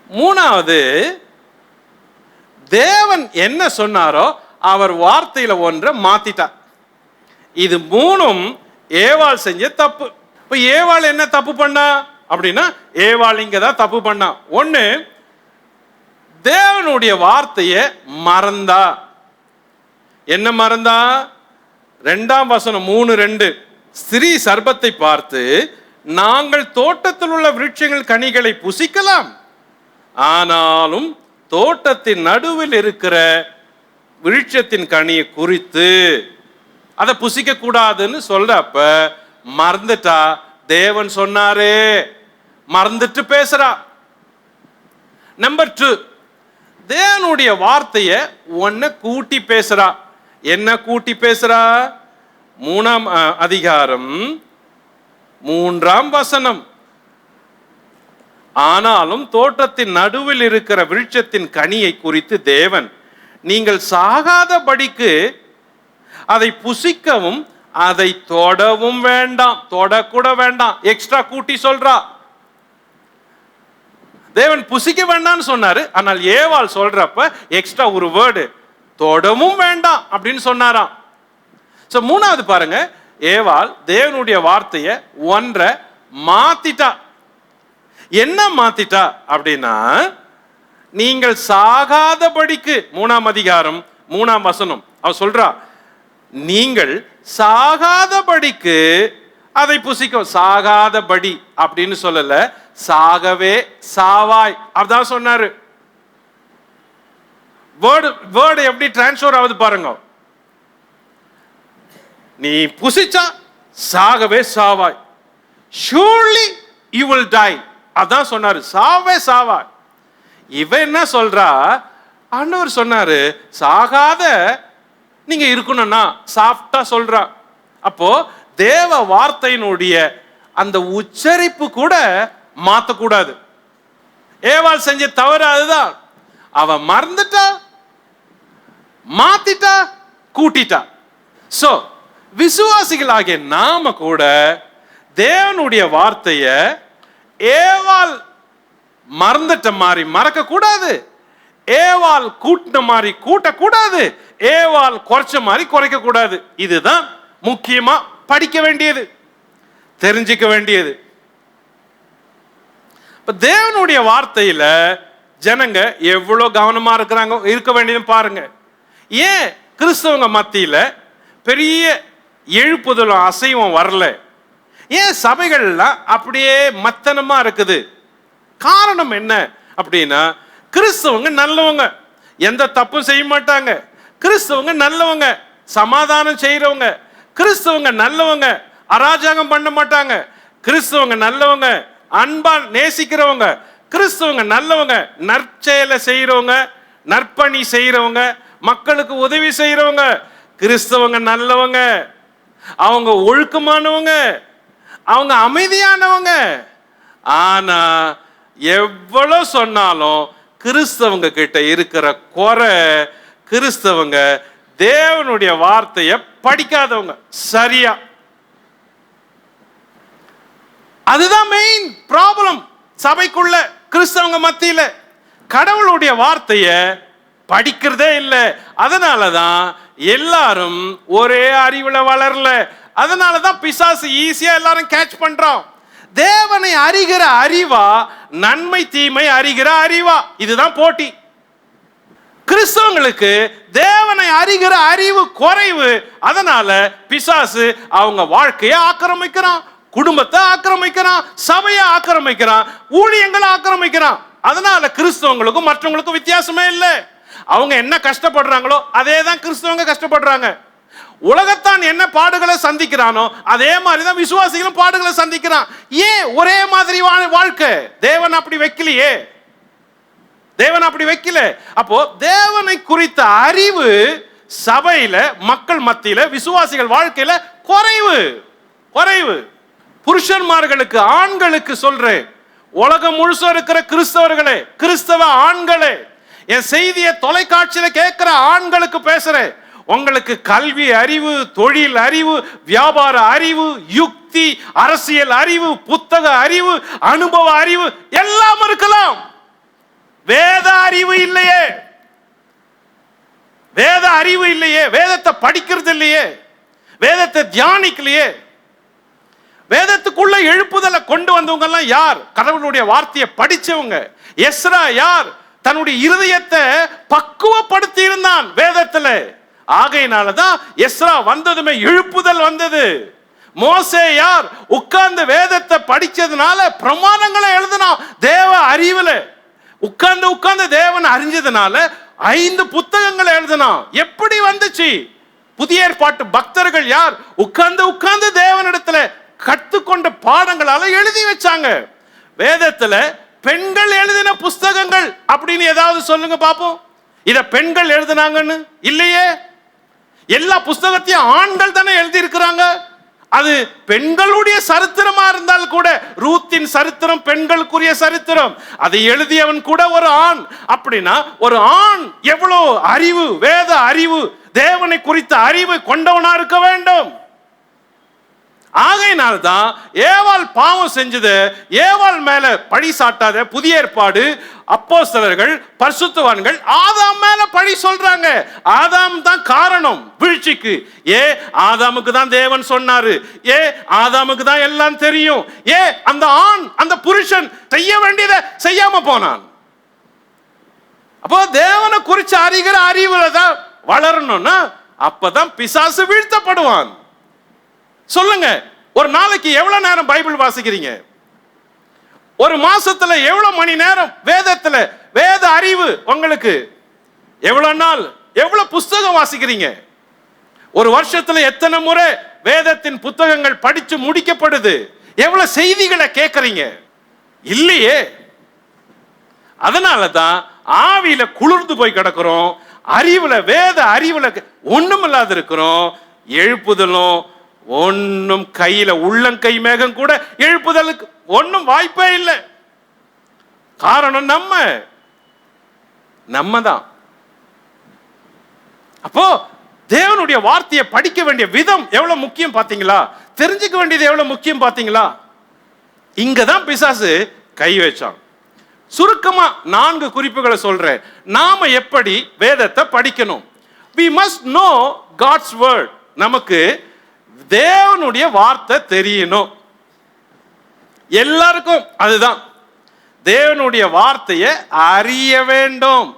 3வது, தேவன் என்ன சொன்னாரோ அவர் வார்த்தையில ஒன்றை மாத்திட்டா. இது 3ம் ஏவாள் செஞ்ச தப்பு. இப்ப ஏவாள் என்ன தப்பு பண்ணா அப்படின்னா, ஏவாள் இங்க தான் தப்பு பண்ணா. 1, தேவனுடைய வார்த்தையை மறந்தா. என்ன மறந்தா? 2ஆம் வசனம் 3:2, ஸ்திரீ சர்ப்பத்தை பார்த்து, நாங்கள் தோட்டத்தில் உள்ள விருட்சங்கள் கனிகளை புசிக்கலாம், ஆனாலும் தோட்டத்தின் நடுவில் இருக்கிற விருட்சத்தின் கனியை குறித்து அதை புசிக்க கூடாதுன்னு சொல்றப்ப மறந்துட்டா. தேவன் சொன்னாரே, மறந்துட்டு பேசுறா. நம்பர் 2, தேவனுடைய வார்த்தையை ஒன்ன கூட்டி பேசுறா. என்ன கூட்டி பேசுறா? 3ஆம் அதிகாரம் 3ஆம் வசனம், ஆனாலும் தோட்டத்தின் நடுவில் இருக்கிற விருட்சத்தின் கனியை குறித்து தேவன், நீங்கள் சாகாதபடிக்கு அதை புசிக்கவும் அதை தொடவும் வேண்டாம், தொடக்கூட வேண்டாம். எக்ஸ்ட்ரா கூட்டி சொல்றா. தேவன் புசிக்க வேண்டாம்னு சொன்னாரு, ஆனால் ஏவாள் சொல்றப்ப எக்ஸ்ட்ரா ஒரு வேர்டு, தொடவும் வேண்டாம் அப்படின்னு சொன்னாராம். சோ 3வது பாருங்க, ஏவாள் தேவனுடைய வார்த்தையை ஒன்றை மாத்திட்டா. என்ன மாத்திட்டா அப்படின்னா, நீங்கள் சாகாதபடிக்கு 3ஆம் அதிகாரம் 3ஆம் வசனம் அவ சொல்றா, நீங்கள் சாகாதபடிக்கு அதை புசிக்க. சாகாதபடி அப்படின்னு சொல்லல, சாகவே சாவாய் அப்படிதான் சொன்னாரு. வேர்டு எப்படி டிரான்ஸ்ஃபர் ஆகுது பாருங்க. நீ புசிச்சா சாகவே சாவாய், surely you will die அதான் சொன்னாரு. சாவே சாவாய். இவ என்ன சொல்றா? ஆண்டவர் சொன்னாரு சாகாத நீங்க இருக்கணும்னா, சாஃப்டா சொல்றா. அப்போ தேவ வார்த்தையினுடைய அந்த உச்சரிப்பு கூட மாத்தக்கூடாது. ஏவாள் செஞ்ச தவறு அதுதான். அவ மறந்துட்டா. மாத்திட்டா கூட்டிட்டா. சோ விசுவாசிகளாகிய நாம கூட தேவனுடைய வார்த்தைய ஏவாள் மறந்துட்ட மாதிரி மறக்க கூடாது, ஏவாள் கூட்டின மாதிரி கூட்டக்கூடாது, ஏவாள் குறைச்ச மாதிரி குறைக்க கூடாது. இதுதான் முக்கியமா படிக்க வேண்டியது, தெரிஞ்சுக்க வேண்டியது. இப்ப தேவனுடைய வார்த்தையில ஜனங்க எவ்வளவு கவனமா இருக்கிறாங்க, இருக்க வேண்டியது பாருங்க. ஏன் கிறிஸ்தவங்க மத்தியில பெரிய எழுப்புதலும் அசைவம் வரல? ஏன் சபைகள்லாம் அப்படியே மத்தனமா இருக்குது? காரணம் என்ன அப்படின்னா, கிறிஸ்தவங்க நல்லவங்க, எந்த தப்பும் செய்ய மாட்டாங்க. கிறிஸ்தவங்க நல்லவங்க, சமாதானம் செய்யறவங்க. கிறிஸ்தவங்க நல்லவங்க, அராஜகம் பண்ண மாட்டாங்க. கிறிஸ்தவங்க நல்லவங்க, அன்பா நேசிக்கிறவங்க. கிறிஸ்தவங்க நல்லவங்க, நற்செயலை செய்யறவங்க, நற்பணி செய்யறவங்க, மக்களுக்கு உதவி செய்யறவங்க. கிறிஸ்தவங்க நல்லவங்க, அவங்க ஒழுக்கமானவங்க, அவங்க அமைதியானவங்க. ஆனா எவ்வளவு சொன்னாலும் கிறிஸ்தவங்க கிட்ட இருக்கிற குறை, கிறிஸ்தவங்க தேவனுடைய வார்த்தையை படிக்காதவங்க. சரியா, அதுதான் மெயின் ப்ராப்ளம் சபைக்குள்ள. கிறிஸ்தவங்க மத்தியில கடவுளுடைய வார்த்தைய படிக்கிறதே இல்லை. அதனாலதான் எல்லாரும் ஒரே அறிவுல வளரல. அதனாலதான் பிசாசு ஈஸியா எல்லாரும் கேட்ச் பண்றோம். தேவனை அறிகிற அறிவா, நன்மை தீமை அறிகிற அறிவா, இதுதான் போட்டி. கிறிஸ்தவங்களுக்கு தேவனை அறிகிற அறிவு குறைவு. அதனால பிசாசு அவங்க வாழ்க்கையை ஆக்கிரமிக்கிறான், குடும்பத்தை ஆக்கிரமிக்கிறான், சபையை ஆக்கிரமிக்கிறான், ஊழியங்களை ஆக்கிரமிக்கிறான். அதனால கிறிஸ்தவங்களுக்கும் மற்றவங்களுக்கும் வித்தியாசமே இல்லை. அவங்க என்ன கஷ்டப்படுறாங்களோ அதே தான் கிறிஸ்தவங்க கஷ்டப்படுறாங்க. உலகத்தான் என்ன பாடுகளை சந்திக்கிறானோ அதே மாதிரிதான் விசுவாசிகளும் பாடுகளை சந்திக்கிறான். ஏன் ஒரே மாதிரி வாழ்க்கை? தேவன் அப்படி வைக்கலையே, தேவன் அப்படி வைக்கல. அப்போ தேவனை குறித்த அறிவு சபையில, மக்கள் மத்தியில, விசுவாசிகள் வாழ்க்கையில குறைவு குறைவு. புருஷன்மார்களுக்கு, ஆண்களுக்கு சொல்றேன், உலகம் முழுசும் இருக்கிற கிறிஸ்தவர்களே, கிறிஸ்தவ ஆண்களே, என் செய்தியை தொலைக்காட்சியில கேட்கிற ஆண்களுக்கு பேசுறேன். உங்களுக்கு கல்வி அறிவு, தொழில் அறிவு, வியாபார அறிவு, யுக்தி, அரசியல் அறிவு, புத்தக அறிவு, அனுபவ அறிவு எல்லாம் இருக்கலாம். வேத அறிவு இல்லையே, வேத அறிவு இல்லையே, வேதத்தை படிக்கிறது இல்லையே, வேதத்தை தியானிக்கலையே. வேதத்துக்குள்ள எழுப்புதலை கொண்டு வந்தவங்க எல்லாம் யார்? கடவுளுடைய வார்த்தையை படிச்சவங்க. எஸ்ரா யார்? தன்னுடைய இருதயத்தை பக்குவப்படுத்தி இருந்தான் வேதத்துல. ஆகையினாலதான் எஸ்ரா வந்ததுமே எழுப்புதல் வந்தது. மோசே யார்? உட்கார்ந்து வேதத்தை படிச்சதுனால பிரமாணங்களை எழுதினான். தேவ அறிவுல உட்கார்ந்து உட்கார்ந்து தேவன் அறிஞ்சதுனால 5 புத்தகங்களை எழுதினான். எப்படி வந்துச்சு? புதிய ஏற்பாட்டு பக்தர்கள் யார்? உட்கார்ந்து உட்கார்ந்து தேவனிடத்துல கற்றுக்கொண்ட பாடங்களால எழுதி வச்சாங்க. வேதத்துல பெண்கள் எழுதின புஸ்தகங்கள் அப்படின்னு ஏதாவது சொல்லுங்க பாப்போம். இத பெண்கள் எழுதினாங்கன்னு இல்லையே. எல்லா புஸ்தகத்தையும் ஆண்கள் தானே எழுதி இருக்கிறாங்க. அது பெண்களுடைய சரித்திரமா இருந்தால் கூட, ரூத்தின் சரித்திரம் பெண்களுக்குரிய சரித்திரம், அதை எழுதியவன் கூட ஒரு ஆண். அப்படின்னா ஒரு ஆண் எவ்வளவு அறிவு, வேத அறிவு, தேவனை குறித்த அறிவு கொண்டவனா இருக்க வேண்டும். ஆகையினால்தான் ஏவாள் பாவம் செஞ்சது, ஏவாள் மேல பழி சாட்டாத புதிய ஏற்பாடு அப்போஸ்தலர்கள், பரிசுத்தவான்கள் ஆதாம் மேல பழி சொல்றாங்க. ஆதாம் தான் காரணம் வீழ்ச்சிக்கு. ஆதாமுக்கு தான் தேவன் சொன்னாரு, ஆதாமுக்கு தான் எல்லாம் தெரியும், அந்த ஆண், அந்த புருஷன் செய்ய வேண்டியதை செய்யாம போனான். அப்போ தேவனை குறிச்சு அறிகிற அறிவுல தான் வளரணும்னா அப்பதான் பிசாசு வீழ்த்தப்படுவான். சொல்லுங்க, ஒரு நாளைக்கு எவ்வளவு நேரம் பைபிள் வாசிக்கிறீங்க? ஒரு மாசத்துல எவ்வளவு மணி நேரம் வேதத்துல வேத அறிவு உங்களுக்கு? எவ்வளவு நாள், எவ்வளவு புத்தகம் வாசிக்கிறீங்க? ஒரு வருஷத்துல எத்தனை முறை வேதத்தின் புத்தகங்கள் படிச்சு முடிக்கப்படுது? எவ்வளவு செய்திகளை கேட்கறீங்க? இல்லையே. அதனாலதான் ஆவியில குளிர்ந்து போய் கிடக்கிறோம், அறிவுல, வேத அறிவுல ஒண்ணும் இல்லாத இருக்கிறோம். எழுப்புதலும் ஒன்னும் கையில, உள்ளங்கை மேகம் கூட எழுப்புதலுக்கு ஒன்னும் வாய்ப்பே இல்லை. காரணம் நம்ம தான். அப்போ தேவனுடைய வார்த்தையை படிக்க வேண்டிய விதம் எவ்வளவு முக்கியம் பாத்தீங்களா? தெரிஞ்சுக்க வேண்டியது எவ்வளவு முக்கியம் பாத்தீங்களா? இங்கதான் பிசாசு கை வச்சான். சுருக்கமா 4 குறிப்புகளை சொல்றேன். நாம எப்படி வேதத்தை படிக்கணும்? We must know God's word. நமக்கு தேவனுடைய வார்த்தை தெரியணும். எல்லாருக்கும் அதுதான். தேவனுடைய வார்த்தையை அறிய வேண்டும்.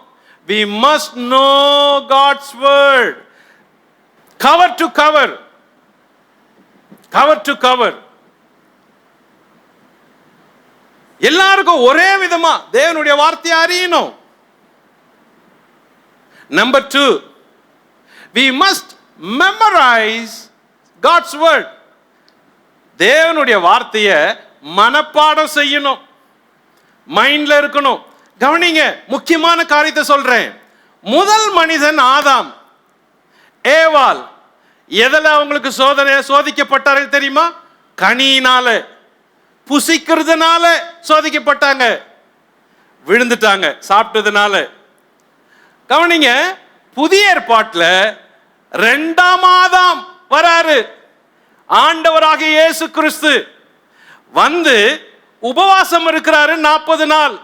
We must know God's word. Cover to cover. Cover to cover. எல்லாருக்கும் ஒரே விதமா தேவனுடைய வார்த்தையை அறியணும். Number 2, we must memorize God's word. தேவனுடைய வார்த்தையை மனப்பாடம் செய்யணும், மைண்ட்ல இருக்கணும். கவனிங்க, முக்கியமான காரியத்தை சொல்றேன். முதல் மனிதன் ஆதாம், ஏவாள் எதில் அவங்களுக்கு சோதிக்கப்பட்டார்கள் தெரியுமா? கனியினால, புசிக்கிறதுனால சோதிக்கப்பட்டாங்க. விழுந்துட்டாங்க சாப்பிட்டதுனால. கவனிங்க, புதிய ஏற்பாட்டில் 2ஆம் ஆதாம் வராரு. ஆண்டவராகிய இயேசு கிறிஸ்து வந்து உபவாசம் இருக்கிறாரு 40 நாள்.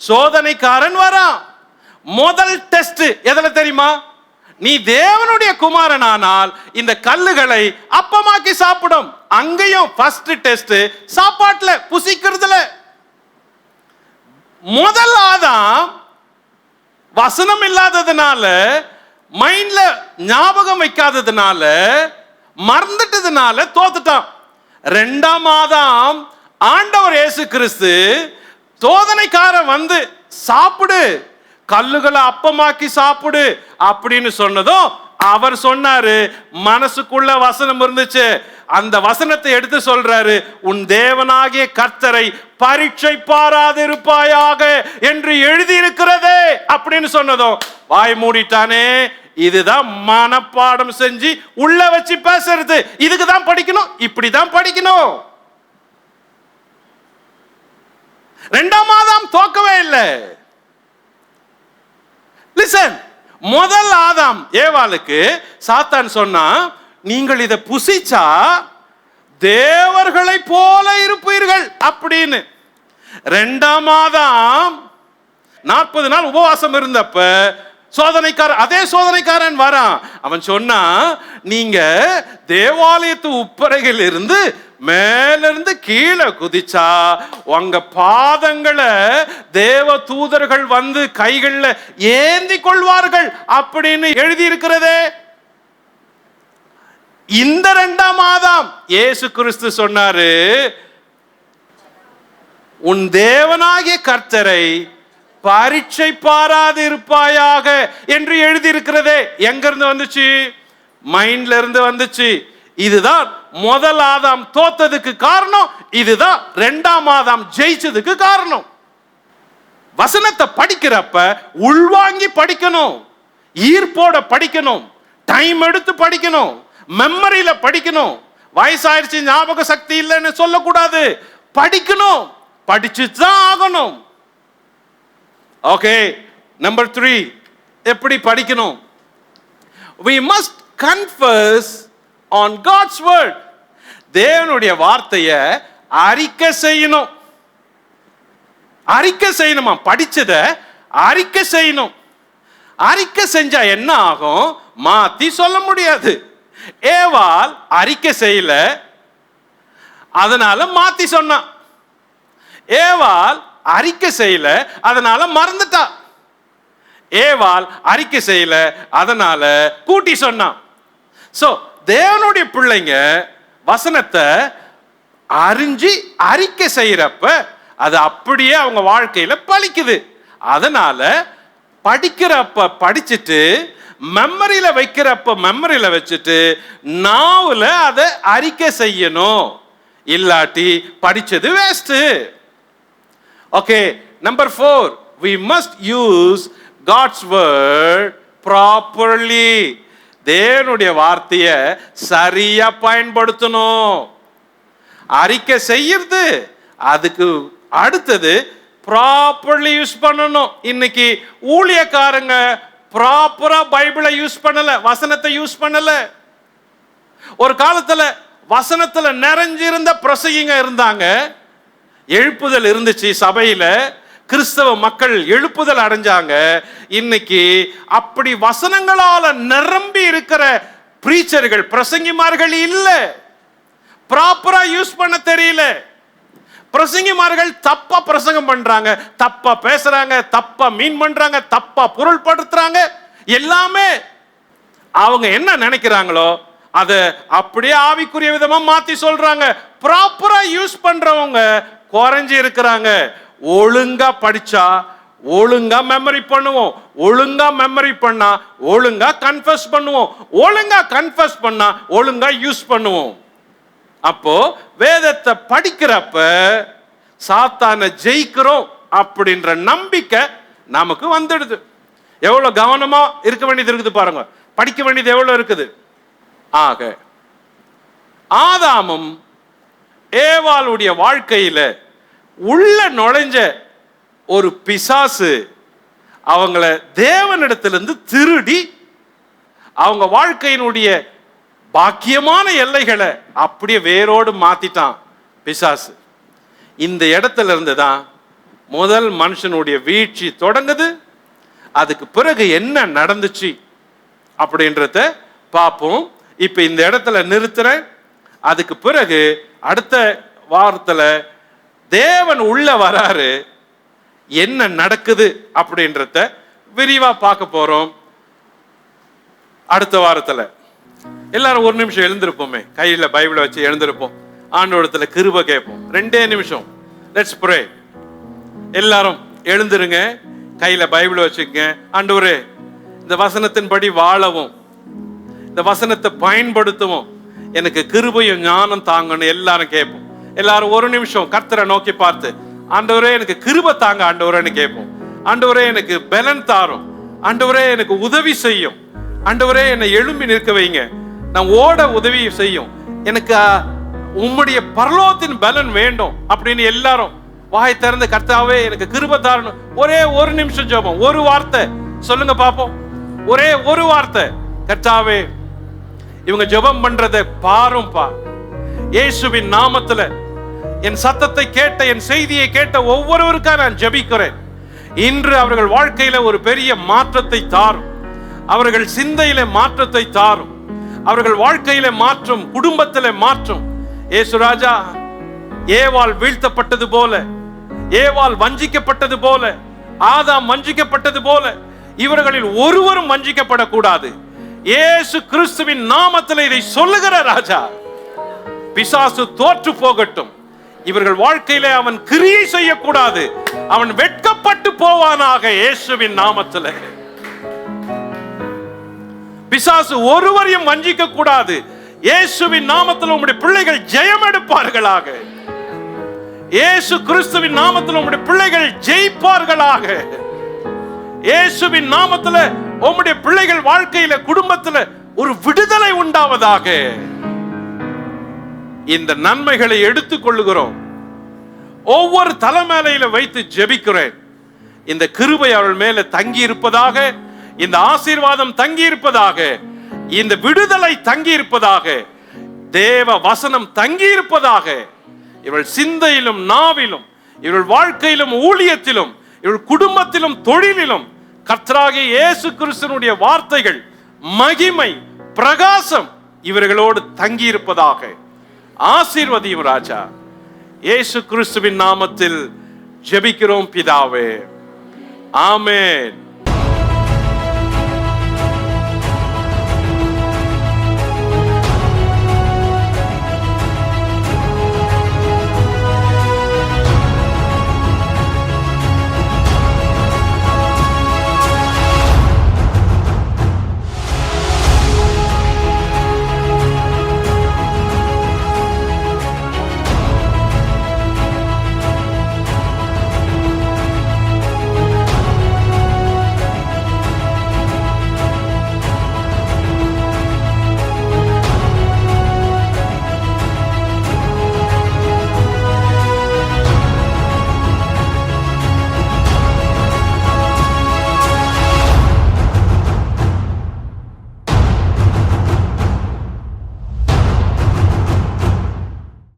சோதனைக்காரன் வரான். முதல் டெஸ்ட் எதுல தெரியுமா? நீ தேவனுடைய குமாரனானால் இந்த கல்லுகளை அப்பமாக்கி சாப்பிடும். அங்கேயும் ஃபர்ஸ்ட் டெஸ்ட் சாப்பாட்டுல, புசிக்கிறதுல. முதல் ஆதாம் வசனம் இல்லாததுனால, மைண்ட்ல ஞாபகம் வைக்காததுனால, மறந்துட்டதுனால தோத்துட்டான். 2ஆம் ஆதாம் ஆண்டவர் இயேசு கிறிஸ்து சோதனைக்காரன் வந்து சாப்பிடு, கல்லுகளை அப்பமாக்கி சாப்பிடு அப்படின்னு சொன்னதும் அவர் சொன்னாரு, மனசுக்குள்ள வசனம் இருந்துச்சு. அந்த வசனத்தை எடுத்து சொல்றாரு, உன் தேவனாகிய கர்த்தரை பரீட்சை பாராதிருப்பாயாக என்று எழுதியிருக்கிறதே அப்படின்னு சொன்னதும் வாய் மூடிட்டானே. இதுதான் மனப்பாடம் செஞ்சு உள்ள வச்சு பேசுறது. இதுக்கு தான் படிக்கணும், இப்படிதான் படிக்கணும். 2ஆம் ஆதாம் தோக்கவே இல்லை. லிசன், முதல் ஆதாம் ஏவாளுக்கு சாத்தான் சொன்னா, நீங்கள் இதை புசிச்சா தேவர்களை போல இருப்பீர்கள் அப்படின்னு. 2ஆம் ஆதாம் 40 நாள் உபவாசம் இருந்தப்ப அதே சோதனைக்காரன் வரான். அவன் சொன்னா, நீங்க தேவாலயத்து உப்பறையில் இருந்து மேலிருந்து கீழே குதிச்சா உங்க பாதங்களை தேவ தூதர்கள் வந்து கைகள்ல ஏந்தி கொள்வார்கள் அப்படின்னு எழுதி இருக்கிறதே. இந்த 2ஆம் ஆதாம் இயேசு கிறிஸ்து சொன்னாரு, உன் தேவனாகிய கர்த்தரை பரீட்சை பாராது இருப்பாயாக என்று எழுதி இருக்கிறதே. எங்க இருந்து வந்துச்சு? மைண்ட்ல இருந்து வந்துச்சு. இதுதான் முதல் ஆதாம் தோத்ததுக்கு காரணம். இதுதான் 2ஆம் ஆதாம் ஜெயிச்சதுக்கு காரணம். வசனத்தை படிக்கிறப்ப உள்வாங்கி படிக்கணும், ஈர்ப்போட படிக்கணும், டைம் எடுத்து படிக்கணும், மெமரியில படிக்கணும். வயசாயிருச்சு ஞாபக சக்தி இல்லைன்னு சொல்லக்கூடாது, படிக்கணும், படிச்சு தான் ஆகணும். ஓகே, நம்பர் 3, எப்படி படிக்கணும்? We must confess on God's word. தேவனுடைய வார்த்தையை அறிக்கை செய்யணும். அறிக்கை செய்யணுமா? படிச்சத அறிக்கை செய்யணும். அறிக்கை செஞ்சா என்ன ஆகும்? மாத்தி சொல்ல முடியாது. ஏவாள் அறிக்கை செய்யல, அதனால மாத்தி சொன்னான். ஏவாள் அறிக்கை செய்யல, அதனால மறந்துட்டா. ஏவாள் அறிக்கை செய்யல, அதனால கூட்டி சொன்னான். சோ தேவனுடைய பிள்ளைங்க வசனத்தை அறிஞ்சு அறிக்கை செய்யறப்ப அது அப்படியே அவங்க வாழ்க்கையில பலிக்குது. அதனால படிக்கிறப்ப படிச்சுட்டு, மெமரியில வைக்கிறப்ப மெமரியில வச்சுட்டு, நாவுல அதை அறிக்கை செய்யணும். இல்லாட்டி படிச்சது waste. Okay, number 4, we must use God's word properly. தேவனுடைய வார்த்தையை சரியா பயன்படுத்தணும். அறிக்கை செய்யறது, அதுக்கு அடுத்தது ப்ராப்பர்லி யூஸ் பண்ணணும். இன்னைக்கு ஊழியக்காரங்க ப்ராப்பரா பைபிளை யூஸ் பண்ணல, வசனத்தை யூஸ் பண்ணல. ஒரு காலத்துல வசனத்துல நிறைஞ்சிருந்த பிரசங்கிங்க இருந்தாங்க, எழுப்புதல் இருந்துச்சு சபையில, கிறிஸ்தவ மக்கள் எழுப்புதல் அடைஞ்சாங்க. இன்னைக்கு அப்படி வசனங்களால நிரம்பி இருக்கிற பிரீச்சர்கள், பிரசங்கிமார்கள் இல்ல. ப்ராப்பரா யூஸ் பண்ண தெரியல. பிரசங்கிமார்கள் தப்பா பிரசங்கம் பண்றாங்க, தப்பா பேசுறாங்க, தப்பா மீன் பண்றாங்க, தப்பா பொருள் படுத்துறாங்க. எல்லாமே அவங்க என்ன நினைக்கிறாங்களோ அத அப்படியே ஆவிக்குரிய விதமா மாத்தி சொல்றாங்க. ப்ராப்பரா யூஸ் பண்றவங்க குறைஞ்சி இருக்கிறாங்க. ஒழுங்கா படிச்சா ஒழுங்கா மெமரி பண்ணுவோம், ஒழுங்கா மெமரி பண்ணா ஒழுங்கா கன்ஃபஸ் பண்ணுவோம், ஒழுங்கா கன்ஃபஸ் பண்ணா ஒழுங்கா யூஸ் பண்ணுவோம். அப்போ வேதத்தை படிக்கிறப்ப சாத்தானை ஜெயிக்கிறோம் அப்படின்ற நம்பிக்கை நமக்கு வந்துடுது. எவ்வளவு கவனமா இருக்க வேண்டியது இருக்குது பாருங்க, படிக்க வேண்டியது எவ்வளவு இருக்குது. ஆக ஆதாமும் ஏவாளுடைய வாழ்க்கையில உள்ள நுழைஞ்ச ஒரு பிசாசு அவங்கள தேவனிடத்திலிருந்து திருடி அவங்க வாழ்க்கையினுடைய பாக்கியமான எல்லைகளை அப்படியே வேரோடு மாத்திட்டான் பிசாசு. இந்த இடத்துல இருந்து தான் முதல் மனுஷனுடைய வீழ்ச்சி தொடங்குது. அதுக்கு பிறகு என்ன நடந்துச்சு அப்படின்றத பார்ப்போம். இப்ப இந்த இடத்துல நிறுத்துறேன். அதுக்கு பிறகு அடுத்த வாரத்துல தேவன் உள்ள வராரு, என்ன நடக்குது அப்படின்றத விரிவா பார்க்க போறோம். அடுத்த வாரத்துல எல்லாரும் ஒரு நிமிஷம் எழுந்திருப்போமே, கையில பைபிளை வச்சு எழுந்திருப்போம், ஆண்டவரிடத்துல கிருபை கேட்போம். 2 நிமிஷம். Let's pray. எல்லாரும் எழுந்திருங்க, கையில பைபிளை வச்சுக்கங்க. ஆண்டவரே, இந்த வசனத்தின்படி வாழவும், இந்த வசனத்தை பயன்படுத்தவும் எனக்கு கிருபையும் ஞானம் தாங்கன்னு எல்லாரும் கேட்போம். எல்லாரும் ஒரு நிமிஷம் கர்த்தரை நோக்கி பார்த்து, ஆண்டவரே எனக்கு கிருபை தாங்க ஆண்டவரேன்னு கேட்போம். ஆண்டவரே எனக்கு பலன் தாரும், ஆண்டவரே எனக்கு உதவி செய்யும், ஆண்டவரே என்னை எழும்பி நிற்க வைங்க, நான் ஓட உதவி செய்யும், எனக்கு உம்முடைய பரலோகத்தின் பலன் வேண்டும் அப்படின்னு எல்லாரும் வாய் திறந்து கர்த்தாவே எனக்கு கிருபை தாரணும். ஒரே ஒரு நிமிஷம் ஜெபம், ஒரு வார்த்தை சொல்லுங்க பாப்போம். ஒரே ஒரு வார்த்தை, கர்த்தாவே இவங்க ஜெபம் பண்றதை பாரும்பா, இயேசுவின் நாமத்துல என் சத்தத்தை கேட்ட, என் செய்தியை கேட்ட ஒவ்வொருவருக்கா நான் ஜெபிக்கிறேன். இன்று அவர்கள் வாழ்க்கையில ஒரு பெரிய மாற்றத்தை தாரும், அவர்கள் சிந்தையில மாற்றத்தை தாரும், அவர்கள் வாழ்க்கையில மாற்றம், குடும்பத்தில மாற்றம். ஏசுராஜா, ஏவாள் வீழ்த்தப்பட்டது போல, ஏவாள் வஞ்சிக்கப்பட்டது போல, ஆதாம் வஞ்சிக்கப்பட்டது போல இவர்களில் ஒருவரும் வஞ்சிக்கப்படக்கூடாது. இயேசு கிறிஸ்துவின் நாமத்தில் இதை சொல்லுகிற ராஜா, பிசாசு தோற்று போகட்டும். இவர்கள் வாழ்க்கையிலே அவன் கிரியை செய்யக்கூடாது, அவன் வெட்கப்பட்டு போவானாக இயேசுவின் நாமத்தில். பிசாசு ஒருவரையும் வஞ்சிக்க கூடாது. இயேசுவின் நாமத்தில் உம்முடைய பிள்ளைகள் ஜெயம் எடுப்பார்களாக. இயேசு கிறிஸ்துவின் நாமத்தில் உம்முடைய பிள்ளைகள் ஜெயிப்பார்களாக. இயேசுவின் நாமத்தில் உம்முடைய பிள்ளைகள் வாழ்க்கையில, குடும்பத்தில் ஒரு விடுதலை உண்டாவதாக. இந்த நன்மைகளை எடுத்துக் கொள்ளுகிறோம். ஒவ்வொரு தலைமையில வைத்து ஜெபிக்கிறேன். இந்த கிருபை அவள் மேல தங்கி இருப்பதாக, இந்த ஆசீர்வாதம் தங்கி இருப்பதாக, இந்த விடுதலை தங்கி இருப்பதாக, தேவ வசனம் தங்கி இருப்பதாக. இவள் சிந்தையிலும் நாவிலும், இவள் வாழ்க்கையிலும் ஊழியத்திலும், இவள் குடும்பத்திலும் தொழிலிலும் கர்த்தராகிய இயேசு கிறிஸ்துவினுடைய வார்த்தைகள், மகிமை, பிரகாசம் இவர்களோடு தங்கி இருப்பதாக. ஆசீர்வதியும் ராஜா. இயேசு கிறிஸ்துவின் நாமத்தில் ஜெபிக்கிறோம் பிதாவே. ஆமென்.